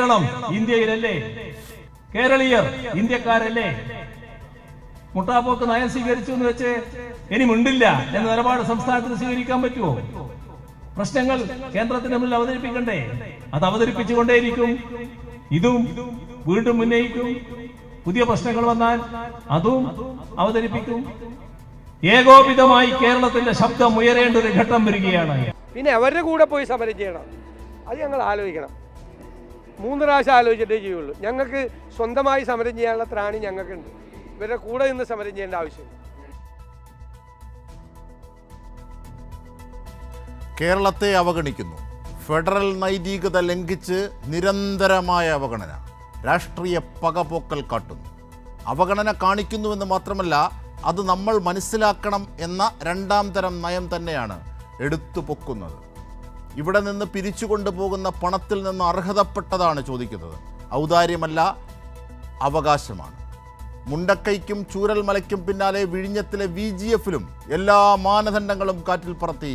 കേരളം ഇന്ത്യയിലല്ലേ? കേരളീയർ ഇന്ത്യക്കാരല്ലേ? മുട്ടാപ്പോക്ക് നയം സ്വീകരിച്ചു എന്ന് വെച്ച് ഇനി മിണ്ടില്ല എന്ന നിലപാട് സംസ്ഥാനത്തിന് സ്വീകരിക്കാൻ പറ്റുമോ? പ്രശ്നങ്ങൾ കേന്ദ്രത്തിന് മുന്നിൽ അവതരിപ്പിക്കണ്ടേ? അത് അവതരിപ്പിച്ചുകൊണ്ടേയിരിക്കും. ഇതും വീണ്ടും ഉന്നയിക്കും. പുതിയ പ്രശ്നങ്ങൾ വന്നാൽ അതും അവതരിപ്പിക്കും. ഏകോപിതമായി കേരളത്തിന്റെ ശബ്ദം ഉയരേണ്ട ഒരു ഘട്ടം വരികയാണ്. പിന്നെ അവരുടെ കൂടെ പോയി സമരം ചെയ്യണം, അത് ഞങ്ങൾ ആലോചിക്കണം. 3 പ്രാവശ്യം ആലോചിച്ചിട്ടേ ചെയ്യുള്ളൂ. ഞങ്ങൾക്ക് സ്വന്തമായി സമരം ചെയ്യാനുള്ള ത്രാണി ഞങ്ങൾക്കുണ്ട്. ഇവരുടെ കൂടെ നിന്ന് സമരം ചെയ്യേണ്ട ആവശ്യമില്ല. കേരളത്തെ അവഗണിക്കുന്നു. ഫെഡറൽ നൈതികത ലംഘിച്ച് നിരന്തരമായ അവഗണന, രാഷ്ട്രീയ പകപോക്കൽ കാട്ടുന്നു. അവഗണന കാണിക്കുന്നുവെന്ന് മാത്രമല്ല, അത് നമ്മൾ മനസ്സിലാക്കണം എന്ന 2ാം തരം നയം തന്നെയാണ് എടുത്തു പൊക്കുന്നത്. ഇവിടെ നിന്ന് പിരിച്ചു കൊണ്ടുപോകുന്ന പണത്തിൽ നിന്ന് അർഹതപ്പെട്ടതാണ് ചോദിക്കുന്നത്. ഔദാര്യമല്ല, അവകാശമാണ്. മുണ്ടക്കൈക്കും ചൂരൽമലയ്ക്കും പിന്നാലെ വിഴിഞ്ഞത്തിലെ VGF-ലും എല്ലാ മാനദണ്ഡങ്ങളും കാറ്റിൽ പറത്തി.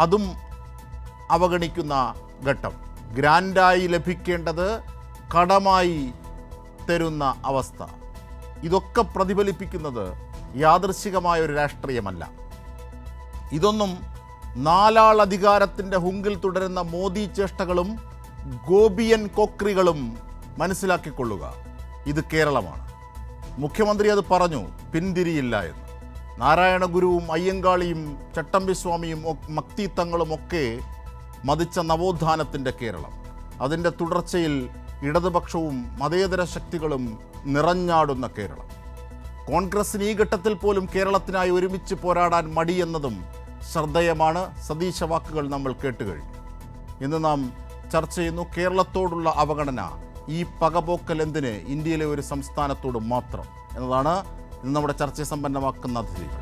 അതും അവഗണിക്കുന്ന ഘട്ടം. ഗ്രാൻഡായി ലഭിക്കേണ്ടത് കടമായി തരുന്ന അവസ്ഥ. ഇതൊക്കെ പ്രതിഫലിപ്പിക്കുന്നത് യാദൃശ്ചികമായ ഒരു രാഷ്ട്രീയമല്ല. ഇതൊന്നും 4 അധികാരത്തിൻ്റെ ഹുങ്കിൽ തുടരുന്ന മോദി ചേഷ്ടകളും ഗോപിയൻ കൊക്രികളും മനസ്സിലാക്കിക്കൊള്ളുക. ഇത് കേരളമാണ്. മുഖ്യമന്ത്രി അത് പറഞ്ഞു, പിന്തിരിയില്ല എന്ന്. നാരായണ ഗുരുവും അയ്യങ്കാളിയും ചട്ടമ്പിസ്വാമിയും മക്തിത്തങ്ങളുമൊക്കെ മതിച്ച നവോത്ഥാനത്തിൻ്റെ കേരളം. അതിൻ്റെ തുടർച്ചയിൽ ഇടതുപക്ഷവും മതേതര ശക്തികളും നിറഞ്ഞാടുന്ന കേരളം. കോൺഗ്രസിന് ഈ ഘട്ടത്തിൽ പോലും കേരളത്തിനായി ഒരുമിച്ച് പോരാടാൻ മടിയെന്നതും ശ്രദ്ധേയമാണ്. സതീശ വാക്കുകൾ നമ്മൾ കേട്ടുകഴിഞ്ഞു. ഇന്ന് നാം ചർച്ച ചെയ്യുന്നു കേരളത്തോടുള്ള അവഗണന. ഈ പകപോക്കൽ എന്തിന് ഇന്ത്യയിലെ ഒരു സംസ്ഥാനത്തോട് മാത്രം എന്നതാണ് ഇന്ന് നമ്മുടെ ചർച്ചയെ സമ്പന്നമാക്കുന്ന അതിഥികൾ.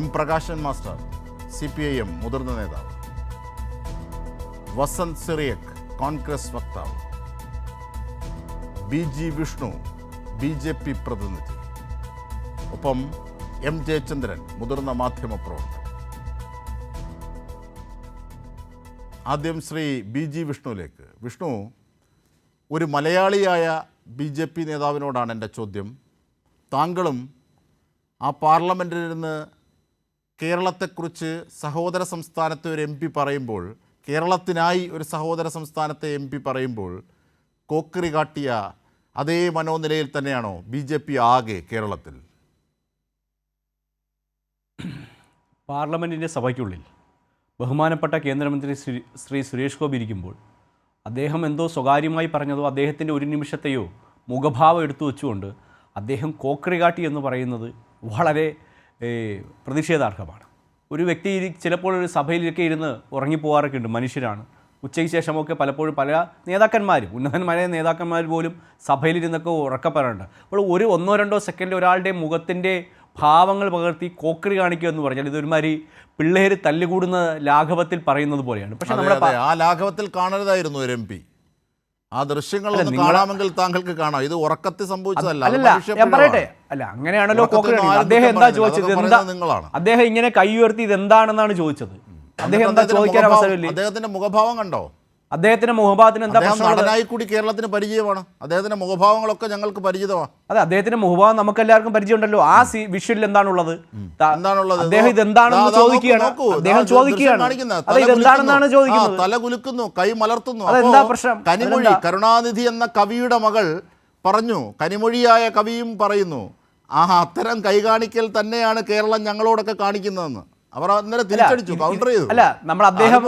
M. പ്രകാശൻ മാസ്റ്റർ, CPIM മുതിർന്ന നേതാവ്. വസന്ത് സിറിയക്, കോൺഗ്രസ് വക്താവ്. BG വിഷ്ണു, BJP പ്രതിനിധി. ഒപ്പം M. ജയചന്ദ്രൻ, മുതിർന്ന മാധ്യമപ്രവർത്തകൻ. ആദ്യം ശ്രീ BG വിഷ്ണുവിലേക്ക്. വിഷ്ണു, ഒരു മലയാളിയായ BJP നേതാവിനോടാണ് എൻ്റെ ചോദ്യം. താങ്കളും ആ പാർലമെൻറ്റിൽ നിന്ന് കേരളത്തെക്കുറിച്ച് സഹോദര സംസ്ഥാനത്തെ ഒരു MP പറയുമ്പോൾ, കേരളത്തിനായി ഒരു സഹോദര സംസ്ഥാനത്തെ MP പറയുമ്പോൾ കോക്കറി കാട്ടിയ അതേ മനോനിലയിൽ തന്നെയാണോ BJP ആകെ കേരളത്തിൽ? പാർലമെൻറ്റിൻ്റെ സഭയ്ക്കുള്ളിൽ ബഹുമാനപ്പെട്ട കേന്ദ്രമന്ത്രി ശ്രീ സുരേഷ് ഗോപി ഇരിക്കുമ്പോൾ അദ്ദേഹം എന്തോ സ്വകാര്യമായി പറഞ്ഞതോ അദ്ദേഹത്തിൻ്റെ ഒരു നിമിഷത്തെയോ മുഖഭാവം എടുത്തു വെച്ചുകൊണ്ട് അദ്ദേഹം കോക്കറി കാട്ടി എന്ന് പറയുന്നത് വളരെ പ്രതിഷേധാർഹമാണ്. ഒരു വ്യക്തി ചിലപ്പോൾ ഒരു സഭയിലൊക്കെ ഇരുന്ന് ഉറങ്ങിപ്പോകാറൊക്കെ ഉണ്ട്, മനുഷ്യരാണ്. ഉച്ചയ്ക്ക് ശേഷമൊക്കെ പലപ്പോഴും പല നേതാക്കന്മാരും, ഉന്നതന്മാരായ നേതാക്കന്മാർ പോലും സഭയിലിരുന്നൊക്കെ ഉറക്കപ്പെടാറുണ്ട്. അപ്പോൾ 1-2 സെക്കൻഡ് ഒരാളുടെ മുഖത്തിൻ്റെ ഭാവങ്ങൾ പകർത്തി കോക്കറി കാണിക്കുക എന്ന് പറഞ്ഞാൽ ഇതൊരുമാതിരി പിള്ളേർ തല്ലുകൂടുന്ന ലാഘവത്തിൽ പറയുന്നത് പോലെയാണ്. പക്ഷേ നമ്മുടെ ആ ലാഘവത്തിൽ കാണരുതായിരുന്നു ഒരു MP. ആ ദൃശ്യങ്ങൾ കാണാമെങ്കിൽ താങ്കൾക്ക് കാണാം. ഇത് ഉറക്കത്തിൽ സംഭവിച്ചതല്ല. ഞാൻ പറയട്ടെ, അല്ല അങ്ങനെയാണല്ലോ കോക്കറി. അദ്ദേഹം എന്താ ചോദിച്ചത്? അദ്ദേഹം ഇങ്ങനെ കൈ ഉയർത്തി ഇതെന്താണെന്നാണ് ചോദിച്ചത്. അദ്ദേഹം എന്താ ചോദിക്കാൻ അവസരമില്ല? അദ്ദേഹത്തിന്റെ മുഖഭാവം കണ്ടോ? അദ്ദേഹത്തിന്റെ മുഖഭാവത്തിന് എന്താ നടനായി കൂടി കേരളത്തിന് പരിചയമാണ്. അദ്ദേഹത്തിന്റെ മുഖഭാവങ്ങളൊക്കെ ഞങ്ങൾക്ക് പരിചിതമാണ്. അതെ, അദ്ദേഹത്തിന്റെ മുഖഭാവം നമുക്ക് എല്ലാവർക്കും പരിചയമുണ്ടല്ലോ. ആ വിഷ്വലിൽ എന്താണുള്ളത്? അദ്ദേഹം ഇതെന്താണെന്ന് ചോദിക്കുകയാണ്. അദ്ദേഹം ചോദിക്കുകയാണ് ഇതെന്താണെന്നാണ് ചോദിക്കുന്നത്. തല കുലുക്കുന്നു, കൈ മലർത്തുന്നു. അതെന്താ പ്രശ്നം? കനിമൊഴി, കരുണാനിധി എന്ന കവിയുടെ മകൾ പറഞ്ഞു, കനിമൊഴിയായ കവിയും പറയുന്നു, അത്തരം കൈകാണിക്കൽ തന്നെയാണ് കേരളം ഞങ്ങളോടൊക്കെ കാണിക്കുന്നതെന്ന്. അവർ അന്നേരം തിരിച്ചടിച്ചു, കൗണ്ടർ ചെയ്തു. അല്ല, നമ്മൾ അദ്ദേഹം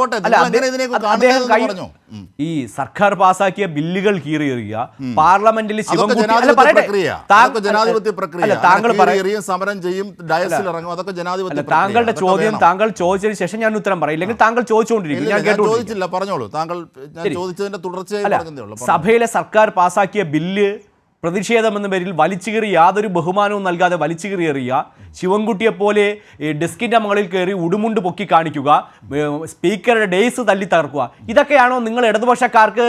ഈ സർക്കാർ പാസാക്കിയ ബില്ലുകൾ കീറിയെറിയുക, പാർലമെന്റിൽ ജനാധിപത്യ പ്രക്രിയ, സമരം ചെയ്യും, ഡയസിൽ ഇറങ്ങും, അതൊക്കെ ജനാധിപത്യ. താങ്കളുടെ ചോദ്യം താങ്കൾ ചോദിച്ചതിന് ശേഷം ഞാൻ ഉത്തരം പറയും, ഇല്ലെങ്കിൽ താങ്കൾ ചോദിച്ചുകൊണ്ടിരിക്കും. ഞാൻ ചോദിച്ചില്ല, പറഞ്ഞോളൂ. താങ്കൾ ചോദിച്ചതിന്റെ തുടർച്ചയായി സഭയിലെ സർക്കാർ പാസാക്കിയ ബില്ല് പ്രതിഷേധമെന്ന പേരിൽ വലിച്ചുകീറി യാതൊരു ബഹുമാനവും നൽകാതെ വലിച്ചുകീറിയെറിയുക, ശിവൻകുട്ടിയെപ്പോലെ ഡെസ്കിൻ്റെ മുകളിൽ കയറി ഉടുമുണ്ട് പൊക്കി കാണിക്കുക, സ്പീക്കറുടെ ഡേയ്സ് തല്ലി തകർക്കുക, ഇതൊക്കെയാണോ നിങ്ങൾ ഇടതുപക്ഷക്കാർക്ക്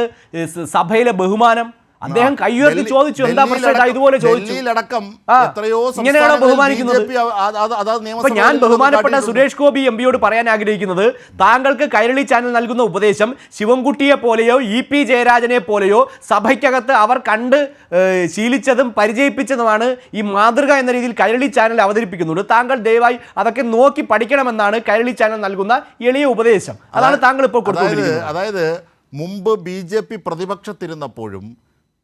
സഭയിലെ ബഹുമാനം? അദ്ദേഹം കയ്യുയർത്തി ചോദിച്ചു, എന്താ പ്രശ്നം ഇതുപോലെ ചോദിച്ചു. ഇങ്ങനെയാണോ ബഹുമാനിക്കുന്നത്? അപ്പൊ ഞാൻ ബഹുമാനപ്പെട്ട സുരേഷ് ഗോപി എംപിയോട് പറയാൻ ആഗ്രഹിക്കുന്നത്, താങ്കൾക്ക് കൈരളി ചാനൽ നൽകുന്ന ഉപദേശം ശിവൻകുട്ടിയെ പോലെയോ EP ജയരാജനെ പോലെയോ സഭയ്ക്കകത്ത് അവർ കണ്ട് ശീലിച്ചതും പരിചയിപ്പിച്ചതുമാണ് ഈ മാതൃക എന്ന രീതിയിൽ കൈരളി ചാനൽ അവതരിപ്പിക്കുന്നുണ്ട്. താങ്കൾ ദയവായി അതൊക്കെ നോക്കി പഠിക്കണമെന്നാണ് കൈരളി ചാനൽ നൽകുന്ന എളിയ ഉപദേശം. അതാണ് താങ്കൾ ഇപ്പോൾ കൊടുത്തുകൊണ്ടിരിക്കുന്നത്. അതായത് മുമ്പ് BJP പ്രതിപക്ഷത്തിരുന്നപ്പോഴും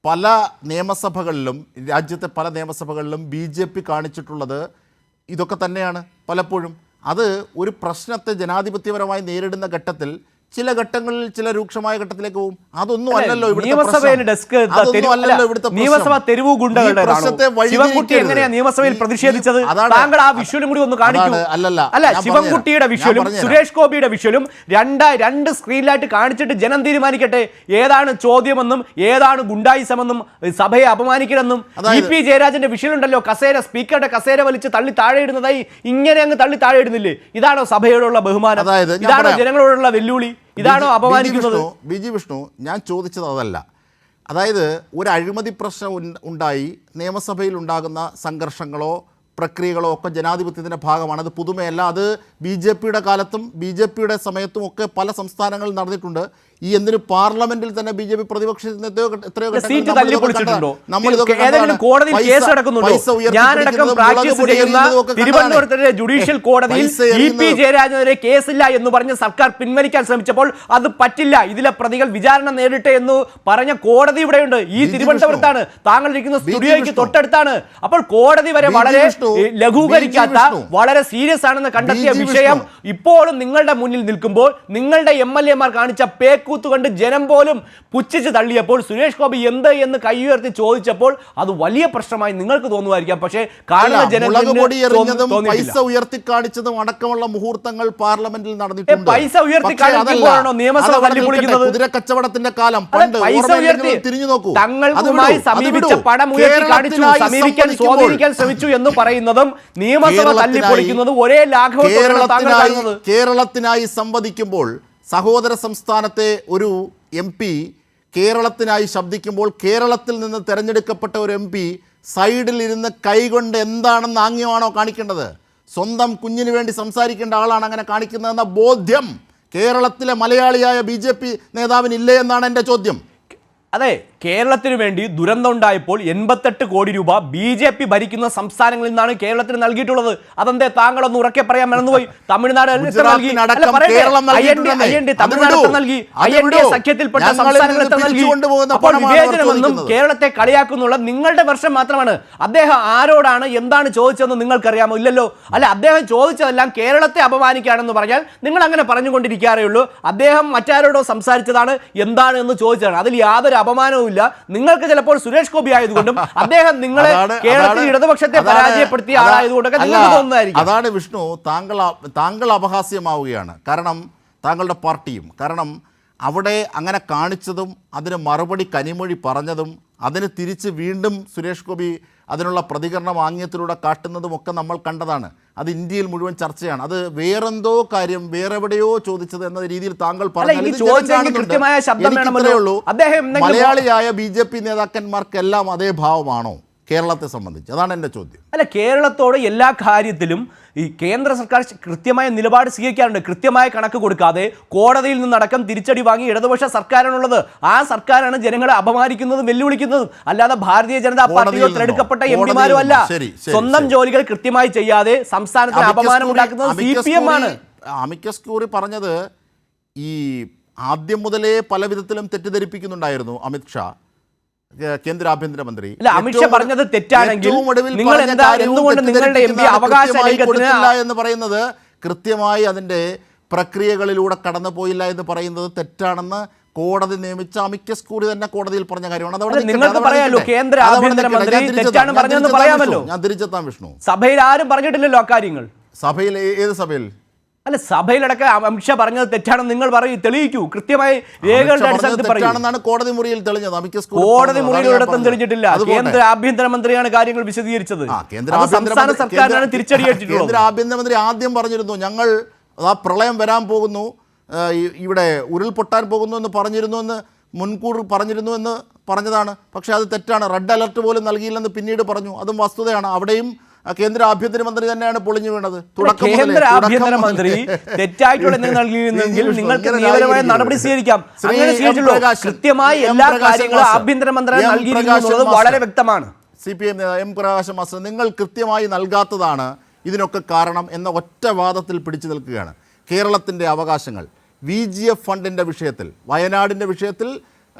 പല നിയമസഭകളിലും, രാജ്യത്തെ പല നിയമസഭകളിലും BJP കാണിച്ചിട്ടുള്ളത് ഇതൊക്കെ തന്നെയാണ്. പലപ്പോഴും അത് ഒരു പ്രശ്നത്തെ ജനാധിപത്യപരമായി നേരിടുന്ന ഘട്ടത്തിൽ ചില ഘട്ടങ്ങളിൽ ചില രൂക്ഷമായ ഘട്ടത്തിലേക്ക് പോകും. അതൊന്നും അല്ലല്ലോ നിയമസഭ തെരുവു ഗുണ്ടകളുടെ ശിവൻകുട്ടി എങ്ങനെയാ നിയമസഭയിൽ പ്രതിഷേധിച്ചത്? താങ്കൾ ആ വിഷ്വലും കൂടി ഒന്ന് കാണിക്കൂ. അല്ല, ശിവൻകുട്ടിയുടെ വിഷ്വലും സുരേഷ് ഗോപിയുടെ വിഷ്വലും രണ്ട് സ്ക്രീനിലായിട്ട് കാണിച്ചിട്ട് ജനം തീരുമാനിക്കട്ടെ ഏതാണ് ചോദ്യമെന്നും ഏതാണ് ഗുണ്ടായിസമെന്നും സഭയെ അപമാനിക്കണമെന്നും. EP ജയരാജന്റെ വിഷ്വലുണ്ടല്ലോ, സ്പീക്കറുടെ കസേര വലിച്ച് തള്ളി താഴെ ഇടുന്നതായി ഇങ്ങനെ അങ്ങ് തള്ളി താഴെ ഇടുന്നില്ലേ? ഇതാണോ സഭയോടുള്ള ബഹുമാനം? ഇതാണോ ജനങ്ങളോടുള്ള വെല്ലുവിളി? ഇതാണോ അപമാനിക്കുന്നത്? ബിജി വിഷ്ണു, ഞാൻ ചോദിച്ചത് അതല്ല. അതായത് ഒരു അഴിമതി പ്രശ്നം ഉണ്ടായി, നിയമസഭയിൽ ഉണ്ടാകുന്ന സംഘർഷങ്ങളോ പ്രക്രിയകളോ ഒക്കെ ജനാധിപത്യത്തിൻ്റെ ഭാഗമാണ്. അത് പുതുമയല്ല. അത് BJPയുടെ കാലത്തും BJPയുടെ സമയത്തും ഒക്കെ പല സംസ്ഥാനങ്ങളിൽ നടന്നിട്ടുണ്ട്. ഈ എന്തിന് പാർലമെന്റിൽ തന്നെ BJP പ്രതിപക്ഷത്തിന് എത്രയോ തിരുവനന്തപുരത്തെ ജുഡീഷ്യൽ കോടതിയിൽ EP ജയരാജനെതിരെ കേസില്ല എന്ന് പറഞ്ഞ് സർക്കാർ പിൻവലിക്കാൻ ശ്രമിച്ചപ്പോൾ അത് പറ്റില്ല, ഇതിലെ പ്രതികൾ വിചാരണ നേരിട്ടെ എന്ന് പറഞ്ഞ കോടതി ഇവിടെയുണ്ട്. ഈ തിരുവനന്തപുരത്താണ്, താങ്കൾ ഇരിക്കുന്ന സ്റ്റുഡിയോയ്ക്ക് തൊട്ടടുത്താണ്. അപ്പോൾ കോടതി വരെ വളരെ ലഘൂകരിക്കാത്ത, വളരെ സീരിയസ് ആണെന്ന് കണ്ടെത്തിയ വിഷയം ഇപ്പോഴും നിങ്ങളുടെ മുന്നിൽ നിൽക്കുമ്പോൾ നിങ്ങളുടെ MLA മാർ കാണിച്ച പേക്കൂത്ത് കണ്ട് ജനം പോലും പുച്ഛിച്ച് തള്ളിയപ്പോൾ സുരേഷ് ഗോപി എന്ത് എന്ന് കൈയുയർത്തി ചോദിച്ചപ്പോൾ അത് വലിയ പ്രശ്നമായി നിങ്ങൾക്ക് തോന്നുമായിരിക്കാം. പക്ഷേ കാണുന്ന ജനങ്ങൾ പൈസ ഉയർത്തി കാണിച്ചതും അടക്കമുള്ള മുഹൂർത്തങ്ങൾ പാർലമെന്റിൽ നടന്നിട്ടുണ്ട്. പൈസ ഉയർത്തി കാണിക്കുമ്പോഴാണോ നിയമസഭ തല്ലിപ്പൊളിക്കുന്നത്? കുതിരക്കച്ചവടത്തിന്റെ കാലം പൈസ ഉയർത്തി തിരിഞ്ഞു നോക്കൂ. തങ്ങളുമായി സമീപിച്ച പണം ഉയർത്തി കാണിച്ചു, സമീപിക്കാൻ സ്വാധീനിക്കാൻ ശ്രമിച്ചു എന്ന് പറയുന്നതും നിയമസഭ തല്ലിപ്പൊളിക്കുന്നതും ഒരേ ലാഘവത്തോടെയാണ് കേരളത്തിനായി സംവദിക്കുമ്പോൾ സഹോദര സംസ്ഥാനത്തെ ഒരു MP കേരളത്തിനായി ശബ്ദിക്കുമ്പോൾ കേരളത്തിൽ നിന്ന് തിരഞ്ഞെടുക്കപ്പെട്ട ഒരു MP സൈഡിൽ ഇരുന്ന് കൈകൊണ്ട് എന്താണെന്ന് ആംഗ്യമാണോ കാണിക്കേണ്ടത്? സ്വന്തം കുഞ്ഞിന് വേണ്ടി സംസാരിക്കേണ്ട ആളാണ് അങ്ങനെ കാണിക്കുന്നതെന്ന ബോധ്യം കേരളത്തിലെ മലയാളിയായ BJP നേതാവിനില്ലേ എന്നാണ് എൻ്റെ ചോദ്യം. അതെ, കേരളത്തിന് വേണ്ടി ദുരന്തം ഉണ്ടായപ്പോൾ 88 കോടി രൂപ BJP ഭരിക്കുന്ന സംസ്ഥാനങ്ങളിൽ നിന്നാണ് കേരളത്തിന് നൽകിയിട്ടുള്ളത്. അതെന്തേ താങ്കളൊന്ന് ഉറക്കെ പറയാൻ മറന്നുപോയി? തമിഴ്നാട് നൽകി, സഖ്യത്തിൽപ്പെട്ട സംസ്ഥാനങ്ങളൊക്കെ നൽകി. അപ്പോൾ വിവേചനമെന്നും കേരളത്തെ കളിയാക്കുന്നുള്ള നിങ്ങളുടെ വർഷം മാത്രമാണ്. അദ്ദേഹം ആരോടാണ് എന്താണ് ചോദിച്ചതെന്ന് നിങ്ങൾക്കറിയാമോ? ഇല്ലല്ലോ. അല്ല, അദ്ദേഹം ചോദിച്ചതെല്ലാം കേരളത്തെ അപമാനിക്കുകയാണെന്ന് പറഞ്ഞാൽ നിങ്ങൾ അങ്ങനെ പറഞ്ഞുകൊണ്ടിരിക്കാറേ ഉള്ളൂ. അദ്ദേഹം മറ്റാരോടോ സംസാരിച്ചതാണ് എന്താണ് എന്ന് ചോദിച്ചതാണ്. അതിൽ യാതൊരു അപമാനവും ഇല്ല. നിങ്ങൾക്ക് ചിലപ്പോൾ സുരേഷ് ഗോപി ആയതുകൊണ്ടും അദ്ദേഹം നിങ്ങളെ കേരളത്തിൽ ഇടതുപക്ഷത്തെ പരാജയപ്പെടുത്തിയ ആളായതുകൊണ്ടൊക്കെ നിങ്ങൾക്ക് തോന്നുന്നതായിരിക്കും. അതാണ് വിഷ്ണു, താങ്കൾ അപഹാസ്യമാവുകയാണ്. കാരണം താങ്കളുടെ പാർട്ടിയും, കാരണം അവിടെ അങ്ങനെ കാണിച്ചതും അതിന് മറുപടി കനിമൊഴി പറഞ്ഞതും അതിന് തിരിച്ച് വീണ്ടും സുരേഷ് ഗോപി അതിനുള്ള പ്രതികരണം ആംഗ്യത്തിലൂടെ കാട്ടുന്നതുമൊക്കെ നമ്മൾ കണ്ടതാണ്. അത് ഇന്ത്യയിൽ മുഴുവൻ ചർച്ചയാണ്. അത് വേറെന്തോ കാര്യം വേറെവിടെയോ ചോദിച്ചത് എന്ന രീതിയിൽ താങ്കൾ പറഞ്ഞുള്ളൂ. മലയാളിയായ BJP നേതാക്കന്മാർക്കെല്ലാം അതേ ഭാവമാണോ കേരളത്തെ സംബന്ധിച്ച്? അതാണ് എൻ്റെ ചോദ്യം. അല്ല, കേരളത്തോട് എല്ലാ കാര്യത്തിലും ഈ കേന്ദ്ര സർക്കാർ കൃത്യമായ നിലപാട് സ്വീകരിക്കാറുണ്ട്. കൃത്യമായ കണക്ക് കൊടുക്കാതെ കോടതിയിൽ നിന്നടക്കം തിരിച്ചടി വാങ്ങി ഇടതുപക്ഷ സർക്കാരാണുള്ളത്. ആ സർക്കാരാണ് ജനങ്ങളെ അപമാനിക്കുന്നതും വെല്ലുവിളിക്കുന്നതും. അല്ലാതെ ഭാരതീയ ജനതാ പാർട്ടിയിൽ തിരഞ്ഞെടുക്കപ്പെട്ട MPമാരും അല്ല. സ്വന്തം ജോലികൾ കൃത്യമായി ചെയ്യാതെ സംസ്ഥാനത്തിന് അപമാനം ഉണ്ടാക്കുന്നത് CPM ആണ്. അമിക്കസ് ക്യൂറി പറഞ്ഞത് ഈ ആദ്യം മുതലേ പല വിധത്തിലും തെറ്റിദ്ധരിപ്പിക്കുന്നുണ്ടായിരുന്നു അമിത്ഷാ, കേന്ദ്ര ആഭ്യന്തരമന്ത്രി. അമിത്ഷാ പറഞ്ഞത് തെറ്റാണെങ്കിൽ എന്ന് പറയുന്നത് കൃത്യമായി അതിന്റെ പ്രക്രിയകളിലൂടെ കടന്നു പോയില്ല എന്ന് പറയുന്നത് തെറ്റാണെന്ന് കോടതി നിയമിച്ച അമിക്കസ് ക്യൂറി തന്നെ കോടതിയിൽ പറഞ്ഞ കാര്യമാണ്. ഞാൻ തിരിച്ചെത്താം വിഷ്ണു. സഭയിൽ ആരും പറഞ്ഞിട്ടില്ലല്ലോ അക്കാര്യങ്ങൾ. സഭയിൽ ഏത് സഭയിൽ? അല്ല, സഭയിലടക്കം അമിത്ഷാ പറഞ്ഞത് തെറ്റാണെന്ന് നിങ്ങൾ പറയൂ, തെളിയിക്കൂ. കൃത്യമായി രേഖകളുടെ അടിസ്ഥാനത്തിൽ തെറ്റാണെന്നാണ് കോടതി മുറിയിൽ തെളിഞ്ഞത്. കോടതി മുറിയിലൊരിടത്തും തെളിഞ്ഞിട്ടില്ല. കേന്ദ്ര ആഭ്യന്തരമന്ത്രിയാണ് കാര്യങ്ങൾ വിശദീകരിച്ചത്. സംസ്ഥാന സർക്കാരിനാണ് തിരിച്ചടിയേറ്റിട്ടുള്ളത്. കേന്ദ്ര ആഭ്യന്തരമന്ത്രി ആദ്യം പറഞ്ഞിരുന്നു ഞങ്ങൾ ആ പ്രളയം വരാൻ പോകുന്നു, ഇവിടെ ഉരുൾപൊട്ടാൻ പോകുന്നു എന്ന് പറഞ്ഞിരുന്നു എന്ന് മുൻകൂർ പറഞ്ഞിരുന്നു എന്ന് പറഞ്ഞതാണ്. പക്ഷേ അത് തെറ്റാണ്. റെഡ് അലർട്ട് പോലും നൽകിയില്ലെന്ന് പിന്നീട് പറഞ്ഞു. അതും വസ്തുതയാണ്. അവിടെയും കേന്ദ്ര ആഭ്യന്തരമന്ത്രി തന്നെയാണ് പൊളിഞ്ഞു വീണത്. കേന്ദ്ര ആഭ്യന്തരമന്ത്രി തെറ്റായിട്ടുള്ള എന്തെങ്കിലും നൽകിയിരുന്നെങ്കിൽ നിങ്ങൾക്ക് നിയമപരമായ നടപടി സ്വീകരിക്കാം. അങ്ങനെ സ്വീകരിച്ചുള്ളൂ. കൃത്യമായി എല്ലാ കാര്യങ്ങളും ആഭ്യന്തരമന്ത്രി നൽകിയിരിക്കുന്നത് വളരെ വ്യക്തമാണ്. CPM എം പ്രകാശ് മാസ്റ്റർ, നിങ്ങൾ കൃത്യമായി നൽകാത്തതാണ് ഇതിനൊക്കെ കാരണം എന്ന ഒറ്റ വാദത്തിൽ പിടിച്ചു നിൽക്കുകയാണ്. കേരളത്തിൻ്റെ അവകാശങ്ങൾ VGF ഫണ്ടിൻ്റെ വിഷയത്തിൽ, വയനാടിൻ്റെ വിഷയത്തിൽ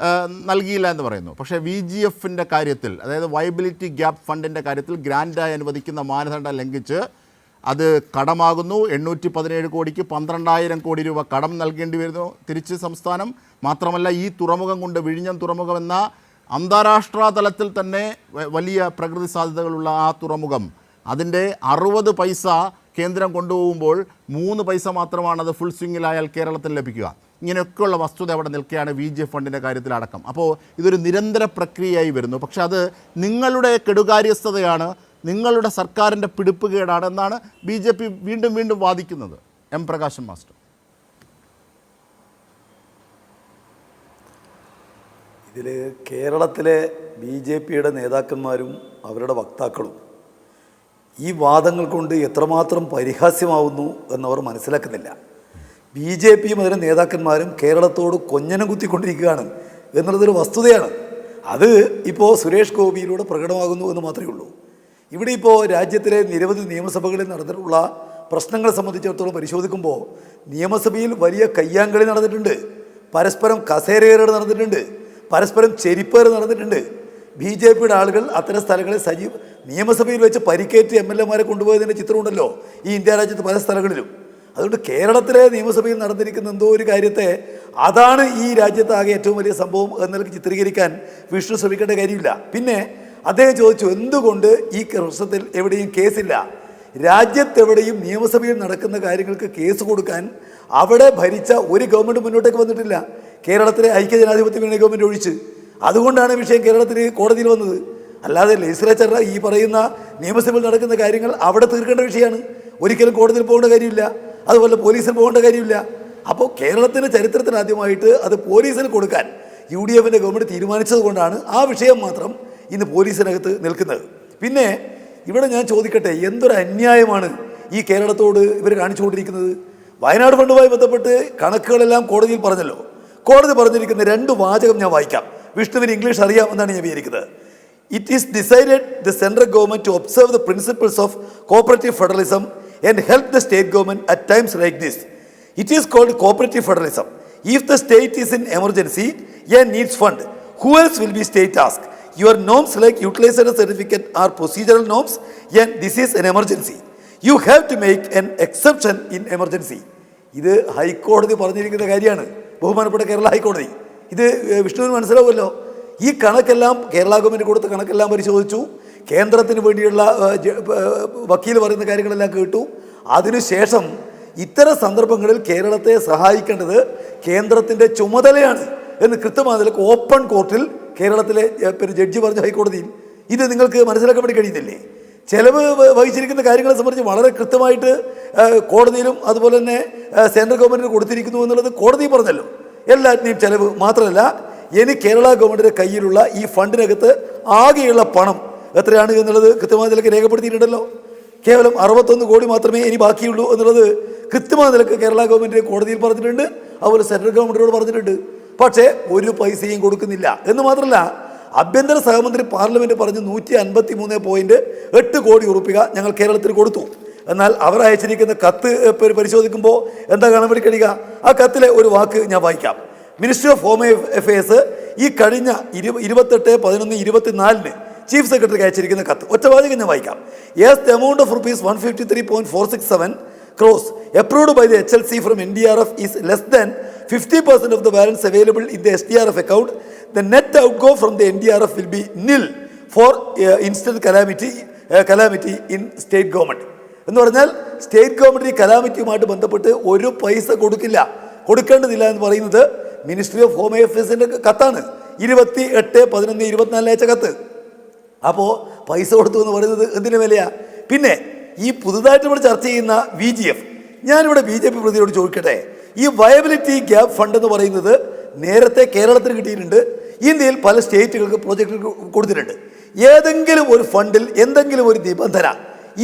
നൽകിയില്ല എന്ന് പറയുന്നു. പക്ഷേ VGFൻ്റെ കാര്യത്തിൽ, അതായത് വയബിലിറ്റി ഗ്യാപ്പ് ഫണ്ടിൻ്റെ കാര്യത്തിൽ ഗ്രാൻഡായി അനുവദിക്കുന്ന മാനദണ്ഡം ലംഘിച്ച് അത് കടമാകുന്നു. 817 കോടിക്ക് 12,000 കോടി രൂപ കടം നൽകേണ്ടി വരുന്നു തിരിച്ച് സംസ്ഥാനം. മാത്രമല്ല ഈ തുറമുഖം കൊണ്ട്, വിഴിഞ്ഞം തുറമുഖം എന്ന അന്താരാഷ്ട്ര തലത്തിൽ തന്നെ വലിയ പ്രകൃതി സാധ്യതകളുള്ള ആ തുറമുഖം, അതിൻ്റെ 60 പൈസ കേന്ദ്രം കൊണ്ടുപോകുമ്പോൾ 3 പൈസ മാത്രമാണ് അത് ഫുൾ സ്വിങ്ങിലായാൽ കേരളത്തിൽ ലഭിക്കുക. ഇങ്ങനെയൊക്കെയുള്ള വസ്തുത അവിടെ നിൽക്കുകയാണ് VGF ഫണ്ടിൻ്റെ കാര്യത്തിലടക്കം. അപ്പോൾ ഇതൊരു നിരന്തര പ്രക്രിയയായി വരുന്നു. പക്ഷെ അത് നിങ്ങളുടെ കെടുകാര്യസ്ഥതയാണ്, നിങ്ങളുടെ സർക്കാരിൻ്റെ പിടിപ്പുകേടാണ് എന്നാണ് BJP വീണ്ടും വീണ്ടും വാദിക്കുന്നത്. M Prakashan master. ഇതിൽ കേരളത്തിലെ BJPയുടെ നേതാക്കന്മാരും അവരുടെ വക്താക്കളും ഈ വാദങ്ങൾ കൊണ്ട് എത്രമാത്രം പരിഹാസ്യമാവുന്നു എന്നവർ മനസ്സിലാക്കുന്നില്ല. BJPയും അതിൻ്റെ നേതാക്കന്മാരും കേരളത്തോട് കൊഞ്ഞനം കുത്തിക്കൊണ്ടിരിക്കുകയാണ് എന്നുള്ളതൊരു വസ്തുതയാണ്. അത് ഇപ്പോൾ സുരേഷ് ഗോപിയിലൂടെ പ്രകടമാകുന്നു എന്ന് മാത്രമേ ഉള്ളൂ. ഇവിടെ ഇപ്പോൾ രാജ്യത്തിലെ നിരവധി നിയമസഭകളിൽ നടന്നിട്ടുള്ള പ്രശ്നങ്ങളെ സംബന്ധിച്ചിടത്തോളം പരിശോധിക്കുമ്പോൾ നിയമസഭയിൽ വലിയ കയ്യാങ്കളി നടന്നിട്ടുണ്ട്, പരസ്പരം കസേരയേറ് നടന്നിട്ടുണ്ട്, പരസ്പരം ചെരിപ്പേറ് നടന്നിട്ടുണ്ട്. BJPയുടെ ആളുകൾ അത്തരം സ്ഥലങ്ങളിൽ നിയമസഭയിൽ വെച്ച് പരിക്കേറ്റ് MLA കൊണ്ടുപോയതിൻ്റെ ചിത്രമുണ്ടല്ലോ ഈ ഇന്ത്യ രാജ്യത്ത് പല സ്ഥലങ്ങളിലും. അതുകൊണ്ട് കേരളത്തിലെ നിയമസഭയിൽ നടന്നിരിക്കുന്ന എന്തോ ഒരു കാര്യത്തെ അതാണ് ഈ രാജ്യത്താകെ ഏറ്റവും വലിയ സംഭവം എന്നതിലേക്ക് ചിത്രീകരിക്കാൻ വിഷ്ണു ശ്രമിക്കേണ്ട കാര്യമില്ല. പിന്നെ അദ്ദേഹം ചോദിച്ചു എന്തുകൊണ്ട് ഈ പ്രശ്നത്തിൽ എവിടെയും കേസില്ല. രാജ്യത്തെവിടെയും നിയമസഭയിൽ നടക്കുന്ന കാര്യങ്ങൾക്ക് കേസ് കൊടുക്കാൻ അവിടെ ഭരിച്ച ഒരു ഗവൺമെൻറ് മുന്നോട്ടേക്ക് വന്നിട്ടില്ല, കേരളത്തിലെ ഐക്യജനാധിപത്യ മുന്നണി ഗവൺമെൻറ് ഒഴിച്ച്. അതുകൊണ്ടാണ് വിഷയം കേരളത്തിൽ കോടതിയിൽ വന്നത്. അല്ലാതെ ലെജിസ്ലേച്ചർ ഈ പറയുന്ന നിയമസഭയിൽ നടക്കുന്ന കാര്യങ്ങൾ അവിടെ തീർക്കേണ്ട വിഷയമാണ്. ഒരിക്കലും കോടതിയിൽ പോകേണ്ട കാര്യമില്ല, അതുപോലെ പോലീസിൽ പോകേണ്ട കാര്യമില്ല. അപ്പോൾ കേരളത്തിൻ്റെ ചരിത്രത്തിൽ ആദ്യമായിട്ട് അത് പോലീസിന് കൊടുക്കാൻ UDFൻ്റെ ഗവൺമെൻറ് തീരുമാനിച്ചത് കൊണ്ടാണ് ആ വിഷയം മാത്രം ഇന്ന് പോലീസിനകത്ത് നിൽക്കുന്നത്. പിന്നെ ഇവിടെ ഞാൻ ചോദിക്കട്ടെ, എന്തൊരു അന്യായമാണ് ഈ കേരളത്തോട് ഇവർ കാണിച്ചുകൊണ്ടിരിക്കുന്നത്. വയനാട് ഫണ്ടുമായി ബന്ധപ്പെട്ട് കണക്കുകളെല്ലാം കോടതിയിൽ പറഞ്ഞല്ലോ. കോടതി പറഞ്ഞിരിക്കുന്ന 2 വാചകം ഞാൻ വായിക്കാം. വിഷ്ണുവിന് ഇംഗ്ലീഷ് അറിയാമെന്നാണ് ഞാൻ വിചാരിക്കുന്നത്. It is decided the central government to observe the principles of cooperative federalism and help the state government at times like this. It is called cooperative federalism. If the state is in emergency and needs fund, who else will be state task? Your norms like utilization certificate are procedural norms and this is an emergency. You have to make an exception in emergency. ഇത് ഹൈക്കോടതി പറഞ്ഞിരിക്കുന്ന കാര്യമാണ്, ബഹുമാനപ്പെട്ട കേരള ഹൈക്കോടതി. ഇത് വിഷ്ണുവിന് മനസ്സിലാവുമല്ലോ. ഈ കണക്കെല്ലാം Kerala government കൊടുത്ത കണക്കെല്ലാം പരിശോധിച്ചു, കേന്ദ്രത്തിന് വേണ്ടിയുള്ള വക്കീൽ പറയുന്ന കാര്യങ്ങളെല്ലാം കേട്ടു. അതിനുശേഷം ഇത്തരം സന്ദർഭങ്ങളിൽ കേരളത്തെ സഹായിക്കേണ്ടത് കേന്ദ്രത്തിൻ്റെ ചുമതലയാണ് എന്ന് കൃത്യമായി ഓപ്പൺ കോർട്ടിൽ കേരളത്തിലെ ജഡ്ജി പറഞ്ഞു ഹൈക്കോടതിയിൽ. ഇത് നിങ്ങൾക്ക് മനസ്സിലാക്കാൻ വേണ്ടി കഴിയുന്നില്ലേ? ചെലവ് വഹിച്ചിരിക്കുന്ന കാര്യങ്ങളെ സംബന്ധിച്ച് വളരെ കൃത്യമായിട്ട് കോടതിയിലും അതുപോലെ തന്നെ സെൻട്രൽ ഗവൺമെൻറ്റിന് കൊടുത്തിരിക്കുന്നു എന്നുള്ളത് കോടതി പറഞ്ഞല്ലോ. എല്ലാറ്റിനെയും ചെലവ് മാത്രമല്ല, ഇനി കേരള ഗവൺമെൻറ്റിൻ്റെ കയ്യിലുള്ള ഈ ഫണ്ടിനകത്ത് ആകെയുള്ള പണം എത്രയാണ് എന്നുള്ളത് കൃത്യമായ നിലയ്ക്ക് രേഖപ്പെടുത്തിയിട്ടുണ്ടല്ലോ. കേവലം 61 കോടി മാത്രമേ ഇനി ബാക്കിയുള്ളൂ എന്നുള്ളത് കൃത്യമായ നിലയ്ക്ക് കേരള ഗവൺമെൻറ് കോടതിയിൽ പറഞ്ഞിട്ടുണ്ട്, അതുപോലെ സെൻട്രൽ ഗവൺമെൻറ്റിനോട് പറഞ്ഞിട്ടുണ്ട്. പക്ഷേ ഒരു പൈസയും കൊടുക്കുന്നില്ല. എന്ന് മാത്രമല്ല, ആഭ്യന്തര സഹമന്ത്രി പാർലമെൻറ്റ് പറഞ്ഞ് 153.8 കോടി ഉറുപ്പിക ഞങ്ങൾ കേരളത്തിൽ കൊടുത്തു. എന്നാൽ അവർ അയച്ചിരിക്കുന്ന കത്ത് പരിശോധിക്കുമ്പോൾ എന്താ കാണാൻ വേണ്ടി കഴിയുക? ആ കത്തിലെ ഒരു വാക്ക് ഞാൻ വായിക്കാം. മിനിസ്ട്രി ഓഫ് ഹോം അഫയേഴ്സ് ഈ കഴിഞ്ഞ 28/11/24 ചീഫ് സെക്രട്ടറിക്ക് അയച്ചിരിക്കുന്ന കത്ത് ഒറ്റ വാചകം ഞാൻ വായിക്കാം. Yes, the amount of ₹153.467 crores approved by the HLC from NDRF is less than 50% of the balance available in the SDRF account. The net outgo from the NDRF will be nil for instant calamity in state government. എന്ന് പറഞ്ഞാൽ state government ഈ കലാമിറ്റിയുമായിട്ട് ബന്ധപ്പെട്ട് ഒരു പൈസ കൊടുക്കേണ്ടതില്ല എന്ന് പറയുന്നത് ministry of home അഫയേഴ്സിൻ്റെ കത്താണ്. 28/11/24 അയച്ച കത്ത്. അപ്പോൾ പൈസ കൊടുത്തു എന്ന് പറയുന്നത് എന്തിനു വിലയാ? പിന്നെ ഈ പുതുതായിട്ട് ഇവിടെ ചർച്ച ചെയ്യുന്ന VGF, ഞാനിവിടെ BJP പ്രതിയോട് ചോദിക്കട്ടെ, ഈ വയബിലിറ്റി ഗ്യാപ്പ് ഫണ്ട് എന്ന് പറയുന്നത് നേരത്തെ കേരളത്തിന് കിട്ടിയിട്ടുണ്ട്, ഇന്ത്യയിൽ പല സ്റ്റേറ്റുകൾക്ക് പ്രോജക്റ്റുകൾ കൊടുത്തിട്ടുണ്ട്. ഏതെങ്കിലും ഒരു ഫണ്ടിൽ എന്തെങ്കിലും ഒരു നിബന്ധന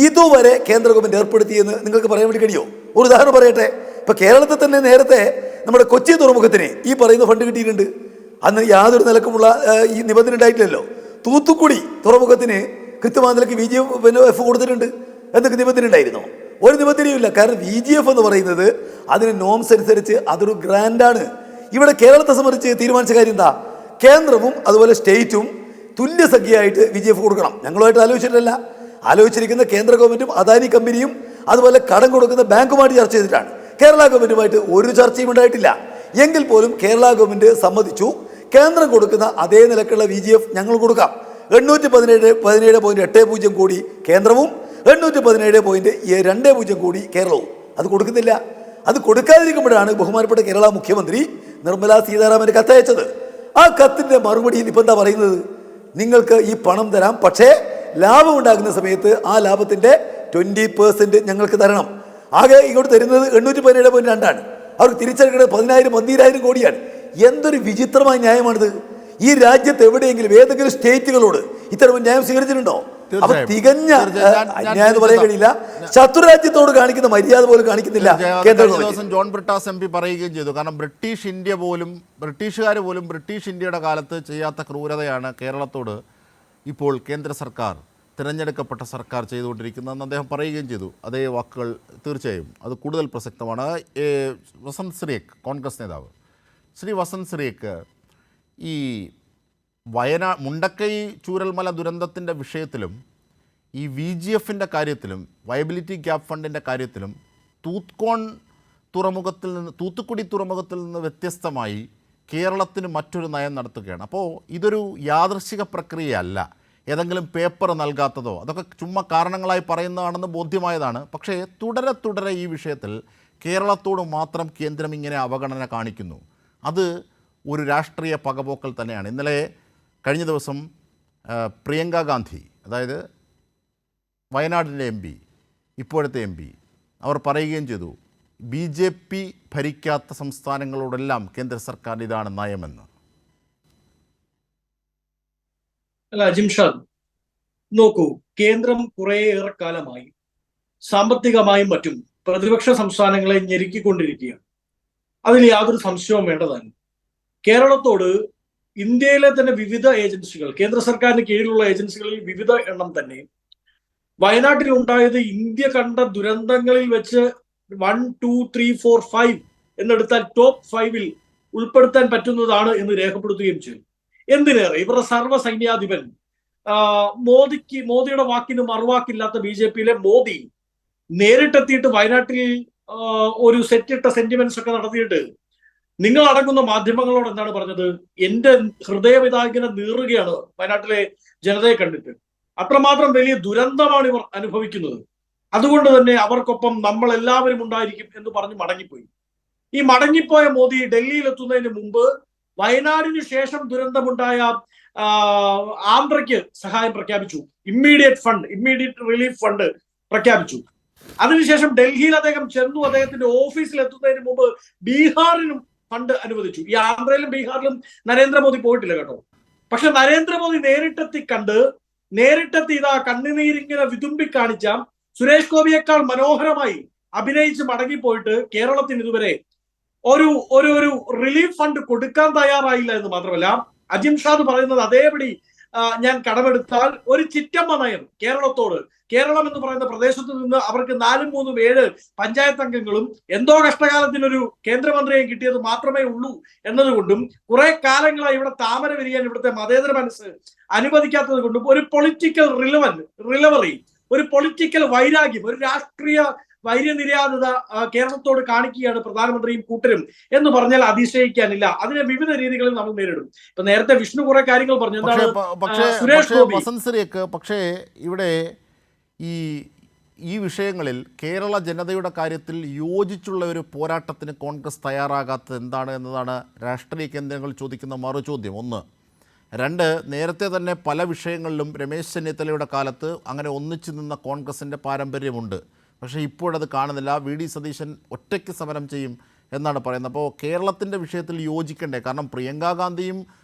ഇതുവരെ കേന്ദ്ര ഗവൺമെൻറ് ഏർപ്പെടുത്തിയെന്ന് നിങ്ങൾക്ക് പറയാൻ വേണ്ടി കഴിയുമോ? ഒരു ഉദാഹരണം പറയട്ടെ. ഇപ്പോൾ കേരളത്തിൽ തന്നെ നേരത്തെ നമ്മുടെ കൊച്ചി തുറമുഖത്തിന് ഈ പറയുന്ന ഫണ്ട് കിട്ടിയിട്ടുണ്ട്. അന്ന് യാതൊരു നിലക്കുമുള്ള ഈ നിബന്ധന ഉണ്ടായിട്ടില്ലല്ലോ. തൂത്തുക്കുടി തുറമുഖത്തിന് കൃത്യമായ നിലയ്ക്ക് VGF കൊടുത്തിട്ടുണ്ട്. എന്തൊക്കെ നിബന്ധന ഉണ്ടായിരുന്നോ? ഒരു നിബന്ധനയുമില്ല. കാരണം VGF എന്ന് പറയുന്നത് അതിന് നോംസ് അനുസരിച്ച് അതൊരു ഗ്രാൻഡാണ്. ഇവിടെ കേരളത്തെ സംബന്ധിച്ച് തീരുമാനിച്ച കാര്യം എന്താ? കേന്ദ്രവും അതുപോലെ സ്റ്റേറ്റും തുല്യസംഖ്യയായിട്ട് VGF കൊടുക്കണം. ഞങ്ങളുമായിട്ട് ആലോചിച്ചിട്ടല്ല, ആലോചിച്ചിരിക്കുന്ന കേന്ദ്ര ഗവൺമെൻറ്റും അദാനി കമ്പനിയും അതുപോലെ കടം കൊടുക്കുന്ന ബാങ്കുമായിട്ട് ചർച്ച ചെയ്തിട്ടാണ്. കേരള ഗവൺമെൻറ്റുമായിട്ട് ഒരു ചർച്ചയും ഉണ്ടായിട്ടില്ല. എങ്കിൽ പോലും കേരള ഗവൺമെൻറ് സമ്മതിച്ചു കേന്ദ്രം കൊടുക്കുന്ന അതേ നിലക്കുള്ള VGF ഞങ്ങൾ കൊടുക്കാം. 817.80 കോടി കേന്ദ്രവും 817.20 കോടി കേരളവും. അത് കൊടുക്കുന്നില്ല. അത് കൊടുക്കാതിരിക്കുമ്പോഴാണ് ബഹുമാനപ്പെട്ട കേരള മുഖ്യമന്ത്രി നിർമ്മലാ സീതാരാമന് കത്തയച്ചത്. ആ കത്തിൻ്റെ മറുപടിയിൽ ഇപ്പം എന്താ പറയുന്നത്? നിങ്ങൾക്ക് ഈ പണം തരാം, പക്ഷേ ലാഭം ഉണ്ടാകുന്ന സമയത്ത് ആ ലാഭത്തിൻ്റെ 20% ഞങ്ങൾക്ക് തരണം. ആകെ ഇങ്ങോട്ട് തരുന്നത് 817.2 അവർക്ക് തിരിച്ചെടുക്കുന്നത് 10,000-12,000 കോടിയാണ്. എന്തൊരു വിചിത്രമായ ന്യായമാണിത്! ഈ രാജ്യത്ത് എവിടെയെങ്കിലും ഏതെങ്കിലും സ്റ്റേറ്റുകളോട് ഇത്തരം ന്യായം സ്വീകരിച്ചിട്ടുണ്ടോ? അവർ തികഞ്ഞ അന്യായം എന്ന് പറയാൻ കഴിയില്ല. ശത്രുരാജ്യത്തോട് കാണിക്കുന്ന മര്യാദ പോലും കാണിക്കുന്നില്ല കേന്ദ്ര ഗവൺമെന്റ്. ജോൺ ബ്രിട്ടാസ് MP പറയുകയും ചെയ്തു. കാരണം ബ്രിട്ടീഷുകാർ പോലും ബ്രിട്ടീഷ് ഇന്ത്യയുടെ കാലത്ത് ചെയ്യാത്ത ക്രൂരതയാണ് കേരളത്തോട് ഇപ്പോൾ കേന്ദ്ര സർക്കാർ, തിരഞ്ഞെടുക്കപ്പെട്ട സർക്കാർ ചെയ്തുകൊണ്ടിരിക്കുന്നതെന്ന് അദ്ദേഹം പറയുകയും ചെയ്തു. അതേ വാക്കുകൾ തീർച്ചയായും അത് കൂടുതൽ പ്രസക്തമാണ്. വസന്ത് സിറിയക്, കോൺഗ്രസ് നേതാവ്, ശ്രീ വസന്ത് സിറിയക്, ഈ മുണ്ടക്കൈ ചൂരൽമല ദുരന്തത്തിൻ്റെ വിഷയത്തിലും ഈ VGFൻ്റെ കാര്യത്തിലും വയബിലിറ്റി ഗ്യാപ്പ് ഫണ്ടിൻ്റെ കാര്യത്തിലും തൂത്തുക്കുടി തുറമുഖത്തിൽ നിന്ന് വ്യത്യസ്തമായി കേരളത്തിന് മറ്റൊരു നയം നടത്തുകയാണ്. അപ്പോൾ ഇതൊരു യാദൃശ്ചിക പ്രക്രിയയല്ല, ഏതെങ്കിലും പേപ്പർ നൽകാത്തതോ അതൊക്കെ ചുമ്മാ കാരണങ്ങളായി പറയുന്നതാണെന്ന് ബോധ്യമായതാണ്. പക്ഷേ തുടരെ ഈ വിഷയത്തിൽ കേരളത്തോട് മാത്രം കേന്ദ്രം ഇങ്ങനെ അവഗണന കാണിക്കുന്നു. അത് ഒരു രാഷ്ട്രീയ പകപോക്കൽ തന്നെയാണ്. കഴിഞ്ഞ ദിവസം പ്രിയങ്ക ഗാന്ധി, അതായത് വയനാടിൻ്റെ MP, ഇപ്പോഴത്തെ MP, അവർ പറയുകയും ചെയ്തു BJP ഭരിക്കാത്ത സംസ്ഥാനങ്ങളോടെല്ലാം കേന്ദ്ര സർക്കാർ ഇതാണ് നയമെന്ന്. അല്ല അജിംഷാദ്, നോക്കൂ, കേന്ദ്രം കുറേയേറെ കാലമായി സാമ്പത്തികമായും മറ്റും പ്രതിപക്ഷ സംസ്ഥാനങ്ങളെ ഞെരുക്കിക്കൊണ്ടിരിക്കുകയാണ്. അതിൽ യാതൊരു സംശയവും വേണ്ടതാണ്. കേരളത്തോട് ഇന്ത്യയിലെ തന്നെ വിവിധ ഏജൻസികൾ, കേന്ദ്ര സർക്കാരിന് കീഴിലുള്ള ഏജൻസികളിൽ വിവിധ എണ്ണം തന്നെ വയനാട്ടിൽ ഉണ്ടായത് ഇന്ത്യ കണ്ട ദുരന്തങ്ങളിൽ വെച്ച് 1, 2, 3, 4, 5 എന്നെടുത്താൽ ടോപ്പ് 5-ൽ ഉൾപ്പെടുത്താൻ പറ്റുന്നതാണ് എന്ന് രേഖപ്പെടുത്തുകയും ചെയ്തു. എന്തിനേറെ ഇവരുടെ സർവ്വ സൈന്യാധിപൻ മോദിയുടെ വാക്കിന് മറുവാക്കില്ലാത്ത BJPയിലെ മോദി നേരിട്ടെത്തിയിട്ട് വയനാട്ടിൽ ഒരു സെറ്റിട്ട സെന്റിമെന്റ്സ് ഒക്കെ നടത്തിയിട്ട് നിങ്ങൾ അടങ്ങുന്ന മാധ്യമങ്ങളോട് എന്താണ് പറഞ്ഞത്? എന്റെ ഹൃദയവിതാകിനെ നീറുകയാണ് വയനാട്ടിലെ ജനതയെ കണ്ടിട്ട്. അത്രമാത്രം വലിയ ദുരന്തമാണ് ഇവർ അനുഭവിക്കുന്നത്. അതുകൊണ്ട് തന്നെ അവർക്കൊപ്പം നമ്മൾ എല്ലാവരും ഉണ്ടായിരിക്കും എന്ന് പറഞ്ഞ് മടങ്ങിപ്പോയി. ഈ മടങ്ങിപ്പോയ മോദി ഡൽഹിയിൽ എത്തുന്നതിന് മുമ്പ് വയനാടിന് ശേഷം ദുരന്തമുണ്ടായ ആന്ധ്രയ്ക്ക് സഹായം പ്രഖ്യാപിച്ചു. ഇമ്മീഡിയറ്റ് റിലീഫ് ഫണ്ട് പ്രഖ്യാപിച്ചു. അതിനുശേഷം ഡൽഹിയിൽ അദ്ദേഹം ചെന്നു. അദ്ദേഹത്തിന്റെ ഓഫീസിൽ എത്തുന്നതിന് മുമ്പ് ബീഹാറിനും ഫണ്ട് അനുവദിച്ചു. ഈ ആന്ധ്രയിലും ബീഹാറിലും നരേന്ദ്രമോദി പോയിട്ടില്ല കേട്ടോ. പക്ഷെ നരേന്ദ്രമോദി നേരിട്ടെത്തി ഇതാ കണ്ണുനീരിങ്ങനെ വിതുമ്പി കാണിച്ച സുരേഷ് ഗോപിയേക്കാൾ മനോഹരമായി അഭിനയിച്ച് മടങ്ങിപ്പോയിട്ട് കേരളത്തിന് ഇതുവരെ ഒരു റിലീഫ് ഫണ്ട് കൊടുക്കാൻ തയ്യാറായില്ല എന്ന് മാത്രമല്ല, അജിംഷാദ് പറയുന്നത് അതേപടി ഞാൻ കടമെടുത്താൽ ഒരു ചിറ്റമ്മ നയം കേരളത്തോട്, കേരളം എന്ന് പറയുന്ന പ്രദേശത്ത് നിന്ന് അവർക്ക് 4, 3, 7 പഞ്ചായത്ത് അംഗങ്ങളും എന്തോ കഷ്ടകാലത്തിനൊരു കേന്ദ്രമന്ത്രിയെ കിട്ടിയത് മാത്രമേ ഉള്ളൂ എന്നതുകൊണ്ടും കുറെ കാലങ്ങളായി ഇവിടെ താമര വിരിയാൻ ഇവിടുത്തെ മതേതര മനസ്സ് അനുവദിക്കാത്തത് കൊണ്ടും ഒരു പൊളിറ്റിക്കൽ റിലവറി, ഒരു പൊളിറ്റിക്കൽ വൈരാഗ്യം, ഒരു രാഷ്ട്രീയ വൈര്യനിര്യാതത കേരളത്തോട് കാണിക്കുകയാണ് പ്രധാനമന്ത്രിയും കൂട്ടരും എന്ന് പറഞ്ഞാൽ അതിശയിക്കാനില്ല. അതിനെ വിവിധ രീതികളിൽ നമ്മൾ നേരിടും. ഇപ്പൊ നേരത്തെ വിഷ്ണു കുറെ കാര്യങ്ങൾ പറഞ്ഞു. എന്താണ് സുരേഷ് ഗോപി പക്ഷേ ഇവിടെ ഈ വിഷയങ്ങളിൽ കേരള ജനതയുടെ കാര്യത്തിൽ യോജിച്ചുള്ള ഒരു പോരാട്ടത്തിന് കോൺഗ്രസ് തയ്യാറാകാത്തത് എന്താണ് എന്നതാണ് രാഷ്ട്രീയ കേന്ദ്രങ്ങൾ ചോദിക്കുന്ന മറുചോദ്യം. 1. 2, നേരത്തെ തന്നെ പല വിഷയങ്ങളിലും രമേശ് ചെന്നിത്തലയുടെ കാലത്ത് അങ്ങനെ ഒന്നിച്ചു നിന്ന കോൺഗ്രസിൻ്റെ പാരമ്പര്യമുണ്ട്. പക്ഷേ ഇപ്പോഴത് കാണുന്നില്ല. VD സതീശൻ ഒറ്റയ്ക്ക് സമരം ചെയ്യും എന്നാണ് പറയുന്നത്. അപ്പോൾ കേരളത്തിൻ്റെ വിഷയത്തിൽ യോജിക്കണ്ടേ? കാരണം പ്രിയങ്കാ ഗാന്ധിയും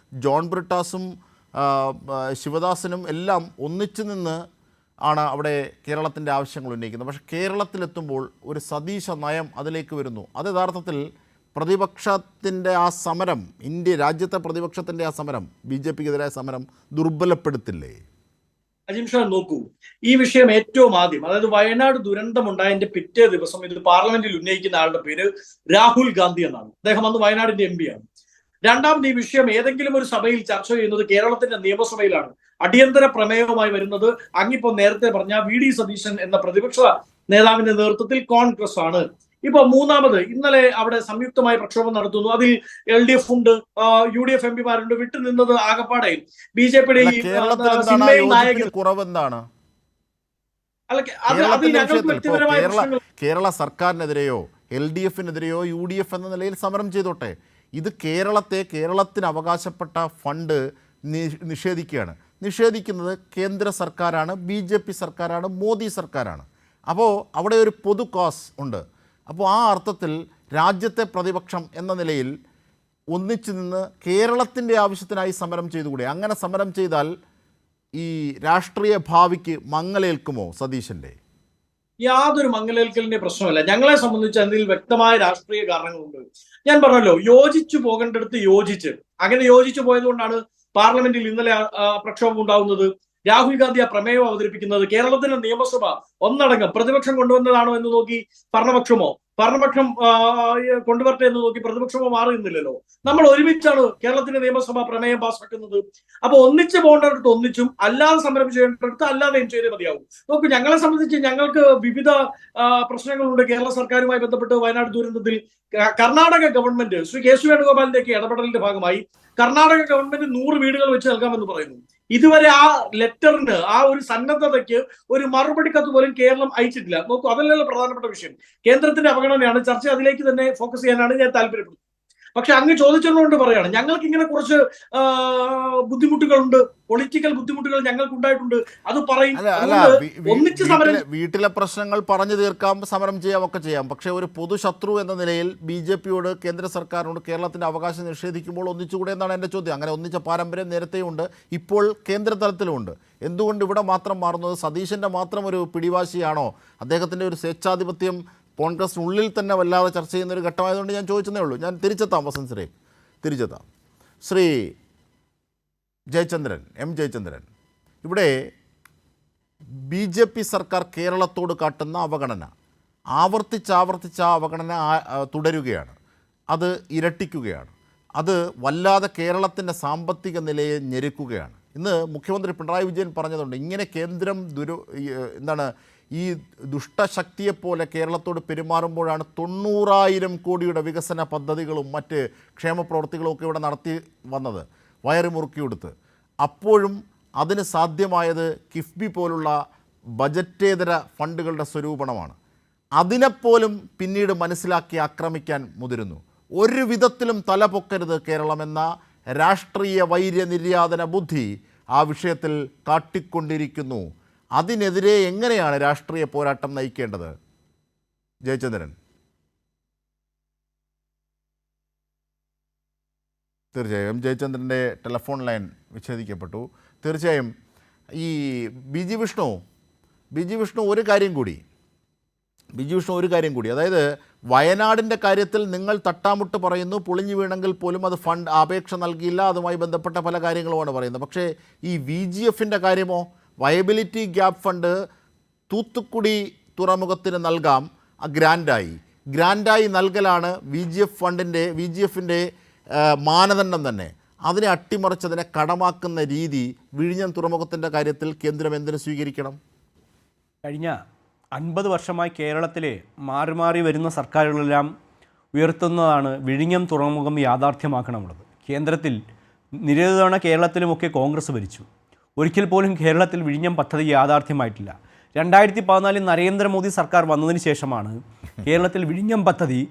ജോൺ ബ്രിട്ടാസും ശിവദാസനും എല്ലാം ഒന്നിച്ചു നിന്ന് ആണ് അവിടെ കേരളത്തിൻ്റെ ആവശ്യങ്ങൾ ഉന്നയിക്കുന്നത്. പക്ഷേ കേരളത്തിലെത്തുമ്പോൾ ഒരു സതീശ നയം അതിലേക്ക് വരുന്നു. അത് യഥാർത്ഥത്തിൽ പ്രതിപക്ഷത്തിൻ്റെ ആ സമരം, രാജ്യത്തെ പ്രതിപക്ഷത്തിൻ്റെ ആ സമരം, BJPക്കെതിരായ സമരം ദുർബലപ്പെടുത്തില്ലേ? അജിംഷാ, നോക്കൂ, ഈ വിഷയം ഏറ്റവും ആദ്യം, അതായത് വയനാട് ദുരന്തം ഉണ്ടായതിന്റെ പിറ്റേ ദിവസം ഇത് പാർലമെന്റിൽ ഉന്നയിക്കുന്ന ആളുടെ പേര് രാഹുൽ ഗാന്ധി എന്നാണ്. അദ്ദേഹം അന്ന് വയനാടിന്റെ MP ആണ്. രണ്ടാമത് ഈ വിഷയം ഏതെങ്കിലും ഒരു സഭയിൽ ചർച്ച ചെയ്യുന്നത് കേരളത്തിന്റെ നിയമസഭയിലാണ്. അടിയന്തര പ്രമേയവുമായി വരുന്നത് അങ്ങിപ്പോ നേരത്തെ പറഞ്ഞ VD സതീശൻ എന്ന പ്രതിപക്ഷ നേതാവിന്റെ നേതൃത്വത്തിൽ കോൺഗ്രസ് ആണ്. ഇപ്പൊ മൂന്നാമത് ഇന്നലെ അവിടെ സംയുക്തമായി പ്രക്ഷോഭം നടത്തുന്നു. അതിൽ LDF ഉണ്ട്, UDF MP മാരുണ്ട്. വിട്ടുനിന്നത് ആകപ്പാടെ BJPയുടെ ഈ കുറവെന്താണ്? കേരള സർക്കാരിനെതിരെയോ LDFനെതിരെയോ UDF എന്ന നിലയിൽ സമരം ചെയ്തോട്ടെ. ഇത് കേരളത്തിന് അവകാശപ്പെട്ട ഫണ്ട് നിഷേധിക്കുകയാണ്. നിഷേധിക്കുന്നത് കേന്ദ്ര സർക്കാരാണ്, BJP സർക്കാരാണ്, മോദി സർക്കാരാണ്. അപ്പോൾ അവിടെ ഒരു പൊതു കോസ് ഉണ്ട്. അപ്പോൾ ആ അർത്ഥത്തിൽ രാജ്യത്തെ പ്രതിപക്ഷം എന്ന നിലയിൽ ഒന്നിച്ചു നിന്ന് കേരളത്തിൻ്റെ ആവശ്യത്തിനായി സമരം ചെയ്തുകൂടെ? അങ്ങനെ സമരം ചെയ്താൽ ഈ രാഷ്ട്രീയ ഭാവിക്ക് മങ്ങലേൽക്കുമോ സതീശൻ്റെ? യാതൊരു മങ്ങലേൽക്കലിന്റെ പ്രശ്നമല്ല. ഞങ്ങളെ സംബന്ധിച്ച് അതിൽ വ്യക്തമായ രാഷ്ട്രീയ കാരണങ്ങളുണ്ട്. ഞാൻ പറഞ്ഞല്ലോ, യോജിച്ചു പോകേണ്ടടുത്ത് യോജിച്ച്, അങ്ങനെ യോജിച്ചു പോയതുകൊണ്ടാണ് പാർലമെന്റിൽ ഇന്നലെ പ്രക്ഷോഭം ഉണ്ടാവുന്നത്. രാഹുൽ ഗാന്ധി ആ പ്രമേയം അവതരിപ്പിക്കുന്നത്. കേരളത്തിന്റെ നിയമസഭ ഒന്നടങ്കം പ്രതിപക്ഷം കൊണ്ടുവന്നതാണോ എന്ന് നോക്കി ഭരണപക്ഷം കൊണ്ടുവരട്ടെ എന്ന് നോക്കി പ്രതിപക്ഷമോ മാറുന്നില്ലല്ലോ. നമ്മൾ ഒരുമിച്ചാണ് കേരളത്തിന്റെ നിയമസഭ പ്രമേയം പാസ്സാക്കുന്നത്. അപ്പൊ ഒന്നിച്ച് പോകേണ്ടടുത്ത് ഒന്നിച്ചും, അല്ലാതെ സമരം ചെയ്യേണ്ടടുത്ത് അല്ലാതെയും ചെയ്തേ മതിയാവും. നോക്കൂ, ഞങ്ങളെ സംബന്ധിച്ച് ഞങ്ങൾക്ക് വിവിധ പ്രശ്നങ്ങളുണ്ട്. കേരള സർക്കാരുമായി ബന്ധപ്പെട്ട് വയനാട് ദുരന്തത്തിൽ കർണാടക ഗവൺമെന്റ് ശ്രീ KC വേണുഗോപാലിന്റെ ഒക്കെ ഇടപെടലിന്റെ ഭാഗമായി കർണാടക ഗവൺമെന്റ് 100 വീടുകൾ വെച്ച് നൽകാമെന്ന് പറയുന്നു. ഇതുവരെ ആ ലെറ്ററിന്, ആ ഒരു സന്നദ്ധതയ്ക്ക് ഒരു മറുപടി കത്ത് പോലും കേരളം അയച്ചിട്ടില്ല. നോക്കൂ, അതല്ലല്ലോ പ്രധാനപ്പെട്ട വിഷയം. കേന്ദ്രത്തിന്റെ അവഗണനയാണ്. ചർച്ച അതിലേക്ക് തന്നെ ഫോക്കസ് ചെയ്യാനാണ് ഞാൻ താല്പര്യപ്പെടുന്നത്. പക്ഷെ അങ്ങ് ചോദിച്ചതുകൊണ്ട് പറയാണ്, ഞങ്ങൾക്ക് ഇങ്ങനെ കുറച്ച് ബുദ്ധിമുട്ടുകളുണ്ട്, പൊളിറ്റിക്കൽ ബുദ്ധിമുട്ടുകൾ ഞങ്ങൾക്ക് ഉണ്ടായിട്ടുണ്ട്. അത് പറയും. ഒന്നിച്ച് സമരം, വീട്ടിലെ പ്രശ്നങ്ങൾ പറഞ്ഞു തീർക്കാം, സമരം ചെയ്യാം, ഒക്കെ ചെയ്യാം. പക്ഷേ ഒരു പൊതുശത്രു എന്ന നിലയിൽ BJPയോട്, കേന്ദ്ര സർക്കാരിനോട് കേരളത്തിൻ്റെ അവകാശം നിഷേധിക്കുമ്പോൾ ഒന്നിച്ചുകൂടെ എന്നാണ് എൻ്റെ ചോദ്യം. അങ്ങനെ ഒന്നിച്ച പാരമ്പര്യം നേരത്തെയുണ്ട്, ഇപ്പോൾ കേന്ദ്ര തലത്തിലുമുണ്ട്. എന്തുകൊണ്ട് ഇവിടെ മാത്രം മാറുന്നത്? സതീശൻ്റെ മാത്രം ഒരു പിടിവാശിയാണോ? അദ്ദേഹത്തിൻ്റെ ഒരു സ്വേച്ഛാധിപത്യം കോൺഗ്രസിനുള്ളിൽ തന്നെ വല്ലാതെ ചർച്ച ചെയ്യുന്നൊരു ഘട്ടമായതുകൊണ്ട് ഞാൻ ചോദിച്ചതേ ഉള്ളൂ. ഞാൻ തിരിച്ചെത്താം വസന്ത് തിരിച്ചെത്താം. ശ്രീ ജയചന്ദ്രൻ, M ജയചന്ദ്രൻ, ഇവിടെ BJP സർക്കാർ കേരളത്തോട് കാട്ടുന്ന അവഗണന, ആവർത്തിച്ച് അവഗണന തുടരുകയാണ്. അത് ഇരട്ടിക്കുകയാണ്. അത് വല്ലാതെ കേരളത്തിൻ്റെ സാമ്പത്തിക നിലയെ ഞെരുക്കുകയാണ്. ഇന്ന് മുഖ്യമന്ത്രി പിണറായി വിജയൻ പറഞ്ഞതുകൊണ്ട് ഇങ്ങനെ കേന്ദ്രം ഈ ദുഷ്ടശക്തിയെപ്പോലെ കേരളത്തോട് പെരുമാറുമ്പോഴാണ് 90,000 കോടിയുടെ വികസന പദ്ധതികളും മറ്റ് ക്ഷേമ പ്രവൃത്തികളും ഒക്കെ ഇവിടെ നടത്തി വന്നത്, വയറ് മുറുക്കിയെടുത്ത്. അപ്പോഴും അതിന് സാധ്യമായത് കിഫ്ബി പോലുള്ള ബജറ്റേതര ഫണ്ടുകളുടെ സ്വരൂപണമാണ്. അതിനെപ്പോലും പിന്നീട് മനസ്സിലാക്കി ആക്രമിക്കാൻ മുതിരുന്നു. ഒരു വിധത്തിലും തലപൊക്കരുത് കേരളമെന്ന രാഷ്ട്രീയ വൈര്യനിര്യാതന ബുദ്ധി ആ വിഷയത്തിൽ കാട്ടിക്കൊണ്ടിരിക്കുന്നു. അതിനെതിരെ എങ്ങനെയാണ് രാഷ്ട്രീയ പോരാട്ടം നയിക്കേണ്ടത്? ജയചന്ദ്രൻ. തീർച്ചയായും ജയചന്ദ്രൻ്റെ ടെലിഫോൺ ലൈൻ വിച്ഛേദിക്കപ്പെട്ടു. തീർച്ചയായും ഈ ബി ജി വിഷ്ണു ഒരു കാര്യം കൂടി, അതായത് വയനാടിൻ്റെ കാര്യത്തിൽ നിങ്ങൾ തട്ടാമുട്ട് പറയുന്നു, പൊളിഞ്ഞു വീണെങ്കിൽ പോലും അത് ഫണ്ട് അപേക്ഷ നൽകിയില്ല, അതുമായി ബന്ധപ്പെട്ട പല കാര്യങ്ങളുമാണ് പറയുന്നത്. പക്ഷേ ഈ VGFൻ്റെ കാര്യമോ? വയബിലിറ്റി ഗ്യാപ്പ് ഫണ്ട് തൂത്തുക്കുടി തുറമുഖത്തിന് നൽകാം, ഗ്രാൻഡായി നൽകലാണ് VGFൻ്റെ മാനദണ്ഡം തന്നെ. അതിനെ അട്ടിമറിച്ചതിനെ കടമാക്കുന്ന രീതി വിഴിഞ്ഞം തുറമുഖത്തിൻ്റെ കാര്യത്തിൽ കേന്ദ്രം എന്തിനു സ്വീകരിക്കണം? കഴിഞ്ഞ 50 വർഷമായി കേരളത്തിലെ മാറി വരുന്ന സർക്കാരുകളെല്ലാം ഉയർത്തുന്നതാണ് വിഴിഞ്ഞം തുറമുഖം യാഥാർത്ഥ്യമാക്കണമെന്നുള്ളത്. കേന്ദ്രത്തിൽ നിരവധി തവണ കേരളത്തിലുമൊക്കെ കോൺഗ്രസ് ഭരിച്ചു. ഒരിക്കൽ പോലും കേരളത്തിൽ വിഴിഞ്ഞം പദ്ധതി യാഥാർത്ഥ്യമായിട്ടില്ല. 2014 നരേന്ദ്രമോദി സർക്കാർ വന്നതിന് ശേഷമാണ് കേരളത്തിൽ വിഴിഞ്ഞം പദ്ധതി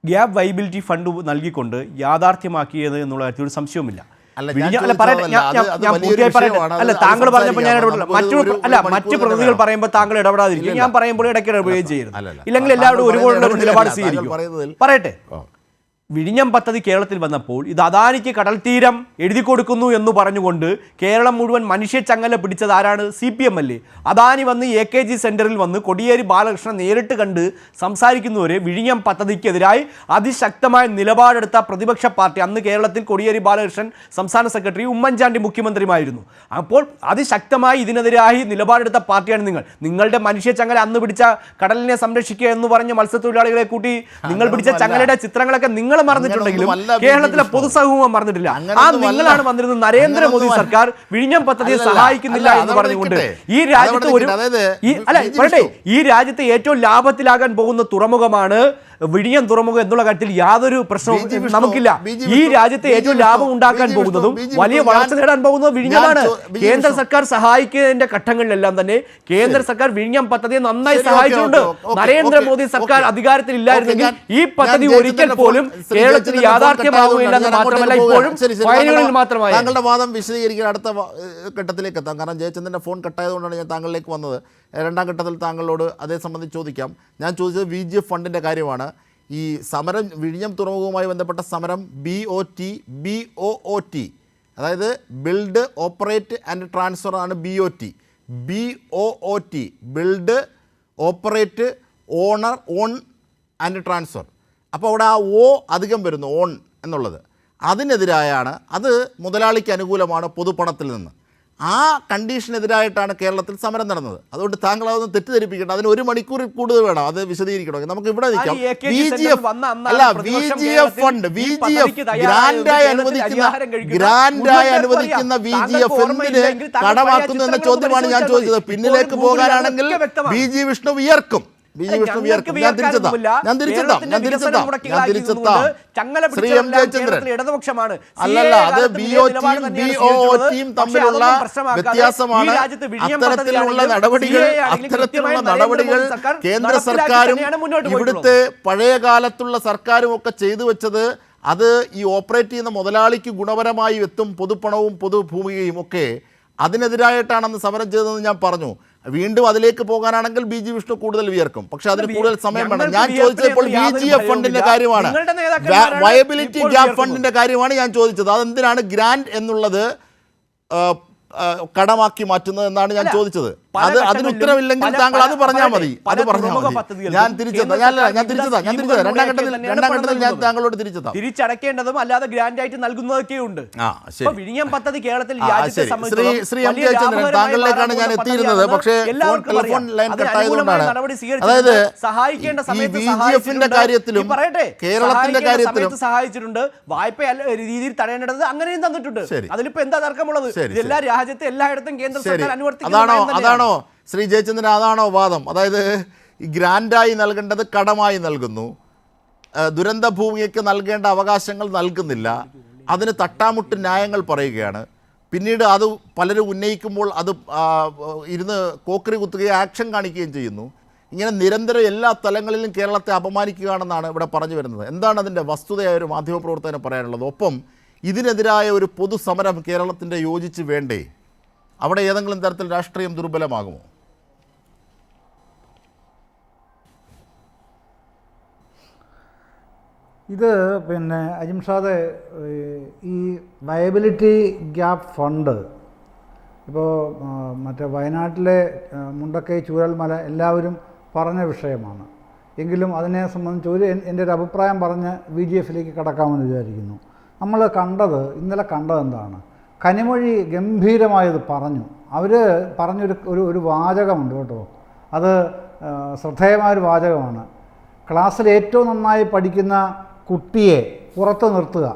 ഗ്യാപ്പ് വൈബിലിറ്റി ഫണ്ട് നൽകിക്കൊണ്ട് യാഥാർത്ഥ്യമാക്കിയത് എന്നുള്ള കാര്യത്തിൽ ഒരു സംശയവുമില്ല. അല്ല, വിഴിഞ്ഞം ഞാൻ അല്ല പറയട്ടെ, ചോദിച്ചതല്ല. അത് ഞാൻ വലിയൊരു പൂർത്തിയായി പറയട്ടെ. വിഷയമാണ്. അല്ല, അത് താങ്കൾ പറഞ്ഞപ്പോൾ ഞാൻ സംസാരിക്കാം. ഇടപെടില്ല. നമുക്ക് ഒരു മറ്റു മണിക്കൂർ പ്രതികൾ തന്നെ പറയുമ്പോൾ താങ്കൾ ഇടപെടാതിരിക്കും. ഞാൻ പറയുമ്പോൾ ഇടയ്ക്ക് ഇടപെടുകയും ചെയ്യരുത്. അല്ലല്ല. ഇല്ലെങ്കിൽ എല്ലാവരും ഒരുപോലുള്ള ഒരു നിലപാട് താങ്കൾ സ്വീകരിക്കും. പറയുന്നതിൽ പറയട്ടെ, വിഴിഞ്ഞം പദ്ധതി കേരളത്തിൽ വന്നപ്പോൾ ഇത് അദാനിക്ക് കടൽ തീരം എഴുതി കൊടുക്കുന്നു എന്ന് പറഞ്ഞുകൊണ്ട് കേരളം മുഴുവൻ മനുഷ്യച്ചങ്ങല പിടിച്ചത് ആരാണ്? CPM അല്ലേ? അദാനി വന്ന് AKG സെന്ററിൽ വന്ന് കോടിയേരി ബാലകൃഷ്ണൻ നേരിട്ട് കണ്ട് സംസാരിക്കുന്നവരെ വിഴിഞ്ഞം പദ്ധതിക്കെതിരായി അതിശക്തമായ നിലപാടെടുത്ത പ്രതിപക്ഷ പാർട്ടി, അന്ന് കേരളത്തിൽ കോടിയേരി ബാലകൃഷ്ണൻ സംസ്ഥാന സെക്രട്ടറി, ഉമ്മൻചാണ്ടി മുഖ്യമന്ത്രിയുമായിരുന്നു. അപ്പോൾ അതിശക്തമായി ഇതിനെതിരായി നിലപാടെടുത്ത പാർട്ടിയാണ് നിങ്ങൾ. നിങ്ങളുടെ മനുഷ്യച്ചങ്ങല അന്ന് പിടിച്ച കടലിനെ സംരക്ഷിക്കുക എന്ന് പറഞ്ഞ മത്സ്യത്തൊഴിലാളികളെ കൂട്ടി നിങ്ങൾ പിടിച്ച ചങ്ങലയുടെ ചിത്രങ്ങളൊക്കെ നിങ്ങൾ മറന്നിട്ടുണ്ടെങ്കിലും കേരളത്തിലെ പൊതുസമൂഹം മറന്നിട്ടില്ല. ആ നിങ്ങളാണ് വന്നിരുന്നത്. നരേന്ദ്രമോദി സർക്കാർ വിഴിഞ്ഞം പദ്ധതിയെ സഹായിക്കുന്നില്ല എന്ന് പറഞ്ഞുകൊണ്ട് ഈ രാജ്യത്ത് ഈ രാജ്യത്തെ ഏറ്റവും ലാഭത്തിലാകാൻ പോകുന്ന തുറമുഖമാണ് വിഴിഞ്ഞം തുറമുഖം എന്നുള്ള കാര്യത്തിൽ യാതൊരു പ്രശ്നവും നമുക്കില്ല. ഈ രാജ്യത്തെ ഏറ്റവും ലാഭം ഉണ്ടാക്കാൻ പോകുന്നതും വലിയ വളർച്ച നേടാൻ പോകുന്നതും വിഴിഞ്ഞമാണ്. കേന്ദ്ര സർക്കാർ സഹായിക്കുന്നതിന്റെ ഘട്ടങ്ങളിലെല്ലാം തന്നെ കേന്ദ്ര സർക്കാർ വിഴിഞ്ഞം പദ്ധതിയെ നന്നായി സഹായിച്ചിട്ടുണ്ട്. നരേന്ദ്രമോദി സർക്കാർ അധികാരത്തിൽ ഇല്ലായിരുന്നെങ്കിൽ ഈ പദ്ധതി ഒരിക്കൽ പോലും കേരളത്തിൽ യാഥാർത്ഥ്യമാവുകയില്ല എന്ന് മാത്രമല്ല ഇപ്പോഴും ഫയലുകളിൽ മാത്രമായി. താങ്കളുടെ വാദം വിശദീകരിക്കാൻ അടുത്ത ഘട്ടത്തിലേക്ക് എത്താം. കാരണം ജയചന്ദ്രൻ്റെ ഫോൺ കട്ടായതുകൊണ്ടാണ് ഞാൻ താങ്കളിലേക്ക് വന്നത്. രണ്ടാം ഘട്ടത്തിൽ താങ്കളോട് അതേ സംബന്ധിച്ച് ചോദിക്കാം. ഞാൻ ചോദിച്ചത് VGF ഫണ്ടിൻ്റെ കാര്യമാണ്. ഈ സമരം, വിഴിഞ്ഞം തുറമുഖവുമായി ബന്ധപ്പെട്ട സമരം BOT, അതായത് ബിൽഡ്, ഓപ്പറേറ്റ് ആൻഡ് ട്രാൻസ്ഫർ ആണ് BOT. Build, operate, owner, own and transfer. അപ്പോൾ അവിടെ ആ അധികം വരുന്നു, ഓൺ എന്നുള്ളത്. അതിനെതിരായാണ്, അത് മുതലാളിക്ക് അനുകൂലമാണ് പൊതുപണത്തിൽ നിന്ന്. ആ കണ്ടീഷനെതിരായിട്ടാണ് കേരളത്തിൽ സമരം നടന്നത്. അതുകൊണ്ട് താങ്കൾ അതൊന്ന് തെറ്റിദ്ധരിപ്പിക്കേണ്ട. അതിന് 1 മണിക്കൂർ കൂടുതൽ വേണം അത് വിശദീകരിക്കണമെങ്കിൽ. നമുക്ക് ഇവിടെ നിൽക്കാം. VGF ഫണ്ട്, ഗ്രാൻഡായി അനുവദിക്കുന്ന VGF എന്തിന് കടമാക്കുന്നു എന്ന ചോദ്യമാണ് ഞാൻ ചോദിച്ചത്. പിന്നിലേക്ക് പോകാനാണെങ്കിൽ BG വിഷ്ണു വിയർക്കും. ഞാൻ തിരിച്ചെത്താം. ശ്രീ എം ജയചന്ദ്രൻ, അല്ലല്ല, അത് BOTയും തമ്മിലുള്ള വ്യത്യാസമാണ്. അത്തരത്തിലുള്ള നടപടികൾ കേന്ദ്ര സർക്കാരും ഇവിടുത്തെ പഴയ കാലത്തുള്ള സർക്കാരും ഒക്കെ ചെയ്തു വെച്ചത്, അത് ഈ ഓപ്പറേറ്റ് ചെയ്യുന്ന മുതലാളിക്ക് ഗുണപരമായി എത്തും. പൊതുപണവും പൊതുഭൂമിയും ഒക്കെ അതിനെതിരായിട്ടാണെന്ന് സമരം ചെയ്തതെന്ന് ഞാൻ പറഞ്ഞു. വീണ്ടും അതിലേക്ക് പോകാനാണെങ്കിൽ BG വിഷ്ണു കൂടുതൽ വിയർക്കും. പക്ഷെ അതിന് കൂടുതൽ സമയം വേണം. ഞാൻ ചോദിച്ചത് ഇപ്പോൾ VGF ഫണ്ടിന്റെ കാര്യമാണ്, വയബിലിറ്റി ഗ്യാപ് ഫണ്ടിന്റെ കാര്യമാണ് ഞാൻ ചോദിച്ചത്. അതെന്തിനാണ് ഗ്രാൻഡ് എന്നുള്ളത് കടമാക്കി മാറ്റുന്നത് എന്നാണ് ഞാൻ ചോദിച്ചത്. അതിന് ഉത്തരവില്ലെങ്കിൽ താങ്കൾ അത് പറഞ്ഞാൽ മതി. ഞാൻ തിരിച്ചെത്താം. രണ്ടാം ഘട്ടത്തിൽ ഞാൻ താങ്കളോട് തിരിച്ചെത്താം. തിരിച്ചടക്കേണ്ടതും അല്ലാതെ ഗ്രാൻഡ് ആയിട്ട് നൽകുന്നതൊക്കെ ഉണ്ട്. വിഴിഞ്ഞം പദ്ധതി കേരളത്തിൽ ശ്രീ എം ജയചന്ദ്രൻ, താങ്കളിലേക്കാണ് ഞാൻ എത്തിയിരുന്നത്. പക്ഷേ ടെലിഫോൺ ലൈൻ കട്ടായതുകൊണ്ടാണ്. അതായത് ഈ VGFന്റെ കാര്യത്തിലും കേരളത്തിന്റെ കാര്യത്തിലും സഹായിച്ചിട്ടുണ്ട്. വായ്പ രീതിയിൽ തടയേണ്ടത് അങ്ങനെയും തന്നിട്ടുണ്ട്. അതിലിപ്പോ എന്താ തർക്കമുള്ളത്? എല്ലാ രാജ്യത്തെ എല്ലായിടത്തും കേന്ദ്ര സർക്കാർ അനുവർത്തിക്കുന്നു. അതാണോ ശ്രീ ജയചന്ദ്രൻ, അതാണോ വാദം? അതായത് ഈ ഗ്രാൻഡായി നൽകേണ്ടത് കടമായി നൽകുന്നു, ദുരന്ത ഭൂമിക്ക് നൽകേണ്ട അവകാശങ്ങൾ നൽകുന്നില്ല, അതിന് തട്ടാമുട്ട് ന്യായങ്ങൾ പറയുകയാണ്. പിന്നീട് അത് പലരും ഉന്നയിക്കുമ്പോൾ അത് ഇരുന്ന് കോക്കറി കുത്തുകയും ആക്ഷൻ കാണിക്കുകയും ചെയ്യുന്നു. ഇങ്ങനെ നിരന്തരം എല്ലാ തലങ്ങളിലും കേരളത്തെ അപമാനിക്കുകയാണെന്നാണ് ഇവിടെ പറഞ്ഞു വരുന്നത്. എന്താണ് അതിൻ്റെ വസ്തുതയായ ഒരു മാധ്യമപ്രവർത്തകന് പറയാനുള്ളത്? ഒപ്പം ഇതിനെതിരായ ഒരു പൊതുസമരം കേരളത്തിൻ്റെ യോജിച്ച് വേണ്ടേ? അവിടെ ഏതെങ്കിലും തരത്തിൽ രാഷ്ട്രീയം ദുർബലമാകുമോ? ഇത് പിന്നെ അജിംഷാദ്, ഈ വയബിലിറ്റി ഗ്യാപ് ഫണ്ട് ഇപ്പോൾ മറ്റേ വയനാട്ടിലെ മുണ്ടക്കൈ ചൂരൽമല എല്ലാവരും പറഞ്ഞ വിഷയമാണ്. എങ്കിലും അതിനെ സംബന്ധിച്ച് എൻ്റെ ഒരു അഭിപ്രായം പറഞ്ഞ് VGFിലേക്ക് കടക്കാമെന്ന് വിചാരിക്കുന്നു. നമ്മൾ ഇന്നലെ കണ്ടത് എന്താണ്? കനിമൊഴി ഗംഭീരമായത് പറഞ്ഞു. അവർ പറഞ്ഞൊരു വാചകമുണ്ട് കേട്ടോ, അത് ശ്രദ്ധേയമായൊരു വാചകമാണ്. ക്ലാസ്സിൽ ഏറ്റവും നന്നായി പഠിക്കുന്ന കുട്ടിയെ പുറത്ത് നിർത്തുക,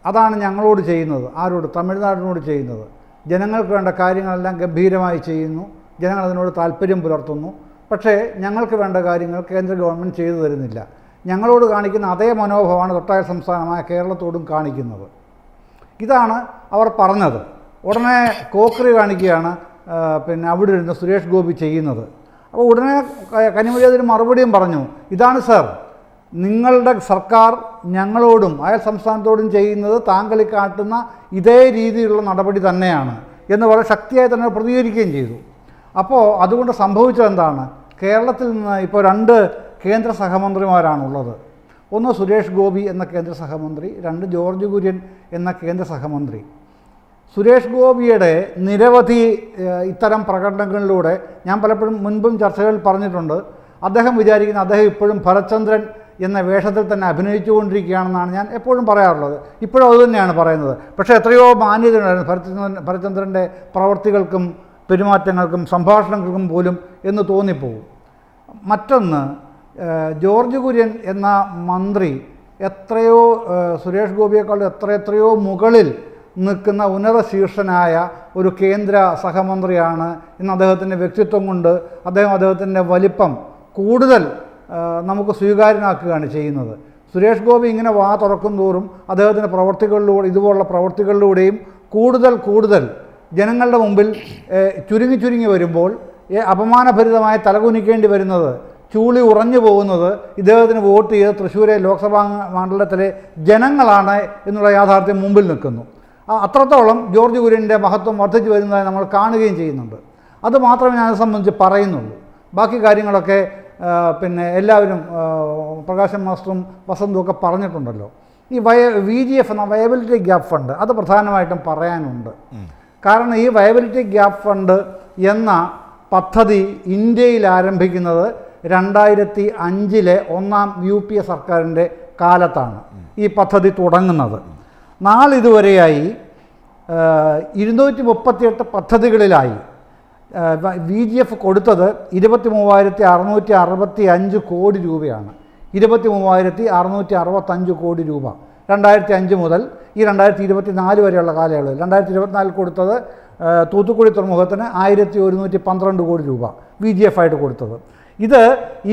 അതാണ് ഞങ്ങളോട് ചെയ്യുന്നത്. ആരോട്? തമിഴ്നാടിനോട് ചെയ്യുന്നത്. ജനങ്ങൾക്ക് വേണ്ട കാര്യങ്ങളെല്ലാം ഗംഭീരമായി ചെയ്യുന്നു, ജനങ്ങൾ അതിനോട് താല്പര്യം പുലർത്തുന്നു. പക്ഷേ ഞങ്ങൾക്ക് വേണ്ട കാര്യങ്ങൾ കേന്ദ്ര ഗവൺമെൻറ് ചെയ്തു തരുന്നില്ല. ഞങ്ങളോട് കാണിക്കുന്ന അതേ മനോഭാവമാണ് തൊട്ടയൽ സംസ്ഥാനമായ കേരളത്തോടും കാണിക്കുന്നത്. ഇതാണ് അവർ പറഞ്ഞത്. ഉടനെ കോക്കറി കാണിക്കുകയാണ് പിന്നെ അവിടെ ഇരുന്ന് സുരേഷ് ഗോപി ചെയ്യുന്നത്. അപ്പോൾ ഉടനെ കനിമൊഴി അതിന് മറുപടിയും പറഞ്ഞു, ഇതാണ് സർ നിങ്ങളുടെ സർക്കാർ ഞങ്ങളോടും അയൽ സംസ്ഥാനത്തോടും ചെയ്യുന്നത് താങ്കൾ ഈ കാട്ടുന്ന ഇതേ രീതിയിലുള്ള നടപടി തന്നെയാണ് എന്ന് വളരെ ശക്തിയായി തന്നെ പ്രതികരിക്കുകയും ചെയ്തു. അപ്പോൾ അതുകൊണ്ട് സംഭവിച്ചത് എന്താണ്? കേരളത്തിൽ നിന്ന് ഇപ്പോൾ 2 കേന്ദ്ര സഹമന്ത്രിമാരാണുള്ളത്. ഒന്ന് സുരേഷ് ഗോപി എന്ന കേന്ദ്ര സഹമന്ത്രി, 2 ജോർജ് കുര്യൻ എന്ന കേന്ദ്ര സഹമന്ത്രി. സുരേഷ് ഗോപിയുടെ നിരവധി ഇത്തരം പ്രകടനങ്ങളിലൂടെ ഞാൻ പലപ്പോഴും മുൻപും ചർച്ചകളിൽ പറഞ്ഞിട്ടുണ്ട്, അദ്ദേഹം വിചാരിക്കുന്ന അദ്ദേഹം ഇപ്പോഴും ഭരചന്ദ്രൻ എന്ന വേഷത്തിൽ തന്നെ അഭിനയിച്ചുകൊണ്ടിരിക്കുകയാണെന്നാണ് ഞാൻ എപ്പോഴും പറയാറുള്ളത്. ഇപ്പോഴും അതുതന്നെയാണ് പറയുന്നത്. പക്ഷേ എത്രയോ മാന്യതയുണ്ടായിരുന്നു ഭരചന്ദ്രൻ്റെ പ്രവർത്തികൾക്കും പെരുമാറ്റങ്ങൾക്കും സംഭാഷണങ്ങൾക്കും പോലും എന്ന് തോന്നിപ്പോകും. മറ്റൊന്ന്, ജോർജ് കുര്യൻ എന്ന മന്ത്രി എത്രയോ സുരേഷ് ഗോപിയേക്കാൾ എത്രയോ മുകളിൽ നിൽക്കുന്ന ഉന്നത ശീർഷനായ ഒരു കേന്ദ്ര സഹമന്ത്രിയാണ് എന്ന് അദ്ദേഹത്തിൻ്റെ വ്യക്തിത്വം കൊണ്ട് അദ്ദേഹത്തിൻ്റെ വലിപ്പം കൂടുതൽ നമുക്ക് സ്വീകാര്യനാക്കുകയാണ് ചെയ്യുന്നത്. സുരേഷ് ഗോപി ഇങ്ങനെ വാ തുറക്കും തോറും അദ്ദേഹത്തിൻ്റെ പ്രവർത്തികളിലൂടെ ഇതുപോലുള്ള പ്രവർത്തികളിലൂടെയും കൂടുതൽ ജനങ്ങളുടെ മുമ്പിൽ ചുരുങ്ങി വരുമ്പോൾ അപമാനഭരിതമായി തലകുനിക്കേണ്ടി വരുന്നത്, ചൂളി ഉറഞ്ഞു പോകുന്നത് ഇദ്ദേഹത്തിന് വോട്ട് ചെയ്ത് തൃശ്ശൂരെ ലോക്സഭാ മണ്ഡലത്തിലെ ജനങ്ങളാണ് എന്നുള്ള യാഥാർത്ഥ്യം മുമ്പിൽ നിൽക്കുന്നു. അത്രത്തോളം ജോർജ് കുര്യൻ്റെ മഹത്വം വർദ്ധിച്ചു വരുന്നതായി നമ്മൾ കാണുകയും ചെയ്യുന്നുണ്ട്. അത് മാത്രമേ ഞാൻ അത് സംബന്ധിച്ച് പറയുന്നുള്ളൂ. ബാക്കി കാര്യങ്ങളൊക്കെ പിന്നെ എല്ലാവരും പ്രകാശൻ മാസ്റ്ററും വസന്തും ഒക്കെ പറഞ്ഞിട്ടുണ്ടല്ലോ. ഈ VGF എന്ന വയബിലിറ്റി ഗ്യാപ്പ് ഫണ്ട് അത് പ്രധാനമായിട്ടും പറയാനുണ്ട്. കാരണം ഈ വയബിലിറ്റി ഗ്യാപ്പ് ഫണ്ട് എന്ന പദ്ധതി ഇന്ത്യയിൽ ആരംഭിക്കുന്നത് 2005 ഒന്നാം UPA സർക്കാരിൻ്റെ കാലത്താണ് ഈ പദ്ധതി തുടങ്ങുന്നത്. നാളിതുവരെയായി 238 പദ്ധതികളിലായി VGF കൊടുത്തത് 23,665 കോടി രൂപയാണ്. 23,665 കോടി രൂപ 2005 മുതൽ ഈ 2024 വരെയുള്ള കാലയളവിൽ. 2024 കൊടുത്തത് തൂത്തുക്കുടി തുറമുഖത്തിന് 1,112 കോടി രൂപ VGF ആയിട്ട് കൊടുത്തത്. ഇത്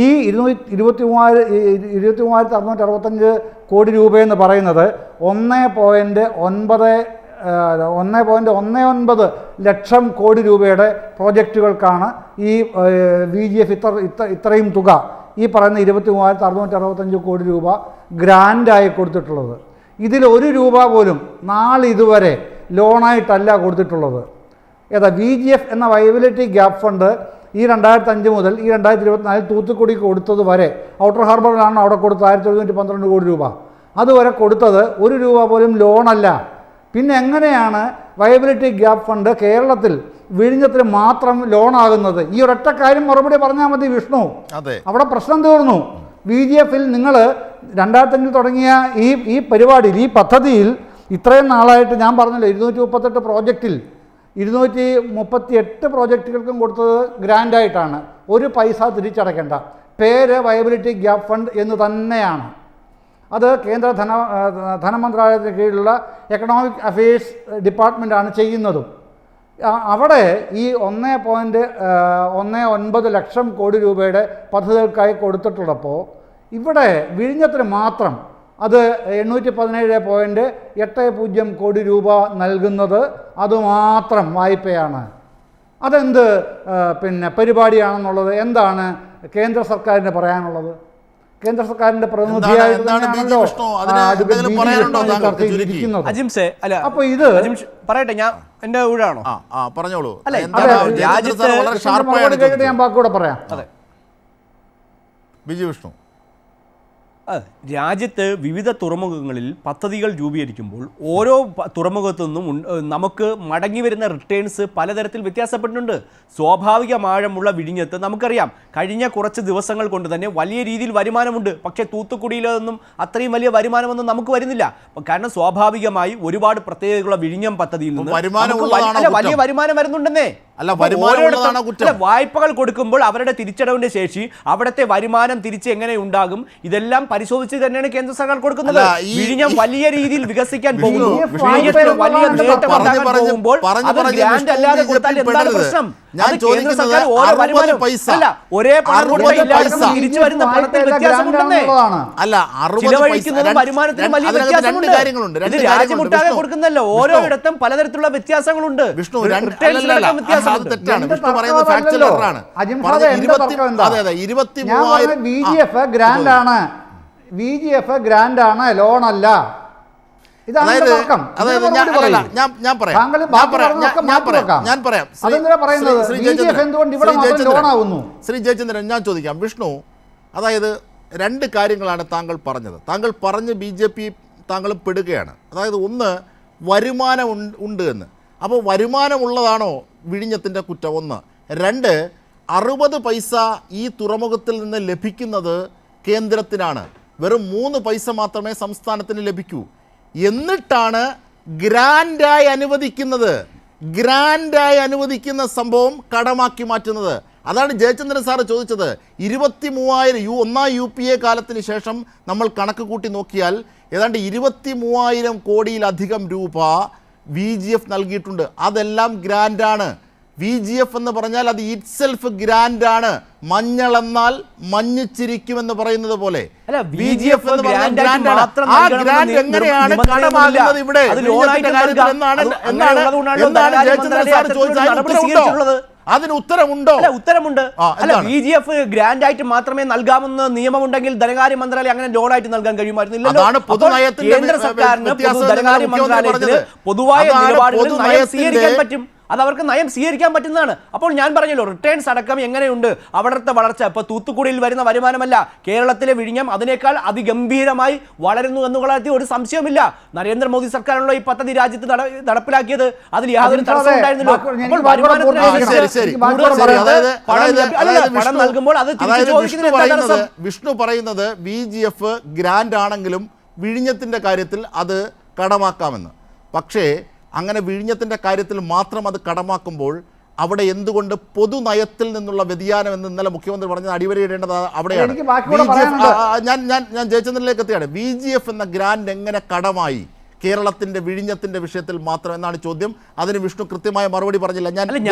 ഈ 23,665 കോടി രൂപയെന്ന് പറയുന്നത് 1.19 ലക്ഷം കോടി രൂപയുടെ പ്രോജക്റ്റുകൾക്കാണ് ഈ VGF ഇത്രയും തുക, ഈ പറയുന്ന 23,665 കോടി രൂപ ഗ്രാൻഡായി കൊടുത്തിട്ടുള്ളത്. ഇതിൽ 1 രൂപ പോലും നാളിതുവരെ ലോണായിട്ടല്ല കൊടുത്തിട്ടുള്ളത്. ഏതാ VGF എന്ന വയബിലിറ്റി ഗ്യാപ്പ് ഫണ്ട് ഈ 2005 മുതൽ ഈ 2024 തൂത്തുക്കുടിക്ക് കൊടുത്തത് വരെ, ഔട്ടർ ഹാർബറിലാണ് അവിടെ കൊടുത്തത് 1,112 കോടി രൂപ, അതുവരെ കൊടുത്തത് 1 രൂപ പോലും ലോണല്ല. പിന്നെ എങ്ങനെയാണ് വയബിലിറ്റി ഗ്യാപ്പ് ഫണ്ട് കേരളത്തിൽ വിഴിഞ്ഞത്തിന് മാത്രം ലോണാകുന്നത്? ഈ ഒരൊറ്റ കാര്യം മറുപടി പറഞ്ഞാൽ മതി വിഷ്ണു, അവിടെ പ്രശ്നം തീർന്നു. VGFൽ നിങ്ങൾ 2005 തുടങ്ങിയ ഈ പരിപാടിയിൽ, ഈ പദ്ധതിയിൽ ഇത്രയും നാളായിട്ട് ഞാൻ പറഞ്ഞല്ലോ 238 പ്രോജക്റ്റിൽ 238 പ്രോജക്റ്റുകൾക്കും കൊടുത്തത് ഗ്രാൻഡായിട്ടാണ്. 1 പൈസ തിരിച്ചടയ്ക്കേണ്ട. പേര് വയബിലിറ്റി ഗ്യാപ്പ് ഫണ്ട് എന്ന് തന്നെയാണ്. അത് കേന്ദ്ര ധനമന്ത്രാലയത്തിന് കീഴിലുള്ള എക്കണോമിക് അഫയേഴ്സ് ഡിപ്പാർട്ട്മെൻറ്റാണ് ചെയ്യുന്നതും. അവിടെ ഈ 1.19 ലക്ഷം കോടി രൂപയുടെ പദ്ധതികൾക്കായി കൊടുത്തിട്ടുള്ളപ്പോൾ ഇവിടെ വിഴിഞ്ഞത്തിന് മാത്രം അത് 817.80 കോടി രൂപ നൽകുന്നത് അതുമാത്രം വായ്പയാണ്. അതെന്ത് പിന്നെ പരിപാടിയാണെന്നുള്ളത് എന്താണ് കേന്ദ്ര സർക്കാരിന് പറയാനുള്ളത്? കേന്ദ്ര സർക്കാരിന്റെ പ്രതിനിധിയായിട്ട് അപ്പൊ ഇത് പറയട്ടെ, ഞാൻ എന്റെ ഊഴാണോ? പറഞ്ഞോളൂ. ഞാൻ ബാക്കിയൂടെ പറയാം. ബിജു വിഷ്ണു, രാജ്യത്ത് വിവിധ തുറമുഖങ്ങളിൽ പദ്ധതികൾ രൂപീകരിക്കുമ്പോൾ ഓരോ തുറമുഖത്തു നിന്നും നമുക്ക് മടങ്ങി വരുന്ന റിട്ടേൺസ് പലതരത്തിൽ വ്യത്യാസപ്പെട്ടിട്ടുണ്ട്. സ്വാഭാവികമാഴമുള്ള വിഴിഞ്ഞത്ത് നമുക്കറിയാം കഴിഞ്ഞ കുറച്ച് ദിവസങ്ങൾ കൊണ്ട് തന്നെ വലിയ രീതിയിൽ വരുമാനമുണ്ട്. പക്ഷേ തൂത്തുക്കുടിയിലൊന്നും അത്രയും വലിയ വരുമാനമൊന്നും നമുക്ക് വരുന്നില്ല. കാരണം സ്വാഭാവികമായി ഒരുപാട് പ്രത്യേകതയുള്ള വിഴിഞ്ഞം പദ്ധതിയിൽ നിന്ന് വലിയ വരുമാനം വരുന്നുണ്ടെന്നേ. വായ്പകൾ കൊടുക്കുമ്പോൾ അവരുടെ തിരിച്ചടവിന്റെ ശേഷി, അവിടുത്തെ വരുമാനം തിരിച്ച് എങ്ങനെ ഉണ്ടാകും, ഇതെല്ലാം പരിശോധിച്ച് തന്നെയാണ് കേന്ദ്ര സർക്കാർ കൊടുക്കുന്നത്. വിഴിഞ്ഞം വലിയ രീതിയിൽ വികസിക്കാൻ പോകുന്നു. വിഴിഞ്ഞത്തിന് വലിയ നേട്ടം ഉണ്ടാക്കാൻ പോകുമ്പോൾ അത് ഗ്രാൻഡ് അല്ലാതെ കൊടുത്താൽ എന്താണ് പ്രശ്നം? അത് കേന്ദ്ര സർക്കാർ ഓരോ വരുമാനം അല്ല, ഒരേ പണം കൊടുത്താൽ തിരിച്ചു വരുന്ന പണത്തിൽ വ്യത്യാസമുണ്ടെന്നേ. ചിലവഴിക്കുന്നതും വരുമാനത്തിനും വലിയ വ്യത്യാസമുണ്ട്. ഇത് രാജ്യമൊട്ടാകെ കൊടുക്കുന്നല്ലോ, ഓരോയിടത്തും പലതരത്തിലുള്ള വ്യത്യാസങ്ങളുണ്ട്. VGF ഗ്രാൻഡ് ആണ്. VGF ഗ്രാൻഡാണ്, ലോണല്ല. ഇതാണ് അതായത് തർക്കം. അതായത് ഇതിന് മറുപടി പറയൂ. ഞാൻ പറയാം താങ്കൾ ഞാൻ ബാക്കി പറയാം പറഞ്ഞതൊക്കെ ഞാൻ മാറ്റി പറയാം വെക്കാം. ഞാൻ പറയാം അതെന്തിനാ പറയുന്നത്? VGF എന്തുകൊണ്ട് ഇവിടെ മാത്രം ലോണാവുന്നു? ശ്രീ ജയചന്ദ്രൻ, ഞാൻ ചോദിക്കാം. വിഷ്ണു, അതായത് രണ്ട് കാര്യങ്ങളാണ് താങ്കൾ പറഞ്ഞത്. താങ്കൾ പറഞ്ഞ് BJP താങ്കൾ പെടുകയാണ്. അതായത് ഒന്ന്, വരുമാനം ഉണ്ട് എന്ന്. അപ്പോൾ വരുമാനമുള്ളതാണോ വിഴിഞ്ഞത്തിൻ്റെ കുറ്റം? ഒന്ന്. രണ്ട്, 60 പൈസ ഈ തുറമുഖത്തിൽ നിന്ന് ലഭിക്കുന്നത് കേന്ദ്രത്തിനാണ്, വെറും 3 പൈസ മാത്രമേ സംസ്ഥാനത്തിന് ലഭിക്കൂ. എന്നിട്ടാണ് ഗ്രാൻഡായി അനുവദിക്കുന്ന സംഭവം കടമാക്കി മാറ്റുന്നത്. അതാണ് ജയചന്ദ്രൻ സാറ് ചോദിച്ചത്. 23,000 ഒന്നാം UPA കാലത്തിന് ശേഷം നമ്മൾ കണക്ക് കൂട്ടി നോക്കിയാൽ ഏതാണ്ട് 23,000 കോടിയിലധികം രൂപ VGF നൽകിയിട്ടുണ്ട്. അതെല്ലാം ഗ്രാൻഡാണ്. VGF എന്ന് പറഞ്ഞാൽ അത് ഇറ്റ്സെൽഫ് ഗ്രാൻഡാണ്. മഞ്ഞൾ എന്നാൽ മഞ്ഞിച്ചിരിക്കുമെന്ന് പറയുന്നത് പോലെ VGF എന്ന് പറഞ്ഞാൽ ഗ്രാൻഡാണ്. ആ ഗ്രാൻഡ് എങ്ങനെയാണ് കടമാകുന്നത് ഇവിടെ എന്നാണ് ജയചന്ദ്രൻ സാർ ചോദിച്ചത്. അതിന് ഉത്തരമുണ്ടോ? ഉത്തരമുണ്ട്. അല്ല, VGF ഗ്രാൻഡ് ആയിട്ട് മാത്രമേ നൽകാമെന്ന് നിയമമുണ്ടെങ്കിൽ ധനകാര്യ മന്ത്രാലയം അങ്ങനെ ലോണായിട്ട് നൽകാൻ കഴിയുമായിരുന്നില്ലല്ലോ. കേന്ദ്ര സർക്കാരിന് ധനകാര്യ മന്ത്രാലയത്തിന് പൊതുവായ നിലപാടുകളിൽ നയം സ്വീകരിക്കാൻ പറ്റും. അത് അവർക്ക് നയം സ്വീകരിക്കാൻ പറ്റുന്നതാണ്. അപ്പോൾ ഞാൻ പറഞ്ഞല്ലോ, റിട്ടേൺസ് അടക്കം എങ്ങനെയുണ്ട് അവിടുത്തെ വളർച്ച. ഇപ്പോൾ തൂത്തുക്കുടിയിൽ വരുന്ന വരുമാനമല്ല, കേരളത്തിലെ വിഴിഞ്ഞം അതിനേക്കാൾ അതിഗംഭീരമായി വളരുന്നു എന്നുള്ള കാര്യത്തിൽ ഒരു സംശയമില്ല. നരേന്ദ്രമോദി സർക്കാരാണല്ലോ ഈ പദ്ധതി രാജ്യത്ത് നടപ്പിലാക്കിയത്. അതിൽ യാതൊരു തടസ്സവും ഉണ്ടായിരുന്നില്ലോ. അപ്പോൾ പണം നൽകുമ്പോൾ അത് തിരിച്ചു ചോദിക്കുന്നത് വിഷ്ണു പറയുന്നത് VGF ഗ്രാൻഡ് ആണെങ്കിലും വിഴിഞ്ഞത്തിൻ്റെ കാര്യത്തിൽ അത് കടമാക്കാമെന്ന്. പക്ഷേ അങ്ങനെ വിഴിഞ്ഞത്തിൻ്റെ കാര്യത്തിൽ മാത്രം അത് കടമാക്കുമ്പോൾ അവിടെ എന്തുകൊണ്ട് പൊതുനയത്തിൽ നിന്നുള്ള വ്യതിയാനം എന്ന് ഇന്നലെ മുഖ്യമന്ത്രി പറഞ്ഞത് അടിവരയിടേണ്ടത് അവിടെയാണ്. ഞാൻ ജയചന്ദ്രനിലേക്ക് എത്തിയാണ്. VGF എന്ന ഗ്രാൻഡ് എങ്ങനെ കടമായി കേരളത്തിന്റെ വിഴിഞ്ഞത്തിന്റെ വിഷയത്തിൽ മാത്രം എന്നാണ് ചോദ്യം. അതിന് വിഷ്ണു കൃത്യമായ മറുപടി പറഞ്ഞില്ല. ഞാൻ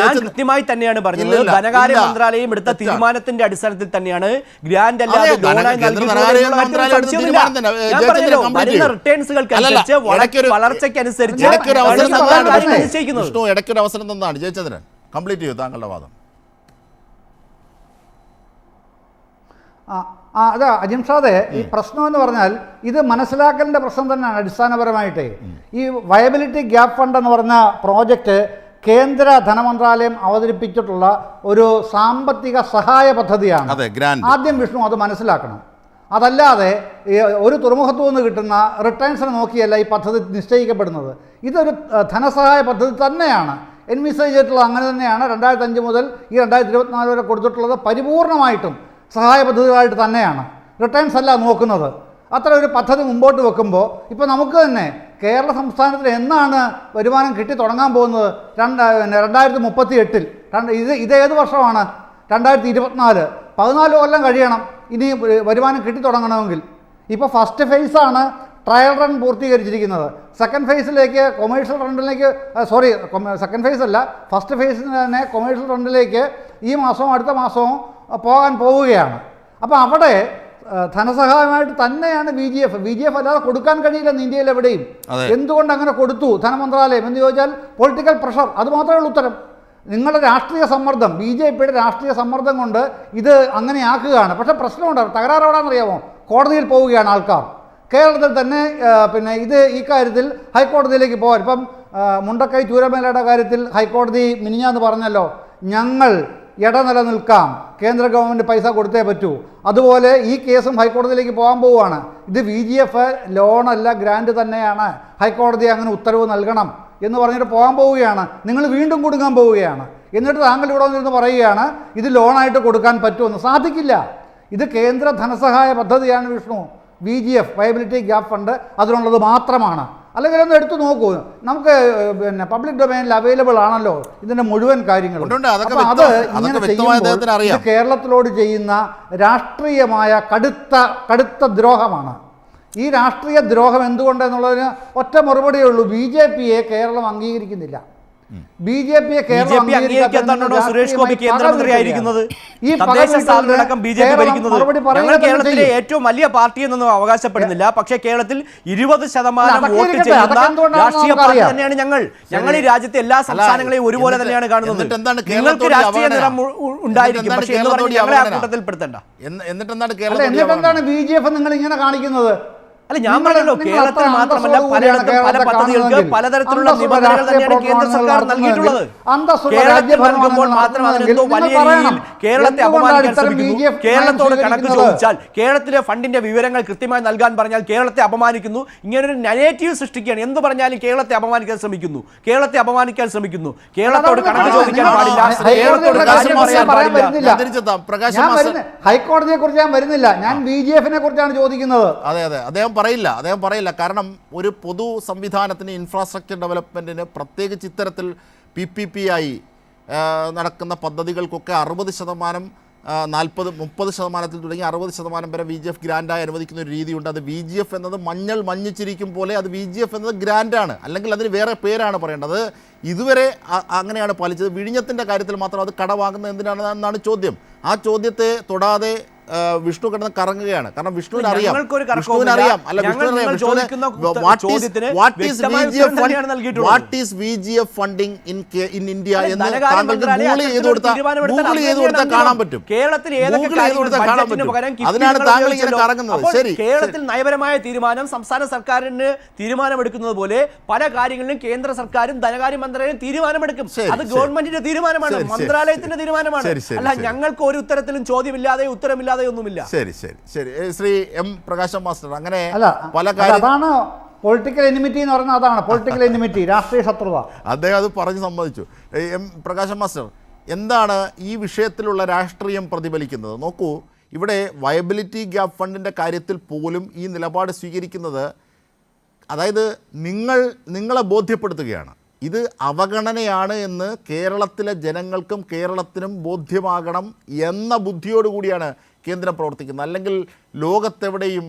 കൃത്യമായി തന്നെയാണ് പറഞ്ഞത്. ധനകാര്യ മന്ത്രാലയം എടുത്ത തീരുമാനത്തിന്റെ അടിസ്ഥാനത്തിൽ തന്നെയാണ് ഗ്രാൻഡ് അല്ലാതെ വളർച്ചയ്ക്കനുസരിച്ച് വിഷ്ണു ഇടയ്ക്കൊരു അവസരം തന്നാണ്. ജയചന്ദ്രൻ കംപ്ലീറ്റ് ചെയ്യൂ താങ്കളുടെ വാദം. അതാ അജിംഷാദെ, ഈ പ്രശ്നം എന്ന് പറഞ്ഞാൽ ഇത് മനസ്സിലാക്കലിൻ്റെ പ്രശ്നം തന്നെയാണ്. അടിസ്ഥാനപരമായിട്ട് ഈ വയബിലിറ്റി ഗ്യാപ്പ് ഫണ്ട് എന്ന് പറഞ്ഞ പ്രോജക്റ്റ് കേന്ദ്ര ധനമന്ത്രാലയം അവതരിപ്പിച്ചിട്ടുള്ള ഒരു സാമ്പത്തിക സഹായ പദ്ധതിയാണ്. ആദ്യം വിഷ്ണു അത് മനസ്സിലാക്കണം. അതല്ലാതെ ഒരു തുറമുഖത്തു നിന്ന് കിട്ടുന്ന റിട്ടേൺസിനെ നോക്കിയല്ല ഈ പദ്ധതി നിശ്ചയിക്കപ്പെടുന്നത്. ഇതൊരു ധനസഹായ പദ്ധതി തന്നെയാണ്. എൻവിസേജ് ചെയ്തിട്ടുള്ളത് അങ്ങനെ തന്നെയാണ്. 2005 മുതൽ ഈ 2024 വരെ കൊടുത്തിട്ടുള്ളത് പരിപൂർണമായിട്ടും സഹായ പദ്ധതികളായിട്ട് തന്നെയാണ്. റിട്ടേൺസ് അല്ല നോക്കുന്നത്. അത്ര ഒരു പദ്ധതി മുമ്പോട്ട് വെക്കുമ്പോൾ ഇപ്പോൾ നമുക്ക് തന്നെ കേരള സംസ്ഥാനത്തിൽ എന്നാണ് വരുമാനം കിട്ടി തുടങ്ങാൻ പോകുന്നത്? 2038. ഇതേത് വർഷമാണ്? 2024. 14 കൊല്ലം കഴിയണം ഇനി വരുമാനം കിട്ടി തുടങ്ങണമെങ്കിൽ. ഇപ്പോൾ ഫസ്റ്റ് ഫേസാണ് ട്രയൽ റൺ പൂർത്തീകരിച്ചിരിക്കുന്നത്. സെക്കൻഡ് ഫേസിലേക്ക് കൊമേഴ്ഷ്യൽ റണ്ണിലേക്ക് സെക്കൻഡ് ഫേസ് അല്ല, ഫസ്റ്റ് ഫേസിന് തന്നെ കൊമേഴ്ഷ്യൽ റണ്ണിലേക്ക് ഈ മാസവും അടുത്ത മാസവും പോകാൻ പോവുകയാണ്. അപ്പോൾ അവിടെ ധനസഹായമായിട്ട് തന്നെയാണ് VGF അല്ലാതെ കൊടുക്കാൻ കഴിയില്ലെന്ന് ഇന്ത്യയിൽ എവിടെയും. എന്തുകൊണ്ട് അങ്ങനെ കൊടുത്തു ധനമന്ത്രാലയം എന്ന് ചോദിച്ചാൽ പൊളിറ്റിക്കൽ പ്രഷർ. അത് മാത്രമേ ഉള്ളൂ ഉത്തരം. നിങ്ങളുടെ രാഷ്ട്രീയ സമ്മർദ്ദം, BJPയുടെ രാഷ്ട്രീയ സമ്മർദ്ദം കൊണ്ട് ഇത് അങ്ങനെയാക്കുകയാണ്. പക്ഷേ പ്രശ്നമുണ്ട്. തകരാറ് എവിടെയാണെന്നറിയാമോ? കോടതിയിൽ പോവുകയാണ് ആൾക്കാർ. കേരളത്തിൽ തന്നെ ഈ കാര്യത്തിൽ ഹൈക്കോടതിയിലേക്ക് പോകാൻ ഇപ്പം മുണ്ടക്കൈ ചൂരമേലയുടെ കാര്യത്തിൽ ഹൈക്കോടതി മിനിഞ്ഞാന്ന് പറഞ്ഞല്ലോ, ഞങ്ങൾ നിലനിൽക്കാം, കേന്ദ്ര ഗവൺമെൻറ് പൈസ കൊടുത്തേ പറ്റൂ. അതുപോലെ ഈ കേസും ഹൈക്കോടതിയിലേക്ക് പോകാൻ പോവുകയാണ്. ഇത് VGF ലോണല്ല, ഗ്രാൻഡ് തന്നെയാണ്. ഹൈക്കോടതി അങ്ങനെ ഉത്തരവ് നൽകണം എന്ന് പറഞ്ഞിട്ട് പോകാൻ പോവുകയാണ്. നിങ്ങൾ വീണ്ടും കൊടുക്കാൻ പോവുകയാണ്. എന്നിട്ട് താങ്കൾ ഇവിടെ വന്നിരുന്ന് പറയുകയാണ് ഇത് ലോണായിട്ട് കൊടുക്കാൻ പറ്റുമെന്ന്. സാധിക്കില്ല. ഇത് കേന്ദ്ര ധനസഹായ പദ്ധതിയാണ് Vishnu. VGF viability gap fund അതിനുള്ളത് മാത്രമാണ്. അല്ലെങ്കിൽ ഒന്ന് എടുത്തു നോക്കൂ. നമുക്ക് പബ്ലിക് ഡൊമൈനിൽ അവൈലബിൾ ആണല്ലോ ഇതിൻ്റെ മുഴുവൻ കാര്യങ്ങളും. അപ്പോൾ അത് ഇങ്ങനെ ചെയ്യുമ്പോൾ കേരളത്തിലോട് ചെയ്യുന്ന രാഷ്ട്രീയമായ കടുത്ത ദ്രോഹമാണ്. ഈ രാഷ്ട്രീയ ദ്രോഹം എന്തുകൊണ്ടെന്നുള്ളതിന് ഒറ്റ മറുപടിയേ ഉള്ളൂ. BJPയെ കേരളം അംഗീകരിക്കുന്നില്ല. BJP അംഗീകരിക്കാത്തതാണോ സുരേഷ് ഗോപി കേന്ദ്രമന്ത്രിയായിരിക്കുന്നത്? തദ്ദേശ സ്ഥാപനങ്ങളടക്കം BJP ഭരിക്കുന്നത്. ഞങ്ങൾ കേരളത്തിലെ ഏറ്റവും വലിയ പാർട്ടി എന്നൊന്നും അവകാശപ്പെടുന്നില്ല. പക്ഷേ കേരളത്തിൽ 20% വോട്ട് ചെയ്യുന്ന രാഷ്ട്രീയ പാർട്ടി തന്നെയാണ് ഞങ്ങൾ. ഞങ്ങൾ ഈ രാജ്യത്തെ എല്ലാ സംസ്ഥാനങ്ങളെയും ഒരുപോലെ തന്നെയാണ് കാണുന്നത്. നിങ്ങൾക്ക് രാഷ്ട്രീയ നിറം ഉണ്ടായിരിക്കും, പക്ഷേ എന്ന് പറഞ്ഞ് ഞങ്ങളെ ആ കൂട്ടത്തിൽ പെടുത്തണ്ട. എന്താണ് BJP നിങ്ങൾ ഇങ്ങനെ കാണിക്കുന്നത്? അല്ല, ഞാൻ പറഞ്ഞല്ലോ, കേരളത്തിൽ മാത്രമല്ല പലയിടത്തും പല പദ്ധതികൾക്ക് പലതരത്തിലുള്ള നിബന്ധനകൾ തന്നെയാണ് കേന്ദ്ര സർക്കാർ നൽകിയിട്ടുള്ളത്. കേരളത്തിൽ നൽകുമ്പോൾ മാത്രം അതിനെന്തോ വലിയ രീതിയിൽ കേരളത്തെ അപമാനിക്കാൻ ശ്രമിക്കുന്നു. കേരളത്തോട് കണക്ക് ചോദിച്ചാൽ, കേരളത്തിലെ ഫണ്ടിന്റെ വിവരങ്ങൾ കൃത്യമായി നൽകാൻ പറഞ്ഞാൽ കേരളത്തെ അപമാനിക്കുന്നു. ഇങ്ങനൊരു നെഗറ്റീവ് സൃഷ്ടിക്കുകയാണ്. എന്ത് പറഞ്ഞാലും കേരളത്തെ അപമാനിക്കാൻ ശ്രമിക്കുന്നു. കേരളത്തോട് കണക്ക് ചോദിക്കാൻ പാടില്ല, കേരളത്തോട് കാര്യം പറയാൻ പാടില്ല. ഹൈക്കോടതിയെ കുറിച്ച് ഞാൻ വരുന്നില്ല, ഞാൻ BJP-നെ കുറിച്ചാണ് ചോദിക്കുന്നത്. അതെ, അദ്ദേഹം പറയില്ല. കാരണം ഒരു പൊതു സംവിധാനത്തിന്, ഇൻഫ്രാസ്ട്രക്ചർ ഡെവലപ്മെൻറ്റിന്, പ്രത്യേകിച്ച് ഇത്തരത്തിൽ PPP ആയി നടക്കുന്ന പദ്ധതികൾക്കൊക്കെ 60%, 40-30% തുടങ്ങി 60% വരെ VGF ഗ്രാൻഡായി അനുവദിക്കുന്ന ഒരു രീതിയുണ്ട്. അത് VGF എന്നത് മഞ്ഞിച്ചിരിക്കും പോലെ, അത് VGF എന്നത് ഗ്രാൻഡാണ്, അല്ലെങ്കിൽ അതിന് വേറെ പേരാണ് പറയേണ്ടത്. ഇതുവരെ അങ്ങനെയാണ് പാലിച്ചത്. വിഴിഞ്ഞത്തിൻ്റെ കാര്യത്തിൽ മാത്രം അത് കടവാങ്ങുന്നത് എന്തിനാണെന്നാണ് ചോദ്യം. ആ ചോദ്യത്തെ തൊടാതെ വിഷ്ണു കിടന്ന് കറങ്ങുകയാണ്. കാരണം വിഷ്ണുവിന് അറിയാം what is VGF funding in India എന്ന് താങ്കൾക്ക് ഗൂഗിൾ ചെയ്ത് കൊടുത്താൽ കാണാൻ പറ്റും. അതിനാണ് താങ്കൾ ഇങ്ങനെ കറങ്ങുന്നത്. ശരി, കേരളത്തിൽ നയപരമായ തീരുമാനം സംസ്ഥാന സർക്കാരിന് തീരുമാനമെടുക്കുന്നത് പോലെ പല കാര്യങ്ങളിലും കേന്ദ്ര സർക്കാരും ധനകാര്യ മന്ത്രാലയം തീരുമാനമെടുക്കും. അത് ഗവൺമെന്റിന്റെ തീരുമാനമാണ്, മന്ത്രാലയത്തിന്റെ തീരുമാനമാണ്. അല്ല, ഞങ്ങൾക്ക് ഒരു ഉത്തരത്തിലും ചോദ്യമില്ലാതെ ഉത്തരമില്ലാതെ ഒന്നുമില്ല. ശരി, ശ്രീ M. പ്രകാശം മാസ്റ്റർ, അങ്ങനെ പല അതാണ് പൊളിറ്റിക്കൽ എനിമിറ്റി എന്ന് പറഞ്ഞാൽ, അതാണ് പൊളിറ്റിക്കൽ എനിമിറ്റി, രാഷ്ട്രീയ ശത്രുത. അദ്ദേഹം അത് പറഞ്ഞ് സമ്മതിച്ചു. M. പ്രകാശം മാസ്റ്റർ, എന്താണ് ഈ വിഷയത്തിലുള്ള രാഷ്ട്രീയം പ്രതിഫലിക്കുന്നത്? നോക്കൂ, ഇവിടെ വയബിലിറ്റി ഗ്യാപ്പ് ഫണ്ടിൻ്റെ കാര്യത്തിൽ പോലും ഈ നിലപാട് സ്വീകരിക്കുന്നത്, അതായത് നിങ്ങളെ ബോധ്യപ്പെടുത്തുകയാണ്. ഇത് അവഗണനയാണ് എന്ന് കേരളത്തിലെ ജനങ്ങൾക്കും കേരളത്തിനും ബോധ്യമാകണം എന്ന ബുദ്ധിയോടുകൂടിയാണ് കേന്ദ്രം പ്രവർത്തിക്കുന്നത്. അല്ലെങ്കിൽ ലോകത്തെവിടെയും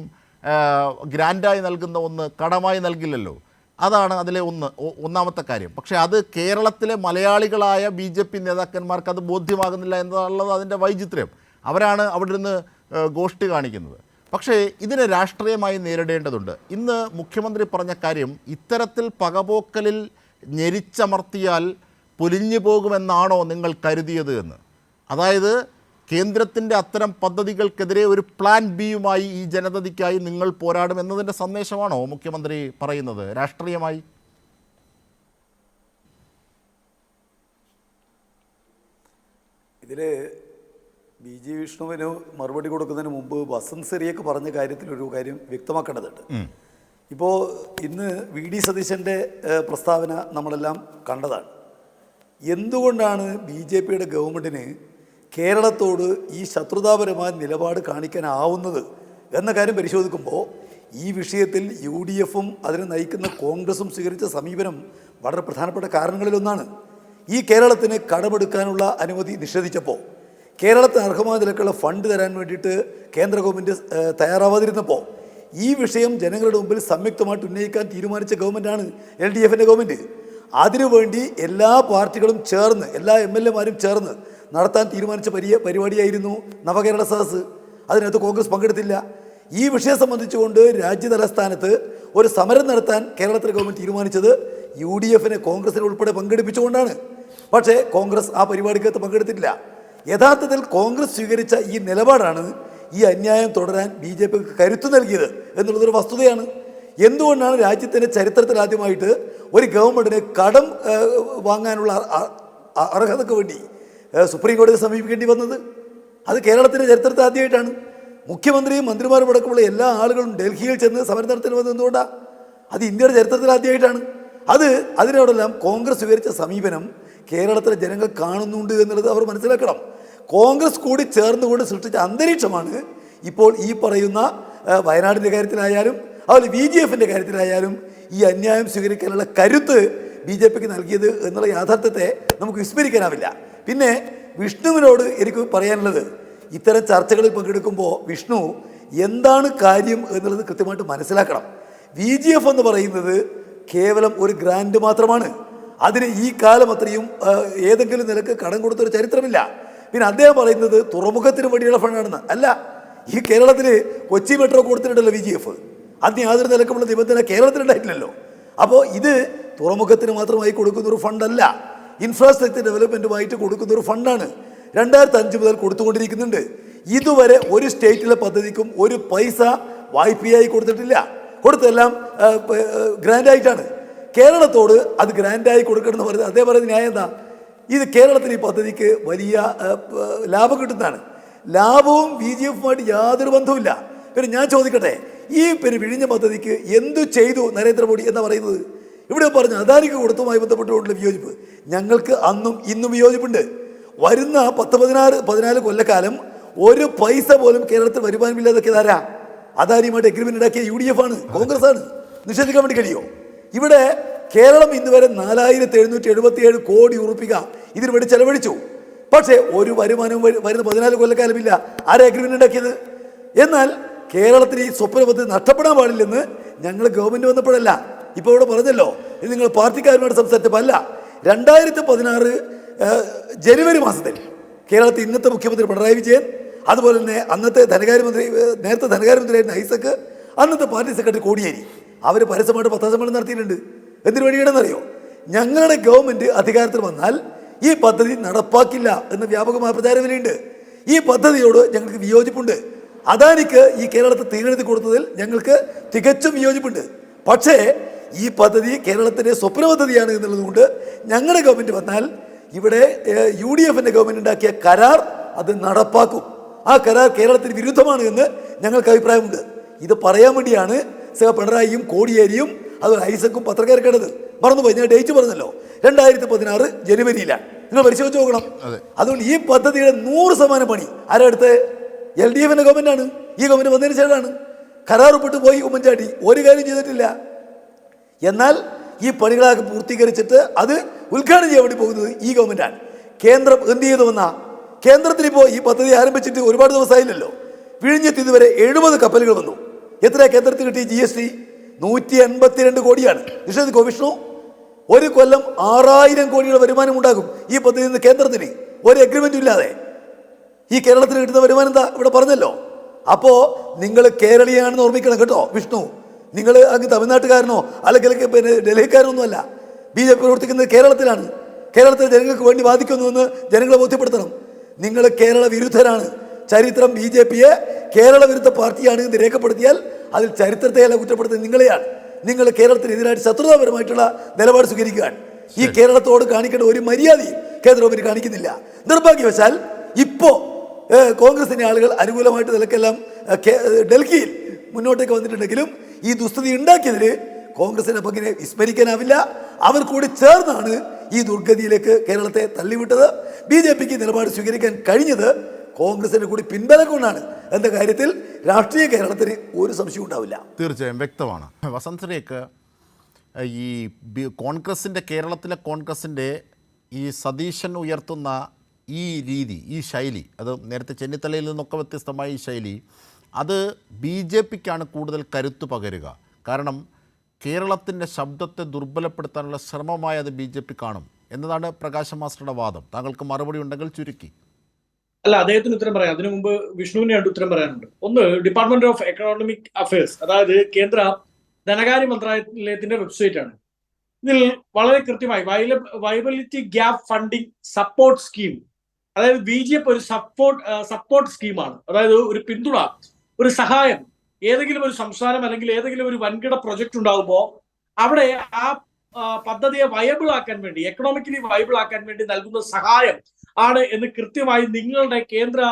ഗ്രാൻഡായി നൽകുന്ന ഒന്ന് കടമായി നൽകില്ലല്ലോ. അതാണ് അതിലെ ഒന്നാമത്തെ കാര്യം. പക്ഷേ അത് കേരളത്തിലെ മലയാളികളായ BJP നേതാക്കന്മാർക്ക് അത് ബോധ്യമാകുന്നില്ല എന്നുള്ളത് അതിൻ്റെ വൈചിത്ര്യം. അവരാണ് അവിടെ നിന്ന് ഗോഷ്ഠി കാണിക്കുന്നത്. പക്ഷേ ഇതിനെ രാഷ്ട്രീയമായി നേരിടേണ്ടതുണ്ട്. ഇന്ന് മുഖ്യമന്ത്രി പറഞ്ഞ കാര്യം, ഇത്തരത്തിൽ പകപോക്കലിൽ ഞെരിച്ചമർത്തിയാൽ പൊലിഞ്ഞു പോകുമെന്നാണോ നിങ്ങൾ കരുതിയത് എന്ന്. അതായത് കേന്ദ്രത്തിൻ്റെ അത്തരം പദ്ധതികൾക്കെതിരെ ഒരു പ്ലാൻ ബിയുമായി ഈ ജനതയ്ക്കായി നിങ്ങൾ പോരാടും എന്നതിൻ്റെ സന്ദേശമാണോ മുഖ്യമന്ത്രി പറയുന്നത് രാഷ്ട്രീയമായി? ഇതിൽ BG വിഷ്ണുവിന് മറുപടി കൊടുക്കുന്നതിന് മുമ്പ് വസന്ത് സെറിയൊക്കെ പറഞ്ഞ കാര്യത്തിലൊരു കാര്യം വ്യക്തമാക്കേണ്ടതുണ്ട്. ഇപ്പോൾ ഇന്ന് VD സതീശൻ്റെ പ്രസ്താവന നമ്മളെല്ലാം കണ്ടതാണ്. എന്തുകൊണ്ടാണ് BJPയുടെ ഗവൺമെൻറ്റിന് കേരളത്തോട് ഈ ശത്രുതാപരമായ നിലപാട് കാണിക്കാനാവുന്നത് എന്ന കാര്യം പരിശോധിക്കുമ്പോൾ ഈ വിഷയത്തിൽ UDFും അതിനെ നയിക്കുന്ന കോൺഗ്രസും സ്വീകരിച്ച സമീപനം വളരെ പ്രധാനപ്പെട്ട കാരണങ്ങളിലൊന്നാണ്. ഈ കേരളത്തിന് കടമെടുക്കാനുള്ള അനുമതി നിഷേധിച്ചപ്പോൾ, കേരളത്തിന് അർഹമായ നിലക്കുള്ള ഫണ്ട് തരാൻ വേണ്ടിയിട്ട് കേന്ദ്ര ഗവൺമെൻറ് തയ്യാറാവാതിരുന്നപ്പോൾ, ഈ വിഷയം ജനങ്ങളുടെ മുമ്പിൽ സംയുക്തമായിട്ട് ഉന്നയിക്കാൻ തീരുമാനിച്ച ഗവൺമെൻറ്റാണ് LDFൻ്റെ ഗവൺമെൻറ്. അതിനുവേണ്ടി എല്ലാ പാർട്ടികളും ചേർന്ന്, എല്ലാ MLA-മാരും ചേർന്ന് നടത്താൻ തീരുമാനിച്ച പരിപാടിയായിരുന്നു നവകേരള സദസ്സ്. അതിനകത്ത് കോൺഗ്രസ് പങ്കെടുത്തില്ല. ഈ വിഷയം സംബന്ധിച്ചുകൊണ്ട് രാജ്യതലസ്ഥാനത്ത് ഒരു സമരം നടത്താൻ കേരളത്തിലെ ഗവൺമെൻറ് തീരുമാനിച്ചത് UDFനെ കോൺഗ്രസിനെ ഉൾപ്പെടെ പങ്കെടുപ്പിച്ചുകൊണ്ടാണ്. പക്ഷേ കോൺഗ്രസ് ആ പരിപാടിക്കകത്ത് പങ്കെടുത്തിട്ടില്ല. യഥാർത്ഥത്തിൽ കോൺഗ്രസ് സ്വീകരിച്ച ഈ നിലപാടാണ് ഈ അന്യായം തുടരാൻ BJPക്ക് കരുത്തു നൽകിയത് എന്നുള്ളതൊരു വസ്തുതയാണ്. എന്തുകൊണ്ടാണ് രാജ്യത്തിൻ്റെ ചരിത്രത്തിൽ ആദ്യമായിട്ട് ഒരു ഗവൺമെൻറ്റിന് കടം വാങ്ങാനുള്ള അർഹതയ്ക്ക് വേണ്ടി സുപ്രീം കോടതിയെ സമീപിക്കേണ്ടി വന്നത്? അത് കേരളത്തിൻ്റെ ചരിത്രത്തിൽ ആദ്യമായിട്ടാണ്. മുഖ്യമന്ത്രിയും മന്ത്രിമാരും അടക്കമുള്ള എല്ലാ ആളുകളും ഡൽഹിയിൽ ചെന്ന് സമരം നടത്തിന് വന്നത് എന്തുകൊണ്ടാണ്? അത് ഇന്ത്യയുടെ ചരിത്രത്തിൽ ആദ്യമായിട്ടാണ്. അതിനോടെല്ലാം കോൺഗ്രസ് സ്വീകരിച്ച സമീപനം കേരളത്തിലെ ജനങ്ങൾ കാണുന്നുണ്ട് എന്നുള്ളത് അവർ മനസ്സിലാക്കണം. കോൺഗ്രസ് കൂടി ചേർന്നുകൊണ്ട് സൃഷ്ടിച്ച അന്തരീക്ഷമാണ് ഇപ്പോൾ ഈ പറയുന്ന വയനാടിൻ്റെ കാര്യത്തിലായാലും അതുപോലെ VGFൻ്റെ കാര്യത്തിലായാലും ഈ അന്യായം സ്വീകരിക്കാനുള്ള കരുത്ത് BJPക്ക് നൽകിയത് എന്നുള്ള യാഥാർത്ഥ്യത്തെ നമുക്ക് വിസ്മരിക്കാനാവില്ല. പിന്നെ വിഷ്ണുവിനോട് എനിക്ക് പറയാനുള്ളത്, ഇത്തരം ചർച്ചകളിൽ പങ്കെടുക്കുമ്പോൾ വിഷ്ണു എന്താണ് കാര്യം എന്നുള്ളത് കൃത്യമായിട്ട് മനസ്സിലാക്കണം. VGF എന്ന് പറയുന്നത് കേവലം ഒരു ഗ്രാൻഡ് മാത്രമാണ്. അതിന് ഈ കാലം അത്രയും ഏതെങ്കിലും നിലക്ക് കടം കൊടുത്തൊരു ചരിത്രമില്ല. പിന്നെ അദ്ദേഹം പറയുന്നത് തുറമുഖത്തിന് വേണ്ടിയുള്ള ഫണ്ടാണെന്ന്. അല്ല, ഈ കേരളത്തിൽ കൊച്ചി മെട്രോ കൊടുത്തിട്ടുണ്ടല്ലോ VGF. അതിന് യാതൊരു നിലക്കുമുള്ള നിബന്ധന കേരളത്തിലുണ്ടായിട്ടില്ലല്ലോ. അപ്പോൾ ഇത് തുറമുഖത്തിന് മാത്രമായി കൊടുക്കുന്നൊരു ഫണ്ടല്ല, ഇൻഫ്രാസ്ട്രക്ചർ ഡെവലപ്മെൻറ്റുമായിട്ട് കൊടുക്കുന്നൊരു ഫണ്ടാണ്. 2005 മുതൽ കൊടുത്തുകൊണ്ടിരിക്കുന്നുണ്ട്. ഇതുവരെ ഒരു സ്റ്റേറ്റിലെ പദ്ധതിക്കും ഒരു പൈസ വായ്പയായി കൊടുത്തിട്ടില്ല. കൊടുത്തെല്ലാം ഗ്രാൻഡായിട്ടാണ്. കേരളത്തോട് അത് ഗ്രാൻഡായി കൊടുക്കണമെന്ന് പറയുന്നത് അതേ പറയുന്ന ന്യായം എന്താ? ഇത് കേരളത്തിന് ഈ പദ്ധതിക്ക് വലിയ ലാഭം കിട്ടുന്നതാണ്. ലാഭവും VGFുമായിട്ട് യാതൊരു ബന്ധവുമില്ല. പിന്നെ ഞാൻ ചോദിക്കട്ടെ, ഈ വിഴിഞ്ഞ പദ്ധതിക്ക് എന്തു ചെയ്തു നരേന്ദ്രമോദി എന്ന് പറയുന്നത്? ഇവിടെ പറഞ്ഞു അദാനിക്ക് കൊടുത്തുമായി ബന്ധപ്പെട്ടുകൊണ്ടുള്ള വിയോജിപ്പ്. ഞങ്ങൾക്ക് അന്നും ഇന്നും വിയോജിപ്പുണ്ട്. വരുന്ന 14 കൊല്ലക്കാലം ഒരു പൈസ പോലും കേരളത്തിൽ വരുമാനമില്ലാതൊക്കെ ആരാ? അദാനിയുമായിട്ട് എഗ്രിമെന്റ് ഉണ്ടാക്കിയ UDF ആണ്, കോൺഗ്രസ് ആണ്. നിഷേധിക്കാൻ വേണ്ടി കഴിയോ? ഇവിടെ കേരളം ഇന്ന് വരെ 4777 കോടി ഉറുപ്പിക ഇതിനു വേണ്ടി ചെലവഴിച്ചു. പക്ഷേ ഒരു വരുമാനവും വരുന്ന 14 കൊല്ലക്കാലമില്ല. ആരാ എഗ്രിമെന്റ് ഉണ്ടാക്കിയത്? എന്നാൽ കേരളത്തിന് ഈ സ്വപ്ന പദ്ധതി നഷ്ടപ്പെടാൻ പാടില്ലെന്ന് ഞങ്ങൾ ഗവൺമെന്റ് വന്നപ്പോഴല്ല, ഇപ്പോൾ ഇവിടെ പറഞ്ഞല്ലോ, ഇത് നിങ്ങൾ പാർട്ടിക്കാരുമായിട്ട് സംസാരിച്ചപ്പോൾ അല്ല. 2016 ജനുവരി മാസത്തിൽ കേരളത്തിൽ ഇന്നത്തെ മുഖ്യമന്ത്രി പിണറായി വിജയൻ, അതുപോലെ തന്നെ അന്നത്തെ നേരത്തെ ധനകാര്യമന്ത്രിയായിരുന്ന ഐസക്ക്, അന്നത്തെ പാർട്ടി സെക്രട്ടറി കോടിയേരി, അവർ പരസ്യമായിട്ട് പത്രസമ്മേളനം നടത്തിയിട്ടുണ്ട്. എന്തിനു വേണ്ടിയാണെന്നറിയോ? ഞങ്ങളുടെ ഗവൺമെന്റ് അധികാരത്തിൽ വന്നാൽ ഈ പദ്ധതി നടപ്പാക്കില്ല എന്ന വ്യാപകമായ പ്രചാരവിലുണ്ട്. ഈ പദ്ധതിയോട് ഞങ്ങൾക്ക് വിയോജിപ്പുണ്ട്. അദാനിക്ക് ഈ കേരളത്തിൽ തീരെഴുതി കൊടുത്തതിൽ ഞങ്ങൾക്ക് തികച്ചും വിയോജിപ്പുണ്ട്. പക്ഷേ ഈ പദ്ധതി കേരളത്തിൻ്റെ സ്വപ്ന പദ്ധതിയാണ് എന്നുള്ളതുകൊണ്ട് ഞങ്ങളുടെ ഗവൺമെൻറ് വന്നാൽ ഇവിടെ UDFിൻ്റെ ഗവൺമെൻറ് ഉണ്ടാക്കിയ കരാർ അത് നടപ്പാക്കും. ആ കരാർ കേരളത്തിന് വിരുദ്ധമാണ് എന്ന് ഞങ്ങൾക്ക് അഭിപ്രായമുണ്ട്. ഇത് പറയാൻ വേണ്ടിയാണ് പിണറായിയും കോടിയേരിയും അതുപോലെ ഐസക്കും പത്രക്കാർക്കേണ്ടത്. മറന്നുപോയി, ഞാൻ ഡേറ്റ് പറഞ്ഞല്ലോ, 2016 ജനുവരിയിലാണ്. നിങ്ങൾ പരിശോധിച്ച് നോക്കണം. അതുകൊണ്ട് ഈ പദ്ധതിയുടെ 100% പണി ആരെടുത്ത്? LDFിൻ്റെ ഗവൺമെൻറ്റാണ്. ഈ ഗവൺമെൻറ് വന്നതിന് ശേഷമാണ്. കരാർ ഒപ്പിട്ട് പോയി ഉമ്മൻചാണ്ടി, ഒരു കാര്യം ചെയ്തിട്ടില്ല. എന്നാൽ ഈ പണികളൊക്കെ പൂർത്തീകരിച്ചിട്ട് അത് ഉദ്ഘാടനം ചെയ്യാൻ വേണ്ടി പോകുന്നത് ഈ ഗവൺമെൻറ്റാണ്. കേന്ദ്രം എന്ത് ചെയ്തു വന്നാൽ, കേന്ദ്രത്തിൽ ഇപ്പോൾ ഈ പദ്ധതി ആരംഭിച്ചിട്ട് ഒരുപാട് ദിവസമായില്ലല്ലോ. വിഴിഞ്ഞത്ത് ഇതുവരെ 70 കപ്പലുകൾ വന്നു. എത്രയാണ് കേന്ദ്രത്തിൽ കിട്ടിയ GST? 182 കോടിയാണ്. നിഷേധിക്കോ വിഷ്ണു? ഒരു കൊല്ലം 6000 കോടിയുടെ വരുമാനം ഉണ്ടാകും ഈ പദ്ധതിയിൽ നിന്ന് കേന്ദ്രത്തിന്, ഒരു എഗ്രിമെൻറ്റും ഇല്ലാതെ. ഈ കേരളത്തിന് കിട്ടുന്ന വരുമാനം എന്താ ഇവിടെ പറഞ്ഞല്ലോ. അപ്പോൾ നിങ്ങൾ കേരളീയാണെന്ന് ഓർമ്മിക്കണം കേട്ടോ വിഷ്ണു. നിങ്ങൾ അങ്ങ് തമിഴ്നാട്ടുകാരനോ അല്ലെങ്കിൽ പിന്നെ ഡൽഹിക്കാരനൊന്നും അല്ല. BJP പ്രവർത്തിക്കുന്നത് കേരളത്തിലാണ്. കേരളത്തിലെ ജനങ്ങൾക്ക് വേണ്ടി വാദിക്കുന്നുവെന്ന് ജനങ്ങളെ ബോധ്യപ്പെടുത്തണം. നിങ്ങൾ കേരള വിരുദ്ധരാണ്. ചരിത്രം BJPയെ കേരള വിരുദ്ധ പാർട്ടിയാണ് എന്ന് രേഖപ്പെടുത്തിയാൽ അതിൽ ചരിത്രത്തെയല്ല കുറ്റപ്പെടുത്തുന്നത് നിങ്ങളെയാണ്. നിങ്ങൾ കേരളത്തിനെതിരായിട്ട് ശത്രുതാപരമായിട്ടുള്ള നിലപാട് സ്വീകരിക്കുകയാണ്. ഈ കേരളത്തോട് കാണിക്കേണ്ട ഒരു മര്യാദയും കേന്ദ്ര ഗവൺമെന്റ് കാണിക്കുന്നില്ല. നിർഭാഗ്യവശാൽ ഇപ്പോൾ കോൺഗ്രസിൻ്റെ ആളുകൾ അനുകൂലമായിട്ട് നിലക്കെല്ലാം ഡൽഹിയിൽ മുന്നോട്ടേക്ക് വന്നിട്ടുണ്ടെങ്കിലും ഈ ദുസ്ഥിതി ഉണ്ടാക്കിയതിൽ കോൺഗ്രസിനെ പങ്കിനെ വിസ്മരിക്കാനാവില്ല. അവർ കൂടി ചേർന്നാണ് ഈ ദുർഗതിയിലേക്ക് കേരളത്തെ തള്ളിവിട്ടത്. BJPക്ക് നിലപാട് സ്വീകരിക്കാൻ കഴിഞ്ഞത് കോൺഗ്രസിനെ കൂടി പിൻബലം കൊണ്ടാണ് എന്ന കാര്യത്തിൽ രാഷ്ട്രീയ കേരളത്തിന് ഒരു സംശയം ഉണ്ടാവില്ല. തീർച്ചയായും വ്യക്തമാണ്. വസന്തരേക്ക് ഈ കോൺഗ്രസിൻ്റെ കേരളത്തിലെ കോൺഗ്രസിൻ്റെ ഈ സതീശൻ ഉയർത്തുന്ന ഈ രീതി, ഈ ശൈലി, അത് നേരത്തെ ചെന്നിത്തലയിൽ നിന്നൊക്കെ വ്യത്യസ്തമായ ഈ ശൈലി, അത് BJPക്കാണ് കൂടുതൽ കരുത്തു പകരുക. കാരണം കേരളത്തിൻ്റെ ശബ്ദത്തെ ദുർബലപ്പെടുത്താനുള്ള ശ്രമമായി അത് BJP കാണും എന്നതാണ് പ്രകാശ് മാസ്റ്ററുടെ വാദം. താങ്കൾക്ക് മറുപടി ഉണ്ടെങ്കിൽ ചുരുക്കി. അല്ല, അദ്ദേഹത്തിന് ഉത്തരം പറയാം. അതിനു മുമ്പ് വിഷ്ണുവിനെ ഉത്തരം പറയാനുണ്ട്. ഒന്ന്, ഡിപ്പാർട്ട്മെന്റ് ഓഫ് എക്കണോമിക് അഫയേഴ്സ്, അതായത് കേന്ദ്ര ധനകാര്യ മന്ത്രാലയത്തിന്റെ വെബ്സൈറ്റ് ആണ്. ഇതിൽ വളരെ കൃത്യമായി viability gap funding support scheme, അതായത് BJP ഒരു സപ്പോർട്ട് സ്കീമാണ്. അതായത് ഒരു പിന്തുണ, ഒരു സഹായം ഏതെങ്കിലും ഒരു സംസ്ഥാനം അല്ലെങ്കിൽ ഏതെങ്കിലും ഒരു വൻകിട പ്രൊജക്ട് ഉണ്ടാകുമ്പോൾ അവിടെ ആ പദ്ധതിയെ വയബിൾ ആക്കാൻ വേണ്ടി, എക്കണോമിക്കലി വയബിൾ ആക്കാൻ വേണ്ടി നൽകുന്ന സഹായം ആണ് എന്ന് കൃത്യമായി നിങ്ങളുടെ കേന്ദ്ര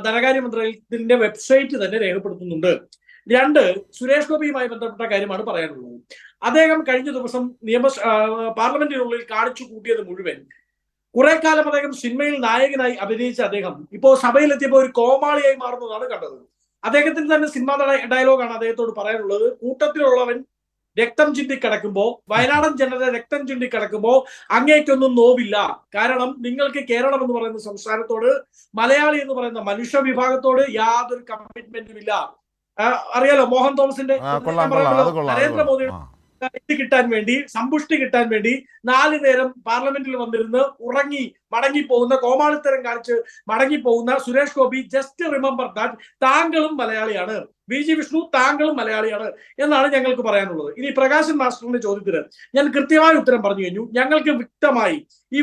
ധനകാര്യ മന്ത്രാലയത്തിന്റെ വെബ്സൈറ്റ് തന്നെ രേഖപ്പെടുത്തുന്നുണ്ട്. 2, സുരേഷ് ഗോപിയുമായി ബന്ധപ്പെട്ട കാര്യമാണ് പറയാനുള്ളത്. അദ്ദേഹം കഴിഞ്ഞ ദിവസം പാർലമെന്റിനുള്ളിൽ കാണിച്ചു കൂട്ടിയത് മുഴുവൻ, കുറെ കാലം അദ്ദേഹം സിനിമയിൽ നായകനായി അഭിനയിച്ച അദ്ദേഹം ഇപ്പോൾ സഭയിലെത്തിയപ്പോൾ ഒരു കോമാളിയായി മാറുന്നതാണ് കണ്ടത്. അദ്ദേഹത്തിന് തന്നെ സിനിമാ ഡയലോഗാണ് അദ്ദേഹത്തോട് പറയാനുള്ളത്. കൂട്ടത്തിലുള്ളവൻ രക്തം ചിന്തി കിടക്കുമ്പോ, വയനാടൻ ജനത രക്തം ചിന്തി കിടക്കുമ്പോ അങ്ങേക്കൊന്നും നോവില്ല. കാരണം നിങ്ങൾക്ക് കേരളം എന്ന് പറയുന്ന സംസ്ഥാനത്തോട്, മലയാളി എന്ന് പറയുന്ന മനുഷ്യ വിഭാഗത്തോട് യാതൊരു കമ്മിറ്റ്മെന്റും ഇല്ല. അറിയാലോ മോഹൻ തോമസിന്റെ, നരേന്ദ്രമോദിയുടെ ഇത് കിട്ടാൻ വേണ്ടി, സമ്പുഷ്ടി കിട്ടാൻ വേണ്ടി 4 നേരം പാർലമെന്റിൽ വന്നിരുന്ന് ഉറങ്ങി മടങ്ങിപ്പോകുന്ന, കോമാളിത്തരം കാണിച്ച് മടങ്ങിപ്പോകുന്ന Suresh Gopi, just remember that താങ്കളും മലയാളിയാണ്, VG വിഷ്ണു താങ്കളും മലയാളിയാണ് എന്നാണ് ഞങ്ങൾക്ക് പറയാനുള്ളത്. ഇനി പ്രകാശൻ മാസ്റ്ററിന്റെ ചോദ്യത്തിന് ഞാൻ കൃത്യമായ ഉത്തരം പറഞ്ഞു കഴിഞ്ഞു. ഞങ്ങൾക്ക് വ്യക്തമായി ഈ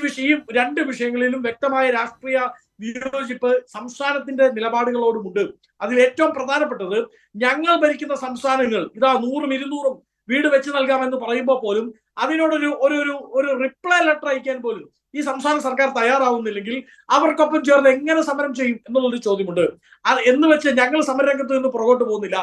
2 വിഷയങ്ങളിലും വ്യക്തമായ രാഷ്ട്രീയ വിയോജിപ്പ് സംസ്ഥാനത്തിന്റെ നിലപാടുകളോടുമുണ്ട്. അതിൽ ഏറ്റവും പ്രധാനപ്പെട്ടത്, ഞങ്ങൾ ഭരിക്കുന്ന സംസ്ഥാനങ്ങൾ ഇതാ 100ഉം 200ഉം വീട് വെച്ച് നൽകാമെന്ന് പറയുമ്പോൾ പോലും അതിനോടൊരു ഒരു റിപ്ലൈ ലെറ്റർ അയക്കാൻ പോലും ഈ സംസ്ഥാന സർക്കാർ തയ്യാറാവുന്നില്ലെങ്കിൽ അവർക്കൊപ്പം ചേർന്ന് എങ്ങനെ സമരം ചെയ്യും എന്നുള്ളൊരു ചോദ്യമുണ്ട്. എന്ന് വെച്ച് ഞങ്ങൾ സമരരംഗത്ത് നിന്ന് പുറകോട്ട് പോകുന്നില്ല.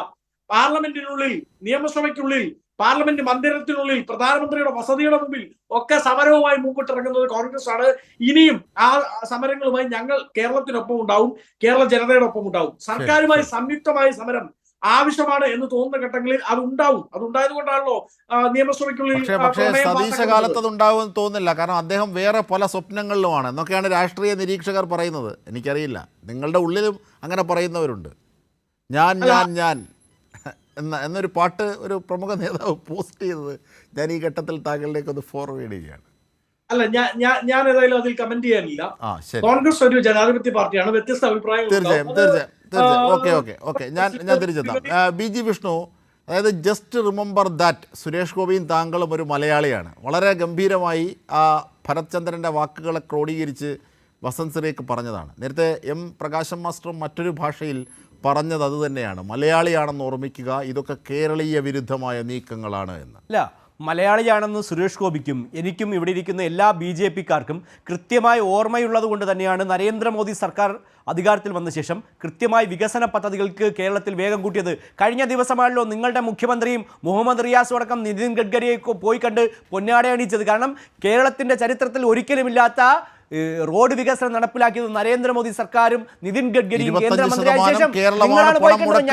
പാർലമെന്റിനുള്ളിൽ, നിയമസഭയ്ക്കുള്ളിൽ, പാർലമെന്റ് മന്ദിരത്തിനുള്ളിൽ, പ്രധാനമന്ത്രിയുടെ വസതിയുടെ മുമ്പിൽ ഒക്കെ സമരവുമായി മുമ്പിട്ടിറങ്ങുന്നത് കോൺഗ്രസ് ആണ്. ഇനിയും ആ സമരങ്ങളുമായി ഞങ്ങൾ കേരളത്തിനൊപ്പം ഉണ്ടാവും, കേരള ജനതയുടെ ഒപ്പം ഉണ്ടാവും. സർക്കാരുമായി സംയുക്തമായ സമരം ആവശ്യമാണ് എന്ന് തോന്നുന്ന ഘട്ടങ്ങളിൽ അതുണ്ടാവും. അതുണ്ടായത് കൊണ്ടാണല്ലോ നിയമസഭയ്ക്കുള്ളിൽ. പക്ഷേ സതീശ കാലത്ത് അത് ഉണ്ടാവുമെന്ന് തോന്നുന്നില്ല. കാരണം അദ്ദേഹം വേറെ പല സ്വപ്നങ്ങളിലുമാണ് എന്നൊക്കെയാണ് രാഷ്ട്രീയ നിരീക്ഷകർ പറയുന്നത്. എനിക്കറിയില്ല, നിങ്ങളുടെ ഉള്ളിലും അങ്ങനെ പറയുന്നവരുണ്ട്. ഞാൻ എന്നൊരു പാട്ട് ഒരു പ്രമുഖ നേതാവ് പോസ്റ്റ് ചെയ്തത് ഞാൻ ഈ ഘട്ടത്തിൽ താങ്കളിലേക്ക് ഒന്ന് ഫോർവേഡ് ചെയ്യുകയാണ്. അല്ല, ഞാൻ ഏതായാലും അതിൽ കമന്റ് ചെയ്യാനില്ല. കോൺഗ്രസ് ഒരു ജനാധിപത്യ പാർട്ടിയാണ്, വ്യത്യസ്ത അഭിപ്രായങ്ങൾ. തീർച്ചയായും. ഓക്കെ ഞാൻ തിരിച്ചെത്താം. VG വിഷ്ണു, അതായത് ജസ്റ്റ് റിമെമ്പർ ദാറ്റ് സുരേഷ് ഗോപിയും താങ്കളും ഒരു മലയാളിയാണ്. വളരെ ഗംഭീരമായി ആ ഭരത് ചന്ദ്രൻ്റെ വാക്കുകളെ ക്രോഡീകരിച്ച് വസന്ത് സിറേക്ക് പറഞ്ഞതാണ്. നേരത്തെ പ്രകാശം മാസ്റ്ററും മറ്റൊരു ഭാഷയിൽ പറഞ്ഞത് അത് തന്നെയാണ്, മലയാളിയാണെന്ന് ഓർമ്മിക്കുക, ഇതൊക്കെ കേരളീയ വിരുദ്ധമായ നീക്കങ്ങളാണ് എന്ന്. അല്ല, മലയാളിയാണെന്ന് സുരേഷ് ഗോപിക്കും എനിക്കും ഇവിടെ ഇരിക്കുന്ന എല്ലാ BJPക്കാർക്കും കൃത്യമായ ഓർമ്മയുള്ളത് കൊണ്ട് തന്നെയാണ് നരേന്ദ്രമോദി സർക്കാർ അധികാരത്തിൽ വന്ന ശേഷം കൃത്യമായി വികസന പദ്ധതികൾക്ക് കേരളത്തിൽ വേഗം കൂട്ടിയത്. കഴിഞ്ഞ ദിവസമാണല്ലോ നിങ്ങളുടെ മുഖ്യമന്ത്രിയും മുഹമ്മദ് റിയാസും അടക്കം നിതിൻ ഗഡ്കരിയെ പോയി കണ്ട് പൊന്നാട അണിയിച്ചത്. കാരണം കേരളത്തിൻ്റെ ചരിത്രത്തിൽ ഒരിക്കലുമില്ലാത്ത റോഡ് വികസനം നടപ്പിലാക്കിയത് നരേന്ദ്രമോദി സർക്കാരും നിതിൻ ഗഡ്കരിയും കേന്ദ്രമന്ത്രിയായ ശേഷം നിങ്ങളാണ് പോയിക്കണ്ടത്,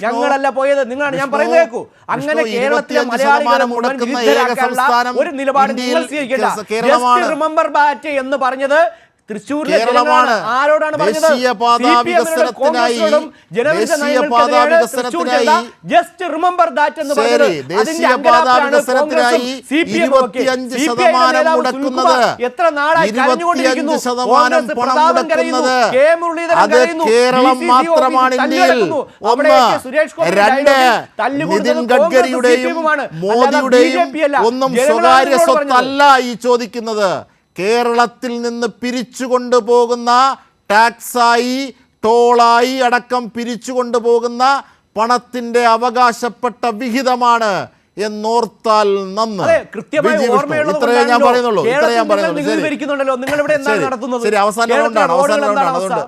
ഞങ്ങളല്ല പോയത്, നിങ്ങളാണ്. ഞാൻ പറയുന്നത് കേൾക്കൂ. അങ്ങനെ കേരളത്തിലെ മലയാളികളെ മുഴുവൻ വിരുദ്ധരാക്കാനുള്ള ഒരു നിലപാട് നിങ്ങൾ സ്വീകരിക്കേണ്ട. ജസ്റ്റ് റിമെമ്പർ ബാറ്റ് എന്ന് പറഞ്ഞത് തൃശ്ശൂരിലെ ജനങ്ങളാണ്. ആരോടാണ് പറഞ്ഞത്? ജസ്റ്റ് റിമെമ്പർ ദാറ്റ് എന്ന് പറഞ്ഞത്. എത്ര നാളായി കരഞ്ഞുകൊണ്ടിരിക്കുന്നു. പ്രതാപൻ കരയുന്നു, കെ മുരളീധരൻ കരയുന്നു, സുരേഷ് ഗോപി ഗഡ്കരിയുടെയും മോദിയുടെയും ഒന്നും സ്വകാര്യ സ്വത്തല്ല ഈ ചോദിക്കുന്നത്. കേരളത്തിൽ നിന്ന് പിരിച്ചു കൊണ്ടുപോകുന്ന ടാക്സായി, ടോളായി അടക്കം പിരിച്ചു കൊണ്ടുപോകുന്ന പണത്തിൻ്റെ അവകാശപ്പെട്ട വിഹിതമാണ് എന്നോർത്താൽ നന്ന്. ഇത്രയേ ഞാൻ പറയുന്നുള്ളൂ. ശരി, അവസാന റൗണ്ടാണ്. അതുകൊണ്ട്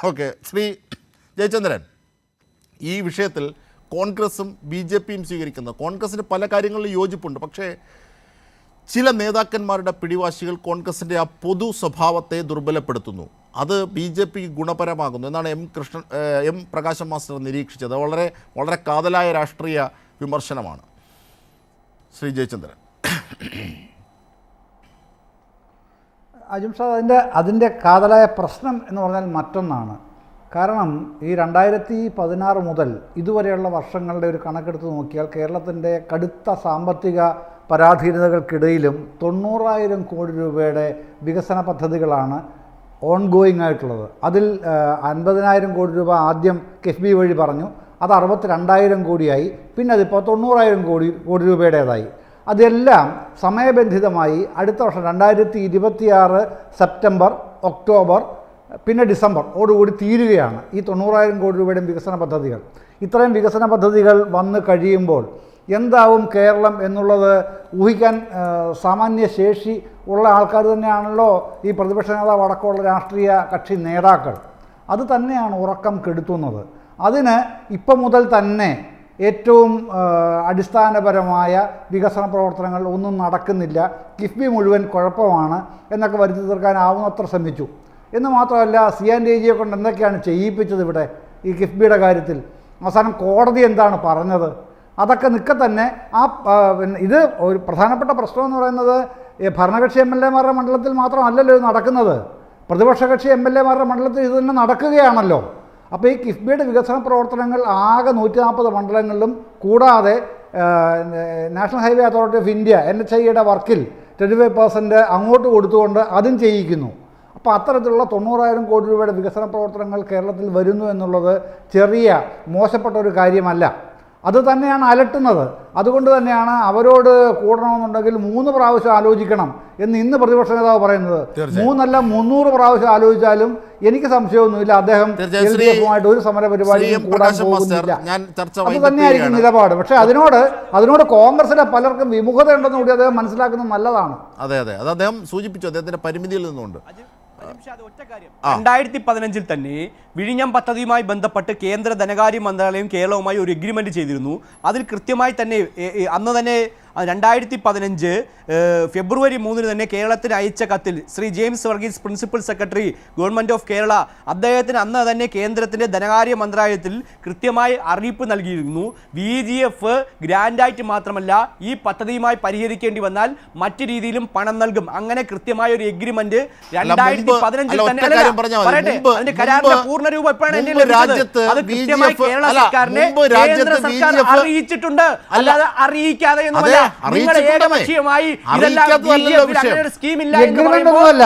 ഓക്കെ ശ്രീ ജയചന്ദ്രൻ, ഈ വിഷയത്തിൽ കോൺഗ്രസും BJPയും സ്വീകരിക്കുന്നത്, കോൺഗ്രസിന് പല കാര്യങ്ങളിലും യോജിപ്പുണ്ട്. പക്ഷേ ചില നേതാക്കന്മാരുടെ പിടിവാശികൾ കോൺഗ്രസിൻ്റെ ആ പൊതു സ്വഭാവത്തെ ദുർബലപ്പെടുത്തുന്നു. അത് BJPക്ക് ഗുണപരമാകുന്നു എന്നാണ് പ്രകാശം മാസ്റ്റർ നിരീക്ഷിച്ചത്. വളരെ വളരെ കാതലായ രാഷ്ട്രീയ വിമർശനമാണ്. ശ്രീ ജയചന്ദ്രൻ. അജിംഷാ, അതിൻ്റെ കാതലായ പ്രശ്നം എന്ന് പറഞ്ഞാൽ മറ്റൊന്നാണ്. കാരണം ഈ 2016 മുതൽ ഇതുവരെയുള്ള വർഷങ്ങളുടെ ഒരു കണക്കെടുത്ത് നോക്കിയാൽ കേരളത്തിൻ്റെ കടുത്ത സാമ്പത്തിക പരാധീനതകൾക്കിടയിലും 90,000 കോടി രൂപയുടെ വികസന പദ്ധതികളാണ് ഓൺഗോയിങ് ആയിട്ടുള്ളത്. അതിൽ 50,000 കോടി രൂപ ആദ്യം കിഫ്ബി വഴി പറഞ്ഞു, അത് 62,000 കോടിയായി, പിന്നെ അതിപ്പോൾ 90,000 കോടി രൂപയുടേതായി. അതെല്ലാം സമയബന്ധിതമായി അടുത്ത വർഷം 2026 സെപ്റ്റംബർ, ഒക്ടോബർ, പിന്നെ ഡിസംബർ ഓടുകൂടി തീരുകയാണ് ഈ 90,000 കോടി രൂപയുടെയും വികസന പദ്ധതികൾ. ഇത്രയും വികസന പദ്ധതികൾ വന്ന് കഴിയുമ്പോൾ എന്താവും കേരളം എന്നുള്ളത് ഊഹിക്കാൻ സാമാന്യ ശേഷി ഉള്ള ആൾക്കാർ തന്നെയാണല്ലോ ഈ പ്രതിപക്ഷ നേതാവ് അടക്കമുള്ള രാഷ്ട്രീയ കക്ഷി നേതാക്കൾ. അത് തന്നെയാണ് ഉറക്കം കെടുത്തുന്നത്. അതിന് ഇപ്പം മുതൽ തന്നെ ഏറ്റവും അടിസ്ഥാനപരമായ വികസന പ്രവർത്തനങ്ങൾ ഒന്നും നടക്കുന്നില്ല, കിഫ്ബി മുഴുവൻ കുഴപ്പമാണ് എന്നൊക്കെ വരുത്തി തീർക്കാനാവുന്നത്ര ശ്രമിച്ചു. എന്ന് മാത്രമല്ല, CNDG കൊണ്ട് എന്തൊക്കെയാണ് ചെയ്യിപ്പിച്ചത് ഇവിടെ ഈ കിഫ്ബിയുടെ കാര്യത്തിൽ. അവസാനം കോടതി എന്താണ് പറഞ്ഞത്? അതൊക്കെ നിൽക്കെ തന്നെ ഇത് ഒരു പ്രധാനപ്പെട്ട പ്രശ്നം എന്ന് പറയുന്നത് ഭരണകക്ഷി MLA-മാരുടെ മണ്ഡലത്തിൽ മാത്രമല്ലല്ലോ ഇത് നടക്കുന്നത്, പ്രതിപക്ഷ കക്ഷി MLA-മാരുടെ മണ്ഡലത്തിൽ ഇത് തന്നെ നടക്കുകയാണല്ലോ. അപ്പോൾ ഈ കിഫ്ബിയുടെ വികസന പ്രവർത്തനങ്ങൾ ആകെ 140 മണ്ഡലങ്ങളിലും കൂടാതെ national highway authority of India NHAIയുടെ വർക്കിൽ 25% അങ്ങോട്ട് കൊടുത്തുകൊണ്ട് അതും ചെയ്യിക്കുന്നു. അപ്പോൾ അത്തരത്തിലുള്ള 90,000 കോടി രൂപയുടെ വികസന പ്രവർത്തനങ്ങൾ കേരളത്തിൽ വരുന്നു എന്നുള്ളത് ചെറിയ മോശപ്പെട്ട ഒരു കാര്യമല്ല. അത് തന്നെയാണ് അലട്ടുന്നത്. അതുകൊണ്ട് തന്നെയാണ് അവരോട് കൂടണമെന്നുണ്ടെങ്കിൽ 3 പ്രാവശ്യം ആലോചിക്കണം എന്ന് ഇന്ന് പ്രതിപക്ഷ നേതാവ് പറയുന്നത്. 3 അല്ല 300 പ്രാവശ്യം ആലോചിച്ചാലും എനിക്ക് സംശയമൊന്നുമില്ല അദ്ദേഹം LDF-ഉമായിട്ട് ഒരു സമര പരിപാടിയും കൂടാൻ പോകുന്നില്ല. അത് തന്നെയായിരിക്കും നിലപാട്. പക്ഷേ അതിനോട് കോൺഗ്രസിലെ പലർക്കും വിമുഖത ഉണ്ടെന്ന് കൂടി അദ്ദേഹം മനസ്സിലാക്കുന്നത് നല്ലതാണ്. അതെ അത് അദ്ദേഹം സൂചിപ്പിച്ചു, അദ്ദേഹത്തിന്റെ പരിമിതിയിൽ നിന്നുകൊണ്ട്. 2015 തന്നെ വിഴിഞ്ഞം പദ്ധതിയുമായി ബന്ധപ്പെട്ട് കേന്ദ്ര ധനകാര്യ മന്ത്രാലയം കേരളവുമായി ഒരു എഗ്രിമെന്റ് ചെയ്തിരുന്നു. അതിൽ കൃത്യമായി തന്നെ അന്ന് തന്നെ 2015 ഫെബ്രുവരി 3 തന്നെ കേരളത്തിന് അയച്ച കത്തിൽ Shri James Varghese principal secretary government of Kerala അദ്ദേഹത്തിന് അന്ന് തന്നെ കേന്ദ്രത്തിൻ്റെ ധനകാര്യ മന്ത്രാലയത്തിൽ കൃത്യമായി അറിയിപ്പ് നൽകിയിരുന്നു. VGF ഗ്രാൻഡായിട്ട് മാത്രമല്ല ഈ പദ്ധതിയുമായി പരിഹരിക്കേണ്ടി വന്നാൽ മറ്റു രീതിയിലും പണം നൽകും. അങ്ങനെ കൃത്യമായ ഒരു എഗ്രിമെന്റ് 2015 തന്നെ അതിന്റെ കരാറിന്റെ പൂർണ്ണരൂപം എപ്പോഴാണ് അത് കൃത്യമായി കേരള സർക്കാരിനെ കേന്ദ്ര സർക്കാർ അറിയിച്ചിട്ടുണ്ട്. അല്ലാതെ അറിയിക്കാതെ ഒന്നുമല്ല. നിങ്ങൾ ഏകപക്ഷീയമായി ഇതെല്ലാം ഒരു സ്കീം ഇല്ല എന്ന് പറയുമ്പോൾ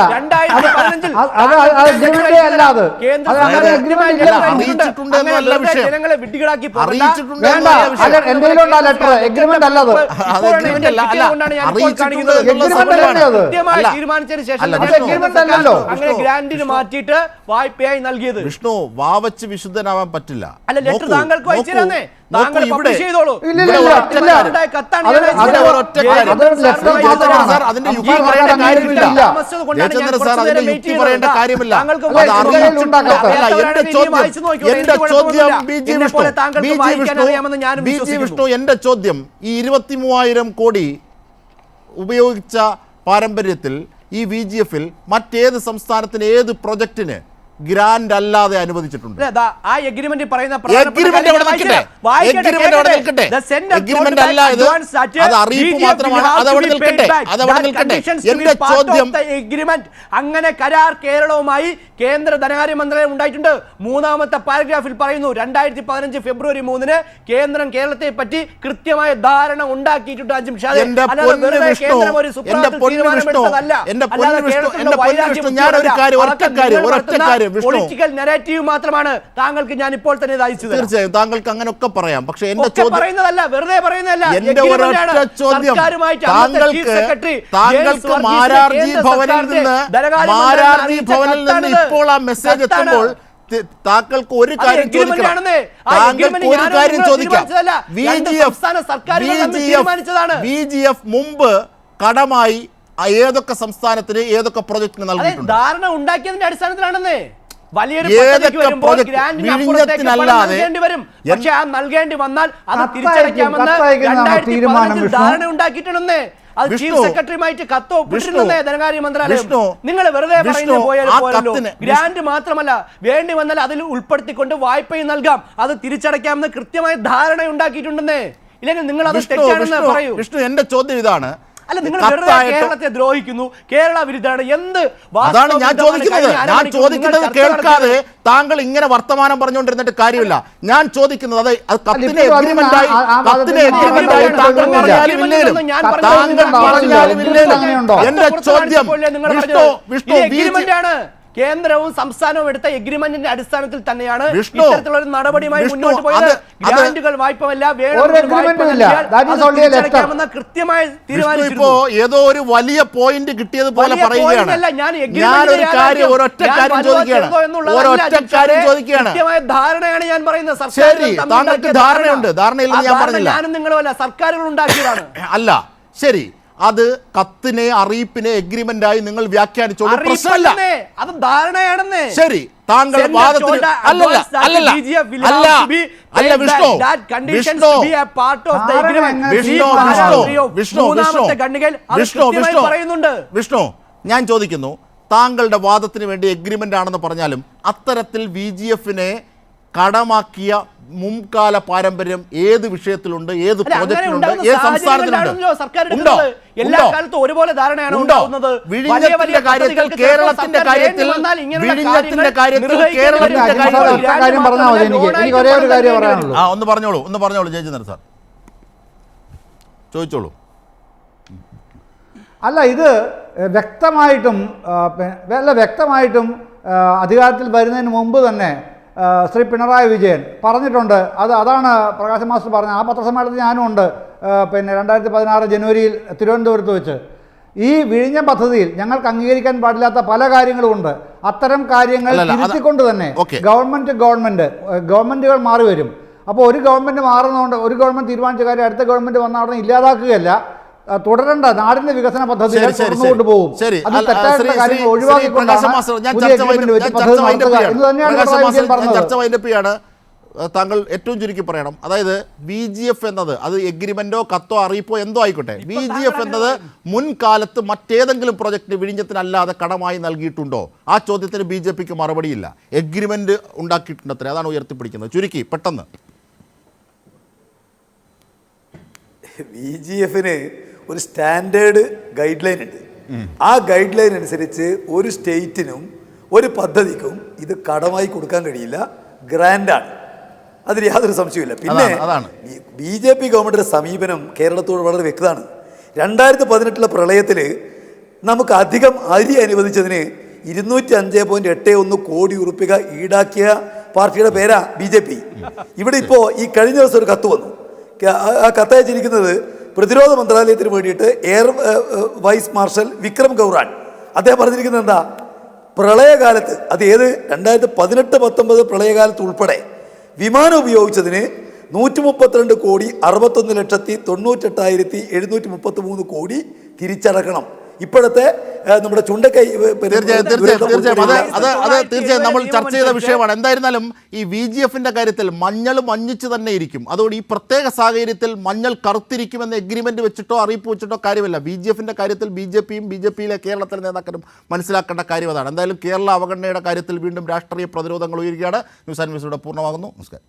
2015 ജനങ്ങളെ വിഡ്ഢികളാക്കി തീരുമാനിച്ചതിന് ശേഷം അങ്ങനെ ഗ്രാൻഡിന് മാറ്റിയിട്ട് വായ്പയായി നൽകിയത്. വിഷ്ണു വാവച്ച് വിശുദ്ധനാവാൻ പറ്റില്ല. അല്ല, ലെറ്റർ താങ്കൾക്ക് വായിച്ചിരുന്നേ, താങ്കൾ പബ്ലിഷ് ചെയ്തോളൂ. എന്റെ ചോദ്യം, ഈ 23,000 കോടി ഉപയോഗിച്ച പാരമ്പര്യത്തിൽ ഈ VGF-ൽ മറ്റേത് സംസ്ഥാനത്തിന് ഏത് പ്രൊജക്ടിന് ഗ്രാൻഡ് അല്ലാതെ അനുവദിച്ചിട്ടുണ്ട്? ആ എഗ്രിമെന്റ് പറയുന്ന അങ്ങനെ കരാർ കേരളവുമായി കേന്ദ്ര ധനകാര്യ മന്ത്രാലയം ഉണ്ടായിട്ടുണ്ട്. 3ാമത്തെ പാരഗ്രാഫിൽ പറയുന്നു 2015 ഫെബ്രുവരി 3 കേന്ദ്രം കേരളത്തെ പറ്റി കൃത്യമായ ധാരണ ഉണ്ടാക്കിയിട്ടുണ്ട്. പൊളിറ്റിക്കൽ നെറേറ്റീവ് മാത്രമാണ് താങ്കൾക്ക് ഞാൻ ഇപ്പോൾ തന്നെ അയച്ചത്. തീർച്ചയായും താങ്കൾക്ക് അങ്ങനെയൊക്കെ പറയാം. പക്ഷേ എന്റെ പറയുന്നതല്ല, വെറുതെ പറയുന്നതല്ല. എന്റെ ഒരൊറ്റ ചോദ്യം, താങ്കൾക്ക് മാരാർജി ഭവനിൽ നിന്ന് ഇപ്പോൾ ആ മെസ്സേജ് എത്തുമ്പോൾ താങ്കൾക്ക് ഒരു കാര്യം ചോദിക്കാം. VGF മുമ്പ് കടമായി ഏതൊക്കെ സംസ്ഥാനത്തിന് ഏതൊക്കെ പ്രൊജക്ടിന് നൽകിയിട്ടുണ്ട്? ധാരണ ഉണ്ടാക്കിയതിന്റെ അടിസ്ഥാനത്തിലാണെന്നേ. വലിയൊരു പക്ഷേ ആ നൽകേണ്ടി വന്നാൽ അത് തിരിച്ചടയ്ക്കാമെന്ന് 2015 ധാരണ ഉണ്ടാക്കിയിട്ടുണ്ടെന്നേ. അത് ചീഫ് സെക്രട്ടറിയുമായിട്ട് കത്ത് ഒപ്പിട്ടിരുന്നേ ധനകാര്യ മന്ത്രാലയം. നിങ്ങൾ വെറുതെ പറഞ്ഞു പോയാലോ. ഗ്രാന്റ് മാത്രമല്ല, വേണ്ടി വന്നാൽ അതിൽ ഉൾപ്പെടുത്തിക്കൊണ്ട് വായ്പയും നൽകാം, അത് തിരിച്ചടയ്ക്കാമെന്ന് കൃത്യമായ ധാരണ ഉണ്ടാക്കിയിട്ടുണ്ടെന്നേ. ഇല്ലെങ്കിൽ നിങ്ങൾ അത് തെറ്റാണെന്ന് പറയൂ. വിഷ്ണു, എന്റെ ചോദ്യം ഇതാണ്. അല്ല, നിങ്ങൾ വെറുതെ കേരളത്തെ ദ്രോഹിക്കുന്നു, കേരള വിരുദ്ധമാണ് എന്ത്? അതാണ് ഞാൻ ചോദിക്കുന്നത്. ഞാൻ ചോദിക്കുന്നത് കേൾക്കാതെ താങ്കൾ ഇങ്ങനെ വർത്തമാനം പറഞ്ഞുകൊണ്ടിരുന്നിട്ട് കാര്യമില്ല. ഞാൻ ചോദിക്കുന്നത് അത് കത്തിന് എഗ്രിമെന്റായി താങ്കൾ പറഞ്ഞാലും ഇല്ലേലും എന്റെ ചോദ്യം വിഷ്ണു, കേന്ദ്രവും സംസ്ഥാനവും എടുത്ത എഗ്രിമെന്റിന്റെ അടിസ്ഥാനത്തിൽ തന്നെയാണ് ഇത്തരത്തിലുള്ള ഒരു നടപടിയുമായി മുന്നോട്ട് പോയത്. ഗ്രാന്റുകൾ വായ്പമല്ല, കൃത്യമായി തീരുമാനിച്ചിരുന്നു. ഏതോ ഒരു വലിയ പോയിന്റ് കിട്ടിയതുപോലെ പറയുകയാണ്. കൃത്യമായ ധാരണയാണ് ഞാൻ പറയുന്നത്. ശരി, താങ്കൾക്ക് ധാരണയുണ്ട്. ധാരണയില്ലെന്ന് ഞാൻ പറഞ്ഞില്ല. ഞാനും നിങ്ങളുമല്ല, സർക്കാരുകൾ ഉണ്ടാക്കിയതാണ്. അല്ല, ശരി, അത് കത്തിനെ അറിയിപ്പിനെ എഗ്രിമെന്റായി നിങ്ങൾ വ്യാഖ്യാനിച്ചോളൂ, പ്രശ്നമല്ല. അത് ധാരണയാണെന്ന്. ശരി, താങ്കൾ വാദത്തിന് വിഷ്ണു, ഞാൻ ചോദിക്കുന്നു, താങ്കളുടെ വാദത്തിന് വേണ്ടി എഗ്രിമെന്റ് ആണെന്ന് പറഞ്ഞാലും അത്തരത്തിൽ VGF-നെ കടമാക്കിയ മുൻകാല പാരമ്പര്യം ഏത് വിഷയത്തിലുണ്ട്, ഏത് പ്രോജക്റ്റിലുണ്ട്, ഏത് സംസ്ഥാനത്തിലുണ്ട്? വിഴിഞ്ഞത്തിന്റെ കാര്യത്തിൽ, കേരളത്തിന്റെ കാര്യത്തിൽ, വിഴിഞ്ഞത്തിന്റെ കാര്യത്തിൽ കേരളത്തിന്റെ കാര്യത്തിൽ ഒന്ന് പറഞ്ഞോളൂ ജയചന്ദ്രൻ സാർ. ചോദിച്ചോളൂ. അല്ല, ഇത് വ്യക്തമായിട്ടും അധികാരത്തിൽ വരുന്നതിന് മുമ്പ് തന്നെ ശ്രീ പിണറായി വിജയൻ പറഞ്ഞിട്ടുണ്ട്. അതാണ് പ്രകാശ് മാസ്റ്റർ പറഞ്ഞത്. ആ പത്രസമ്മേളനത്തിൽ ഞാനും ഉണ്ട്. 2016 ജനുവരിയിൽ തിരുവനന്തപുരത്ത് വെച്ച് ഈ വിഴിഞ്ഞം പദ്ധതിയിൽ ഞങ്ങൾക്ക് അംഗീകരിക്കാൻ പാടില്ലാത്ത പല കാര്യങ്ങളുമുണ്ട്. അത്തരം കാര്യങ്ങൾ തിരുത്തിക്കൊണ്ട് തന്നെ ഗവൺമെൻറ്റുകൾ മാറി വരും. അപ്പോൾ ഒരു ഗവൺമെൻറ് മാറുന്നതുകൊണ്ട് ഒരു ഗവൺമെൻറ് തീരുമാനിച്ച കാര്യം അടുത്ത ഗവൺമെൻറ് വന്ന അവിടെ ഇല്ലാതാക്കുകയല്ല, തുടരേണ്ട നാടിന്റെ വികസന പദ്ധതി കൊണ്ടുപോകും. ചർച്ച വൈൻഡപ്പിയാണ്. താങ്കൾ ഏറ്റവും ചുരുക്കി പറയണം. അതായത് VGF എന്നത് അത് എഗ്രിമെന്റോ കത്തോ അറിയിപ്പോ എന്തോ ആയിക്കോട്ടെ, VGF എന്നത് മുൻകാലത്ത് മറ്റേതെങ്കിലും പ്രൊജക്ടിന് വിഴിഞ്ഞത്തിനല്ലാതെ കടമായി നൽകിയിട്ടുണ്ടോ? ആ ചോദ്യത്തിന് BJPക്ക് മറുപടിയില്ല. എഗ്രിമെന്റ് ഉണ്ടാക്കിയിട്ടുണ്ടത്രേ, അതാണ് ഉയർത്തിപ്പിടിക്കുന്നത്. ചുരുക്കി പെട്ടെന്ന്. VGFന് ഒരു സ്റ്റാൻഡേർഡ് ഗൈഡ് ലൈൻ ഉണ്ട്. ആ ഗൈഡ് ലൈൻ അനുസരിച്ച് ഒരു സ്റ്റേറ്റിനും ഒരു പദ്ധതിക്കും ഇത് കടമായി കൊടുക്കാൻ കഴിയില്ല, ഗ്രാൻഡാണ്. അതിൽ യാതൊരു സംശയമില്ല. പിന്നെ BJP ഗവൺമെൻറ്റിൻ്റെ സമീപനം കേരളത്തോട് വളരെ വ്യക്തമാണ്. 2018 പ്രളയത്തിൽ നമുക്ക് അധികം അരി അനുവദിച്ചതിന് 205.81 കോടി ഉറുപ്പിക ഈടാക്കിയ പാർട്ടിയുടെ പേരാ BJP. ഇവിടെ ഇപ്പോൾ ഈ കഴിഞ്ഞ ദിവസം ഒരു കത്ത് വന്നു. ആ കത്തയച്ചിരിക്കുന്നത് പ്രതിരോധ മന്ത്രാലയത്തിന് വേണ്ടിയിട്ട് എയർ വൈസ് മാർഷൽ വിക്രം ഗൗറാൻ. അദ്ദേഹം പറഞ്ഞിരിക്കുന്നത് എന്താ? പ്രളയകാലത്ത്, അത് ഏത് 2018-19 പ്രളയകാലത്ത് ഉൾപ്പെടെ വിമാനം ഉപയോഗിച്ചതിന് 132,61,98,733 കോടി തിരിച്ചടക്കണം. ഇപ്പോഴത്തെ നമ്മുടെ ചുണ്ടക്കൈ തീർച്ചയായും നമ്മൾ ചർച്ച ചെയ്ത വിഷയമാണ്. എന്തായിരുന്നാലും ഈ VGFന്റെ കാര്യത്തിൽ മഞ്ഞൾ മഞ്ഞിച്ച് തന്നെ ഇരിക്കും. അതുകൊണ്ട് ഈ പ്രത്യേക സാഹചര്യത്തിൽ മഞ്ഞൾ കറുത്തിരിക്കുമെന്ന് എഗ്രിമെന്റ് വെച്ചിട്ടോ അറിയിപ്പ് വെച്ചിട്ടോ കാര്യമില്ല. VGFന്റെ കാര്യത്തിൽ BJPയും BJPയിലെ കേരളത്തിലെ നേതാക്കളും മനസ്സിലാക്കേണ്ട കാര്യം അതാണ്. എന്തായാലും കേരള അവഗണനയുടെ കാര്യത്തിൽ വീണ്ടും രാഷ്ട്രീയ പ്രതിരോധങ്ങൾ ഉയരുകയാണ്. ന്യൂസ് ആൻഡ് വ്യൂസിലൂടെ പൂർണ്ണമാകുന്നു. നമസ്കാരം.